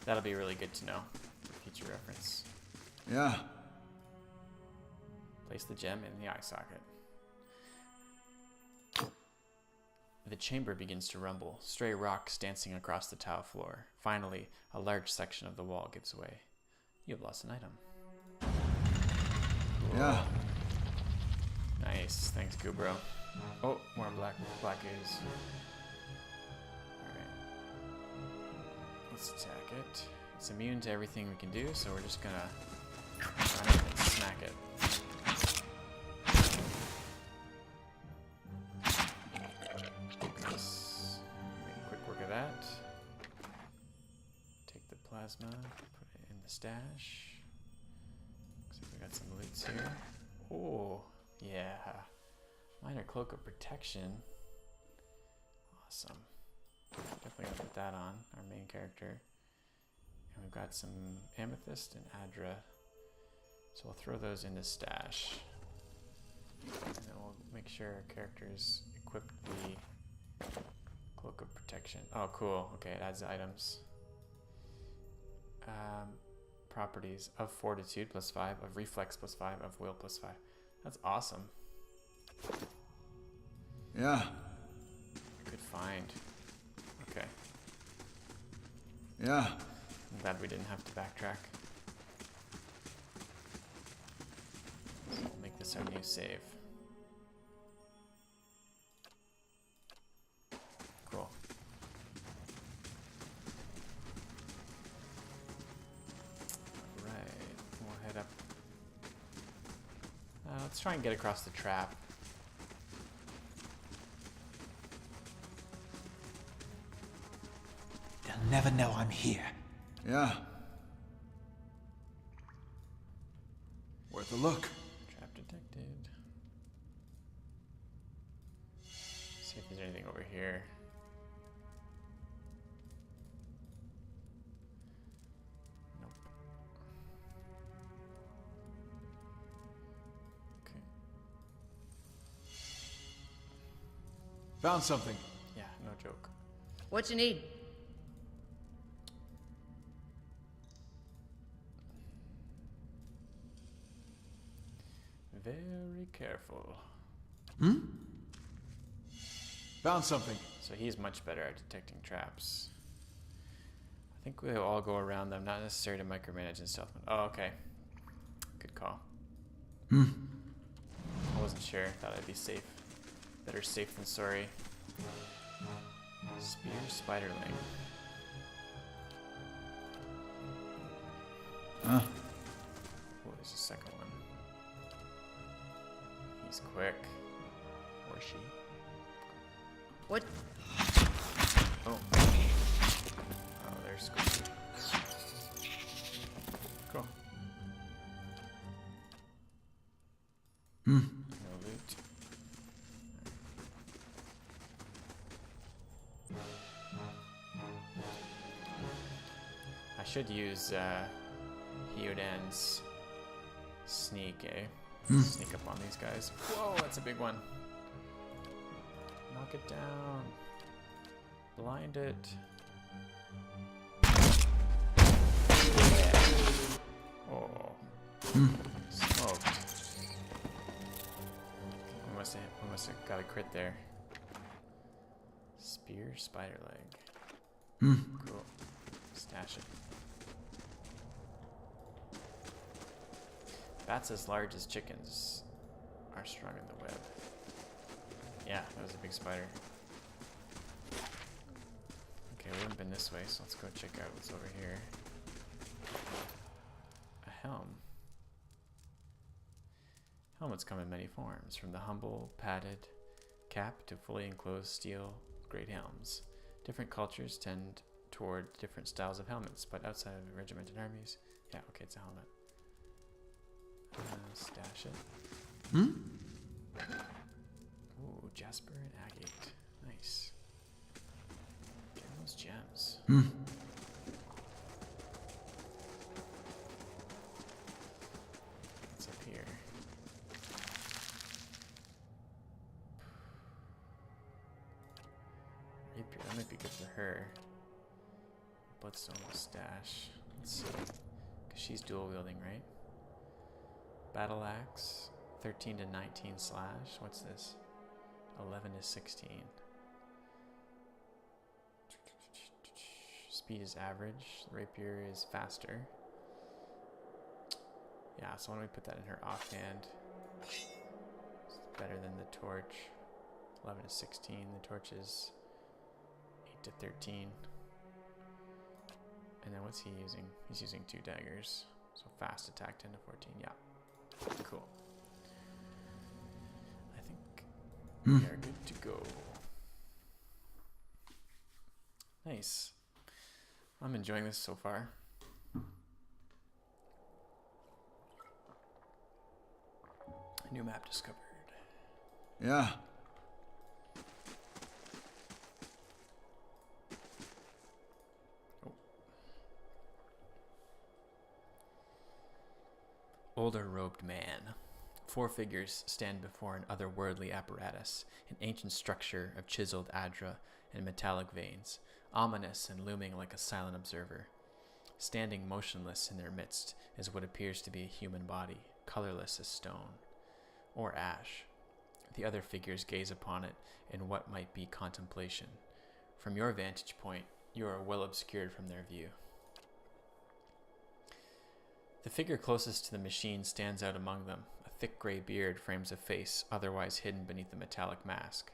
That'll be really good to know for future reference. Yeah. Place the gem in the eye socket. The chamber begins to rumble, stray rocks dancing across the tile floor. Finally, a large section of the wall gives way. You have lost an item. Cool. Yeah. Nice. Thanks, Gubro. Oh, more black ooze. Alright. Let's attack it. It's immune to everything we can do, so we're just gonna run it and smack it. Make quick work of that. Take the plasma, put it in the stash. Looks like we got some loots here. Oh, yeah. Minor cloak of protection. Awesome. Definitely gonna put that on, our main character. And we've got some amethyst and adra. So we'll throw those in the stash. And then we'll make sure our characters equip the cloak of protection. Oh, cool. Okay, it adds items. Properties of fortitude +5, of reflex +5, of will +5. That's awesome. Yeah. Good find. Okay. Yeah. I'm glad we didn't have to backtrack. So we'll make this our new save. Cool. Alright, we'll head up. Let's try and get across the trap. They'll never know I'm here. Yeah. Worth a look. Trap detected. See if there's anything over here. Nope. Okay. Found something. Yeah, no joke. What you need? Very careful. Found something. So he's much better at detecting traps. I think we'll all go around them, not necessary to micromanage in stealth mode. Oh, okay. Good call. I wasn't sure. Thought I'd be safe. Better safe than sorry. Spear Spiderling. Huh? Oh, there's a second one. He's quick. Or she. What? Oh. Oh, there's Squishy. Cool. No loot. I should use Hyodan's sneak, eh? Sneak up on these guys. Whoa, that's a big one. Knock it down. Blind it. Yeah. Oh. Smoked. We must have got a crit there. Spear spider leg. Cool. Stash it. Bats as large as chickens are strung in the web. Yeah, that was a big spider. Okay, we haven't been this way, so let's go check out what's over here. A helm. Helmets come in many forms, from the humble, padded cap to fully enclosed steel great helms. Different cultures tend toward different styles of helmets, but outside of regimented armies, yeah, okay, it's a helmet. Stash it. Ooh, Jasper and Agate. Nice. Get those gems. What's up here? Rapier, that might be good for her. Bloodstone will stash. Let's see. Because she's dual wielding, right? Battle axe. 13 to 19 slash. What's this? 11 to 16. Speed is average. Rapier is faster. Yeah, so why don't we put that in her offhand? It's better than the torch. 11 to 16. The torch is 8 to 13. And then what's he using? He's using 2 daggers. So fast attack 10 to 14. Yeah. Cool. I think we are good to go. Nice. I'm enjoying this so far. New map discovered. Yeah. Oh. Older robed man. 4 figures stand before an otherworldly apparatus, an ancient structure of chiseled adra and metallic veins, ominous and looming like a silent observer. Standing motionless in their midst is what appears to be a human body, colorless as stone or ash. The other figures gaze upon it in what might be contemplation. From your vantage point, you are well obscured from their view. The figure closest to the machine stands out among them. A thick gray beard frames a face otherwise hidden beneath a metallic mask.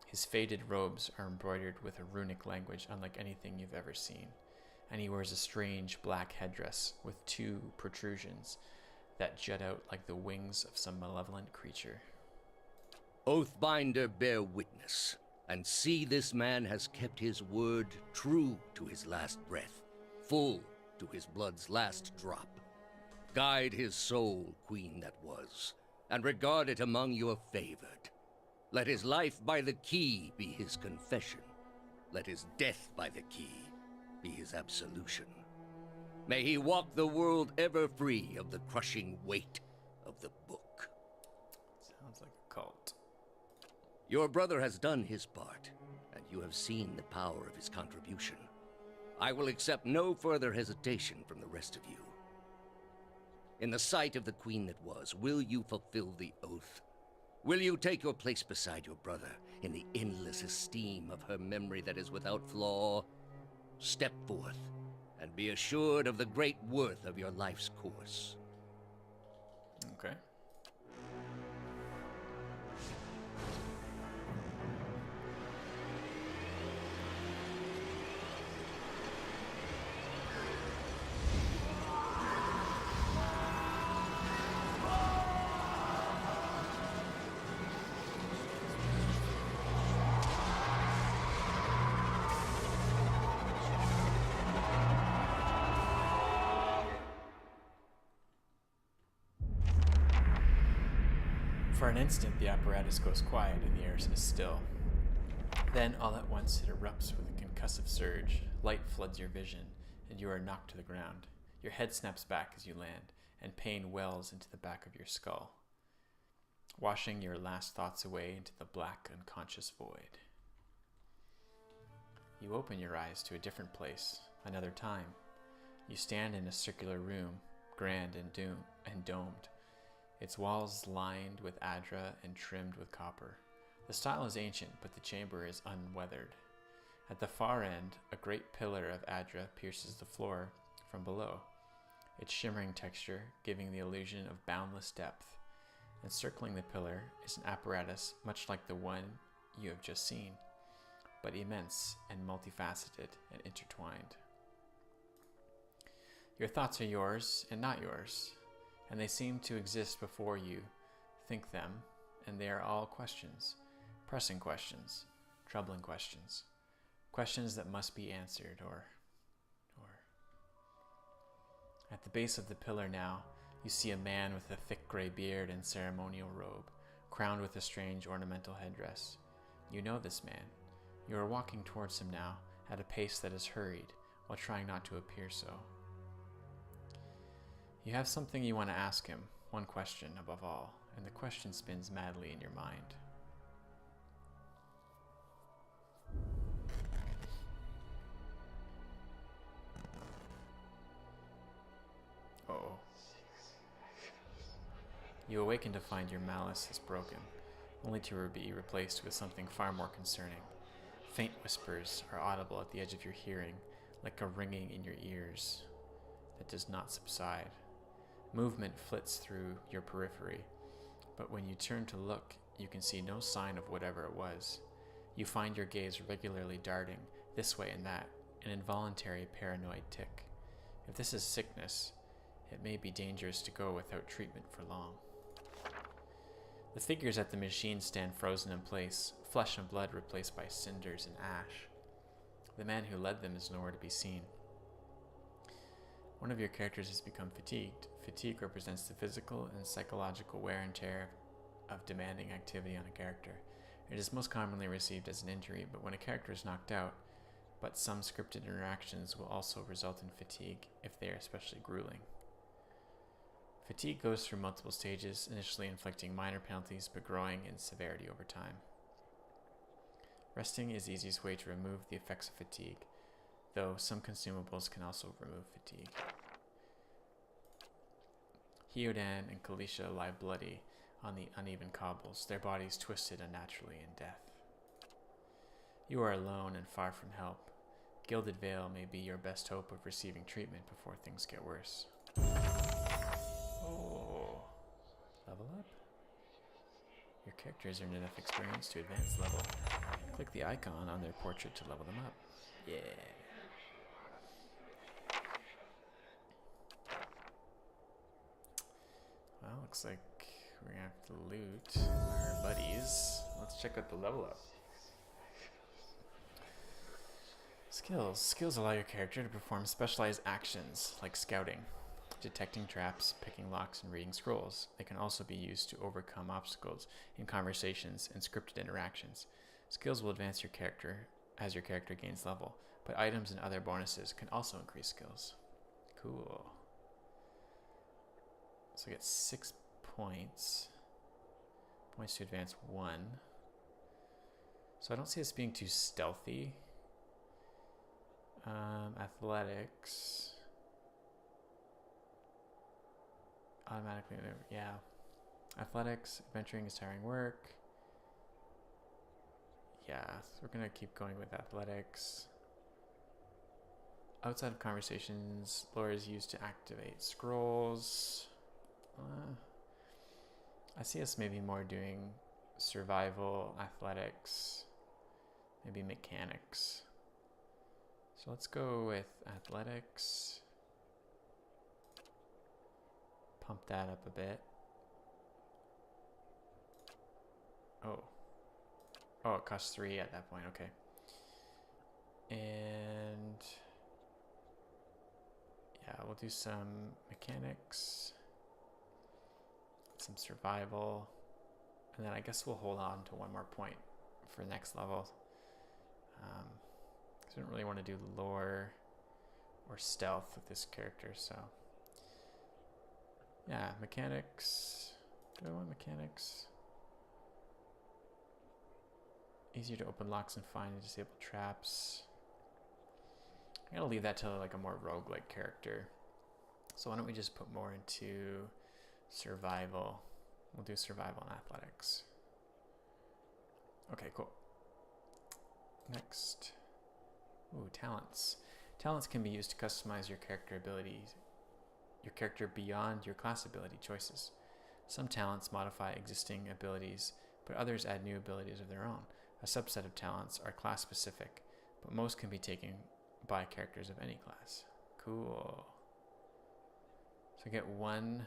His faded robes are embroidered with a runic language unlike anything you've ever seen, and he wears a strange black headdress with 2 protrusions that jut out like the wings of some malevolent creature. Oathbinder, bear witness, and see this man has kept his word true to his last breath, full to his blood's last drop. Guide his soul, queen that was, and regard it among your favored. Let his life by the key be his confession. Let his death by the key be his absolution. May he walk the world ever free of the crushing weight of the book. Sounds like a cult. Your brother has done his part, and you have seen the power of his contribution. I will accept no further hesitation from the rest of you. In the sight of the queen that was, will you fulfill the oath? Will you take your place beside your brother in the endless esteem of her memory that is without flaw? Step forth, and be assured of the great worth of your life's course. Okay. For an instant, the apparatus goes quiet and the air is still. Then, all at once, it erupts with a concussive surge. Light floods your vision, and you are knocked to the ground. Your head snaps back as you land, and pain wells into the back of your skull, washing your last thoughts away into the black, unconscious void. You open your eyes to a different place, another time. You stand in a circular room, grand and domed. Its walls lined with adra and trimmed with copper. The style is ancient, but the chamber is unweathered. At the far end, a great pillar of adra pierces the floor from below, its shimmering texture giving the illusion of boundless depth. Encircling the pillar is an apparatus much like the one you have just seen, but immense and multifaceted and intertwined. Your thoughts are yours and not yours, and they seem to exist before you think them, and they are all questions, pressing questions, troubling questions, questions that must be answered, or... At the base of the pillar now, you see a man with a thick gray beard and ceremonial robe, crowned with a strange ornamental headdress. You know this man. You are walking towards him now, at a pace that is hurried, while trying not to appear so. You have something you want to ask him, one question above all, and the question spins madly in your mind. Uh-oh. You awaken to find your malice is broken, only to be replaced with something far more concerning. Faint whispers are audible at the edge of your hearing, like a ringing in your ears that does not subside. Movement flits through your periphery, but when you turn to look, you can see no sign of whatever it was. You find your gaze regularly darting this way and that, an involuntary paranoid tick. If this is sickness, it may be dangerous to go without treatment for long. The figures at the machine stand frozen in place, flesh and blood replaced by cinders and ash. The man who led them is nowhere to be seen. One of your characters has become fatigued. Fatigue represents the physical and psychological wear and tear of demanding activity on a character. It is most commonly received as an injury, but when a character is knocked out, but some scripted interactions will also result in fatigue if they are especially grueling. Fatigue goes through multiple stages, initially inflicting minor penalties but growing in severity over time. Resting is the easiest way to remove the effects of fatigue, though some consumables can also remove fatigue. Heodan and Kalisha lie bloody on the uneven cobbles, their bodies twisted unnaturally in death. You are alone and far from help. Gilded Veil may be your best hope of receiving treatment before things get worse. Oh, level up? Your character has earned enough experience to advance level. Click the icon on their portrait to level them up. Yeah. Well, looks like we're gonna have to loot our buddies. Let's check out the level up. Skills. Skills allow your character to perform specialized actions like scouting, detecting traps, picking locks, and reading scrolls. They can also be used to overcome obstacles in conversations and scripted interactions. Skills will advance your character as your character gains level, but items and other bonuses can also increase skills. Cool. So I get 6 points. Points to advance 1. So I don't see this being too stealthy. Athletics. Automatically, yeah. Athletics, adventuring is tiring work. Yeah, so we're gonna keep going with athletics. Outside of conversations, lore is used to activate scrolls. I see us maybe more doing survival, athletics, maybe mechanics. So let's go with athletics. Pump that up a bit. Oh, it costs 3 at that point, okay. And yeah, we'll do some mechanics, some survival, and then I guess we'll hold on to 1 more point for next level. Because we don't really want to do lore or stealth with this character, so yeah, mechanics. Do I want mechanics? Easier to open locks and find and disable traps. I'm gonna leave that to like a more roguelike character. So why don't we just put more into survival? We'll do survival and athletics. Okay, cool. Next. Ooh, talents. Talents can be used to customize your character abilities, your character beyond your class ability choices. Some talents modify existing abilities, but others add new abilities of their own. A subset of talents are class specific, but most can be taken by characters of any class. Cool. So I get 1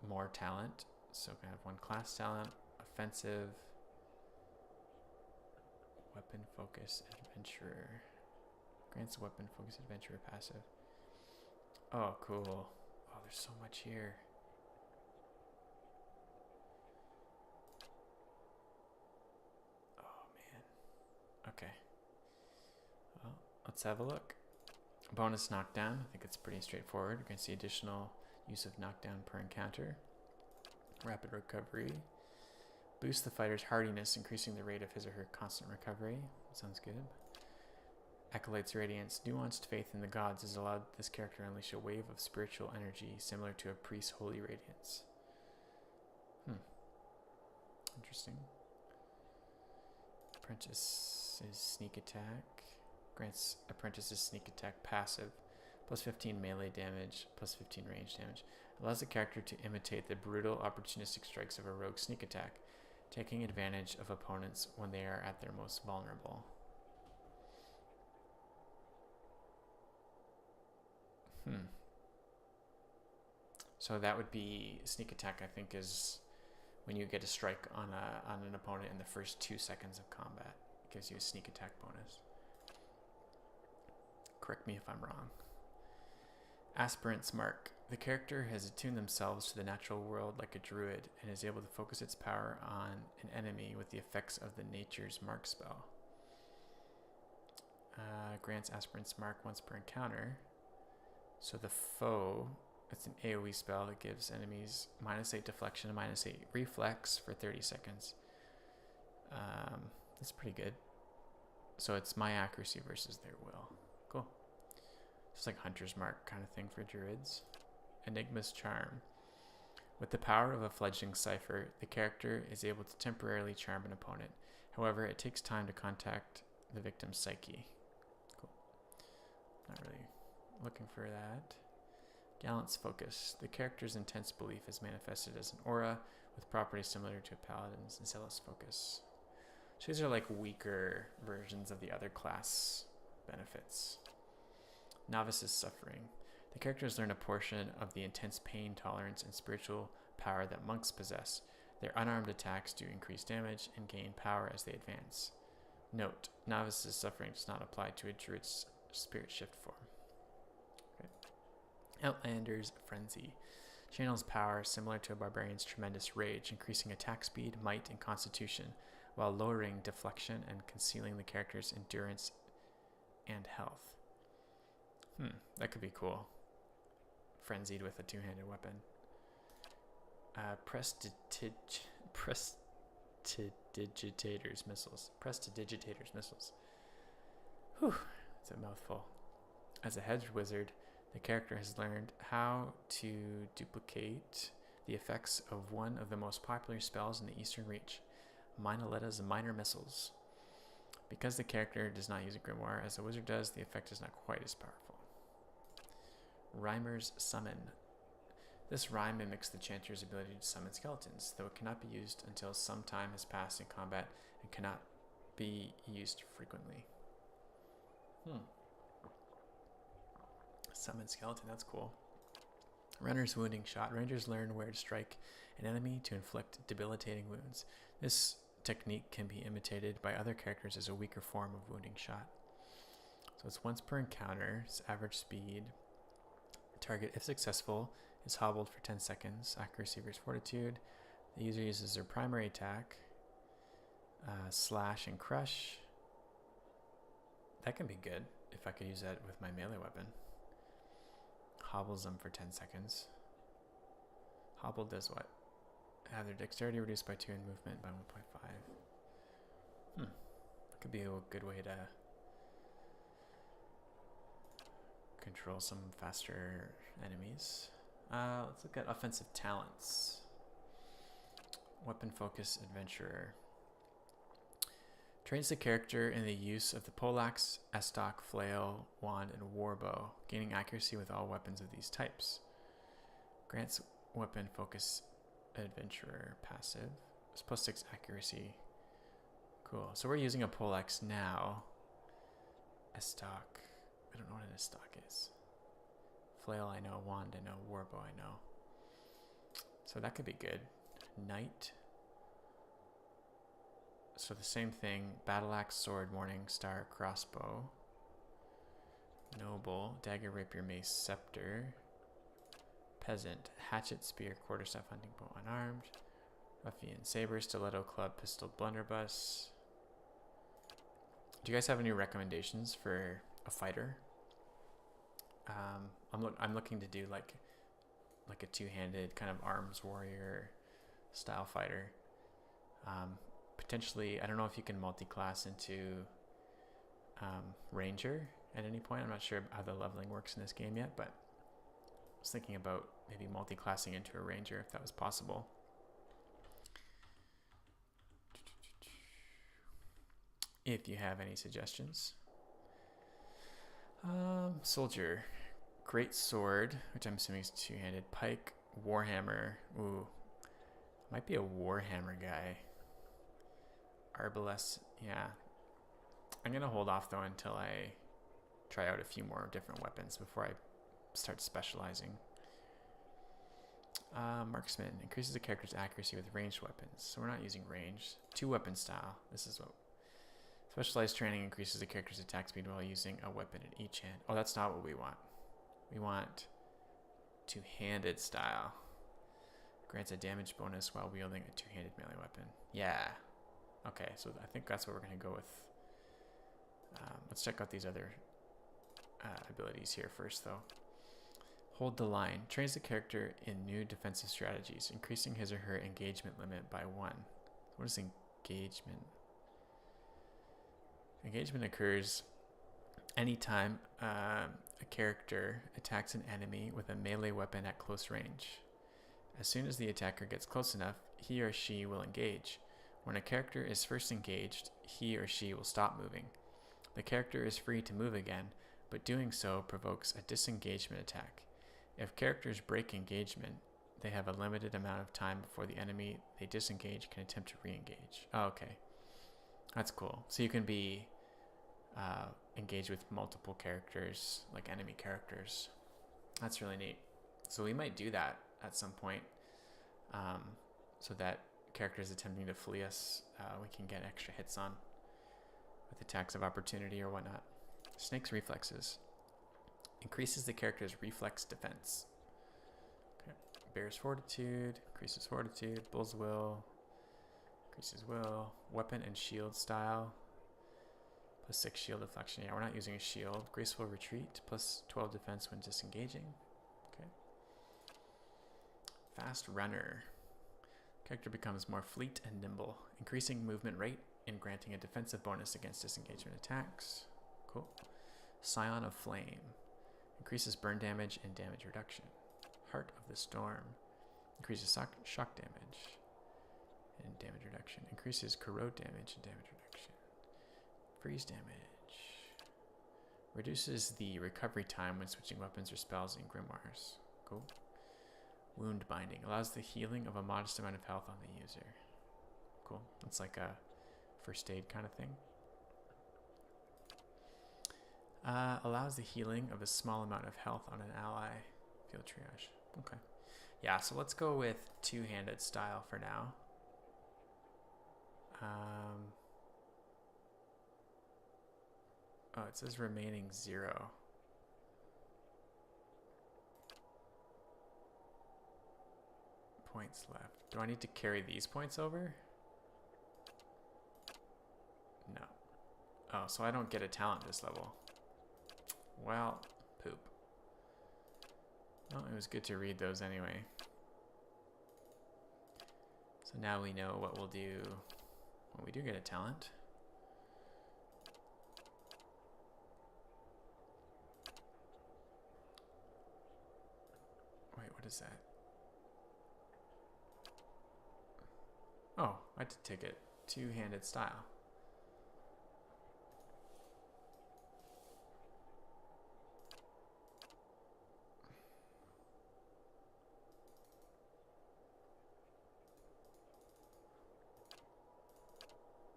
more talent. So I have 1 class talent, offensive, weapon focus, adventurer. Grants weapon focus, adventurer passive. Oh, cool. Oh, there's so much here. Okay. Well, let's have a look. Bonus knockdown. I think it's pretty straightforward. You're going to see additional use of knockdown per encounter. Rapid recovery. Boost the fighter's hardiness, increasing the rate of his or her constant recovery. Sounds good. Acolyte's Radiance. Nuanced faith in the gods has allowed this character to unleash a wave of spiritual energy similar to a priest's holy radiance. interesting. Apprentice is sneak attack. Grants apprentice's sneak attack passive. Plus 15 melee damage, plus 15 range damage. Allows the character to imitate the brutal, opportunistic strikes of a rogue sneak attack, taking advantage of opponents when they are at their most vulnerable. So that would be sneak attack, I think, is when you get a strike on an opponent in the first 2 seconds of combat. It gives you a sneak attack bonus. Correct me if I'm wrong. Aspirant's Mark. The character has attuned themselves to the natural world like a druid and is able to focus its power on an enemy with the effects of the Nature's Mark spell. Grants Aspirant's Mark once per encounter. So the foe, it's an AoE spell that gives enemies -8 deflection and -8 reflex for 30 seconds. That's pretty good. So it's my accuracy versus their will. Cool. It's like Hunter's Mark kind of thing for druids. Enigma's Charm. With the power of a fledgling Cypher, the character is able to temporarily charm an opponent. However, it takes time to contact the victim's psyche. Cool. Not really looking for that. Gallant's Focus. The character's intense belief is manifested as an aura with properties similar to Paladins and Zealous Focus. So these are like weaker versions of the other class benefits. Novice's Suffering. The characters learn a portion of the intense pain tolerance and spiritual power that monks possess. Their unarmed attacks do increase damage and gain power as they advance. Note, Novice's Suffering does not apply to a druid's spirit shift form. Okay. Outlander's Frenzy. Channels power similar to a barbarian's tremendous rage, increasing attack speed, might, and constitution, while lowering deflection and concealing the character's endurance and health. That could be cool. Frenzied with a two-handed weapon. Prestidigitators missiles. Prestidigitators missiles. Whew, it's a mouthful. As a hedge wizard, the character has learned how to duplicate the effects of one of the most popular spells in the Eastern Reach, Minoleta's Minor Missiles. Because the character does not use a grimoire as the wizard does, the effect is not quite as powerful. Rhymer's Summon. This rhyme mimics the Chanters' ability to summon skeletons, though it cannot be used until some time has passed in combat and cannot be used frequently. Summon skeleton, that's cool. Runner's Wounding Shot. Rangers learn where to strike an enemy to inflict debilitating wounds. This technique can be imitated by other characters as a weaker form of wounding shot. So it's once per encounter. It's average speed. Target, if successful, is hobbled for 10 seconds. Accuracy versus fortitude. The user uses their primary attack. Slash and crush. That can be good if I could use that with my melee weapon. Hobbles them for 10 seconds. Hobble does what? Have their dexterity reduced by 2 and movement by 1.5. Could be a good way to control some faster enemies. Let's look at offensive talents. Weapon Focus Adventurer. Trains the character in the use of the poleaxe, estoc, flail, wand, and warbow, gaining accuracy with all weapons of these types. Grants Weapon Focus Adventurer passive. It's +6 accuracy. Cool. So we're using a poleaxe now. Estoc. I don't know what an estoc is. Flail I know. Wand I know. Warbow I know. So that could be good. Knight. So the same thing. Battle axe, sword, morning star, crossbow. Noble. Dagger, rapier, mace, scepter. Peasant. Hatchet, spear, quarterstaff, hunting bow, unarmed. Ruffian. Saber, stiletto, club, pistol, blunderbuss. Do you guys have any recommendations for a fighter? I'm looking to do like a two-handed kind of arms warrior style fighter. Potentially, I don't know if you can multi-class into ranger at any point. I'm not sure how the leveling works in this game yet, but I was thinking about maybe multi-classing into a ranger if that was possible. if you have any suggestions. Soldier, great sword, which I'm assuming is two-handed. Pike, warhammer. Ooh, might be a warhammer guy. Arbalest, yeah. I'm gonna hold off though until I try out a few more different weapons before I start specializing. Marksman increases the character's accuracy with ranged weapons, so we're not using range. 2-weapon style. This is what specialized training increases the character's attack speed while using a weapon in each hand. Oh, that's not what we want. We want two-handed style. Grants a damage bonus while wielding a two-handed melee weapon. Yeah. Okay, so I think that's what we're gonna go with. Let's check out these other abilities here first, though. Hold the line. Trains the character in new defensive strategies, increasing his or her engagement limit by 1. What is engagement? Engagement occurs anytime a character attacks an enemy with a melee weapon at close range. As soon as the attacker gets close enough, he or she will engage. When a character is first engaged, he or she will stop moving. The character is free to move again, but doing so provokes a disengagement attack. If characters break engagement, they have a limited amount of time before the enemy they disengage can attempt to re-engage. Oh, okay. That's cool. So you can be engaged with multiple characters, like enemy characters. That's really neat. So we might do that at some point, so that characters attempting to flee us, we can get extra hits on with attacks of opportunity or whatnot. Snake's reflexes. Increases the character's reflex defense. Okay. Bear's fortitude, increases fortitude. Bull's will, increases will. Weapon and shield style. Plus 6 shield deflection. Yeah, we're not using a shield. Graceful retreat, plus 12 defense when disengaging. Okay. Fast runner. Character becomes more fleet and nimble, increasing movement rate and granting a defensive bonus against disengagement attacks. Cool. Scion of Flame. Increases burn damage and damage reduction. Heart of the Storm. Increases shock damage and damage reduction. Increases corrode damage and damage reduction. Freeze damage. Reduces the recovery time when switching weapons or spells in grimoires. Cool. Wound Binding. Allows the healing of a modest amount of health on the user. Cool. It's like a first aid kind of thing. Allows the healing of a small amount of health on an ally. Field triage. Okay. Yeah, so let's go with two-handed style for now. Oh, it says remaining 0. Points left. Do I need to carry these points over? No. Oh, so I don't get a talent this level. Well, poop. Well, it was good to read those anyway. So now we know what we'll do when we do get a talent. Wait, what is that? Oh, I did take it. Two-handed style.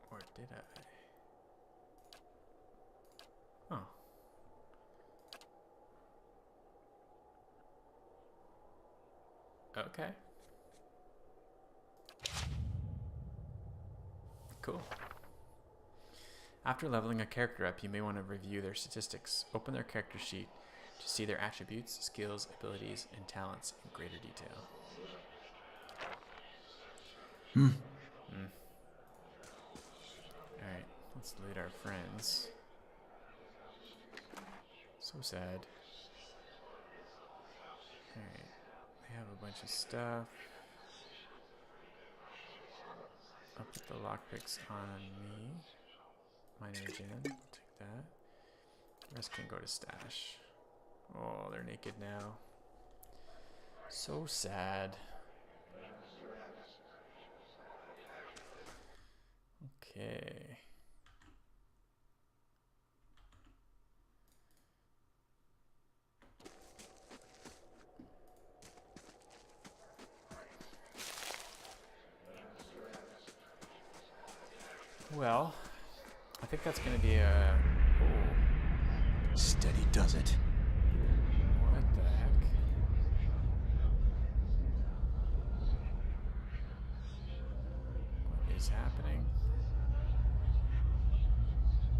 Or did I? Oh. Okay. Cool. After leveling a character up, you may want to review their statistics. Open their character sheet to see their attributes, skills, abilities, and talents in greater detail. Alright, let's loot our friends. So sad. Alright, they have a bunch of stuff. I'll put the lockpicks on me. Minor gen, take that. The rest can go to stash. Oh, they're naked now. So sad. Okay. Well, I think that's going to be a... Oh. Steady does it. What the heck? What is happening?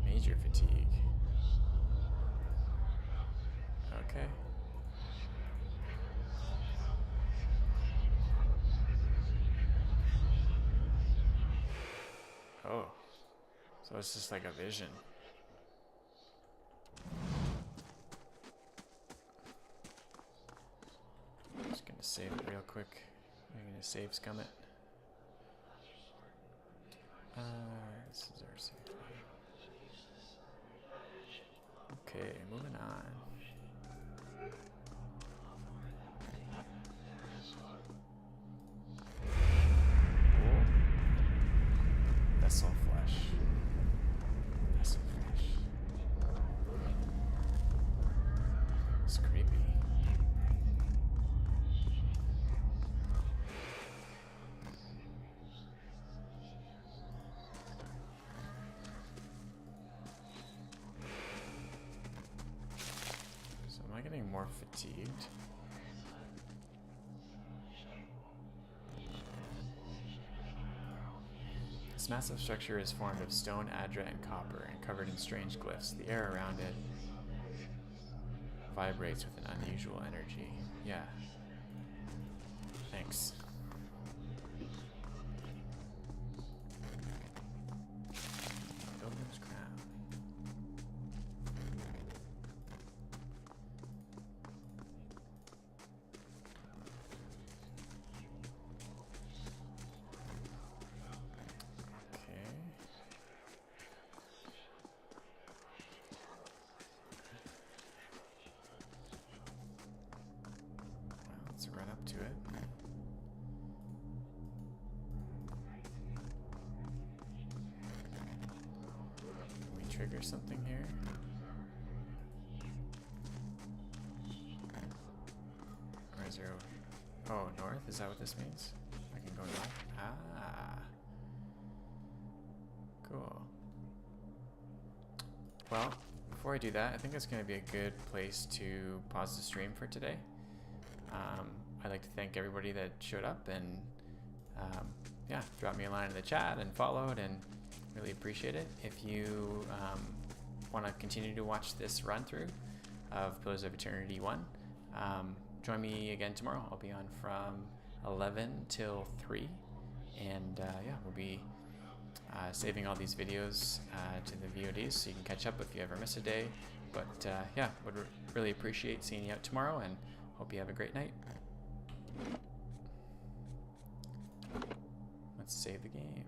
Major fatigue. Okay. Oh. So it's just like a vision. Just gonna save it real quick. I'm gonna save scum it. This is our save. Okay, moving on. Whoa. Vessel flesh. Vessel flesh. It's creepy. So am I getting more fatigued? This massive structure is formed of stone, adra, and copper, and covered in strange glyphs. The air around it vibrates with an unusual energy. Yeah. Thanks. Pilgrim's Crown. Okay. Well, let's run up to it. Can we trigger something here? Or is there oh, north? Is that what this means? I can go north? Ah. Cool. Well, before I do that, I think it's going to be a good place to pause the stream for today. I'd like to thank everybody that showed up and yeah, drop me a line in the chat and followed, and really appreciate it. If you want to continue to watch this run through of Pillars of Eternity 1, join me again tomorrow. I'll be on from 11 till 3, and yeah, we'll be saving all these videos to the VODs so you can catch up if you ever miss a day. But yeah, would really appreciate seeing you out tomorrow, and hope you have a great night. Let's save the game.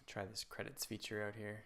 Try this credits feature out here.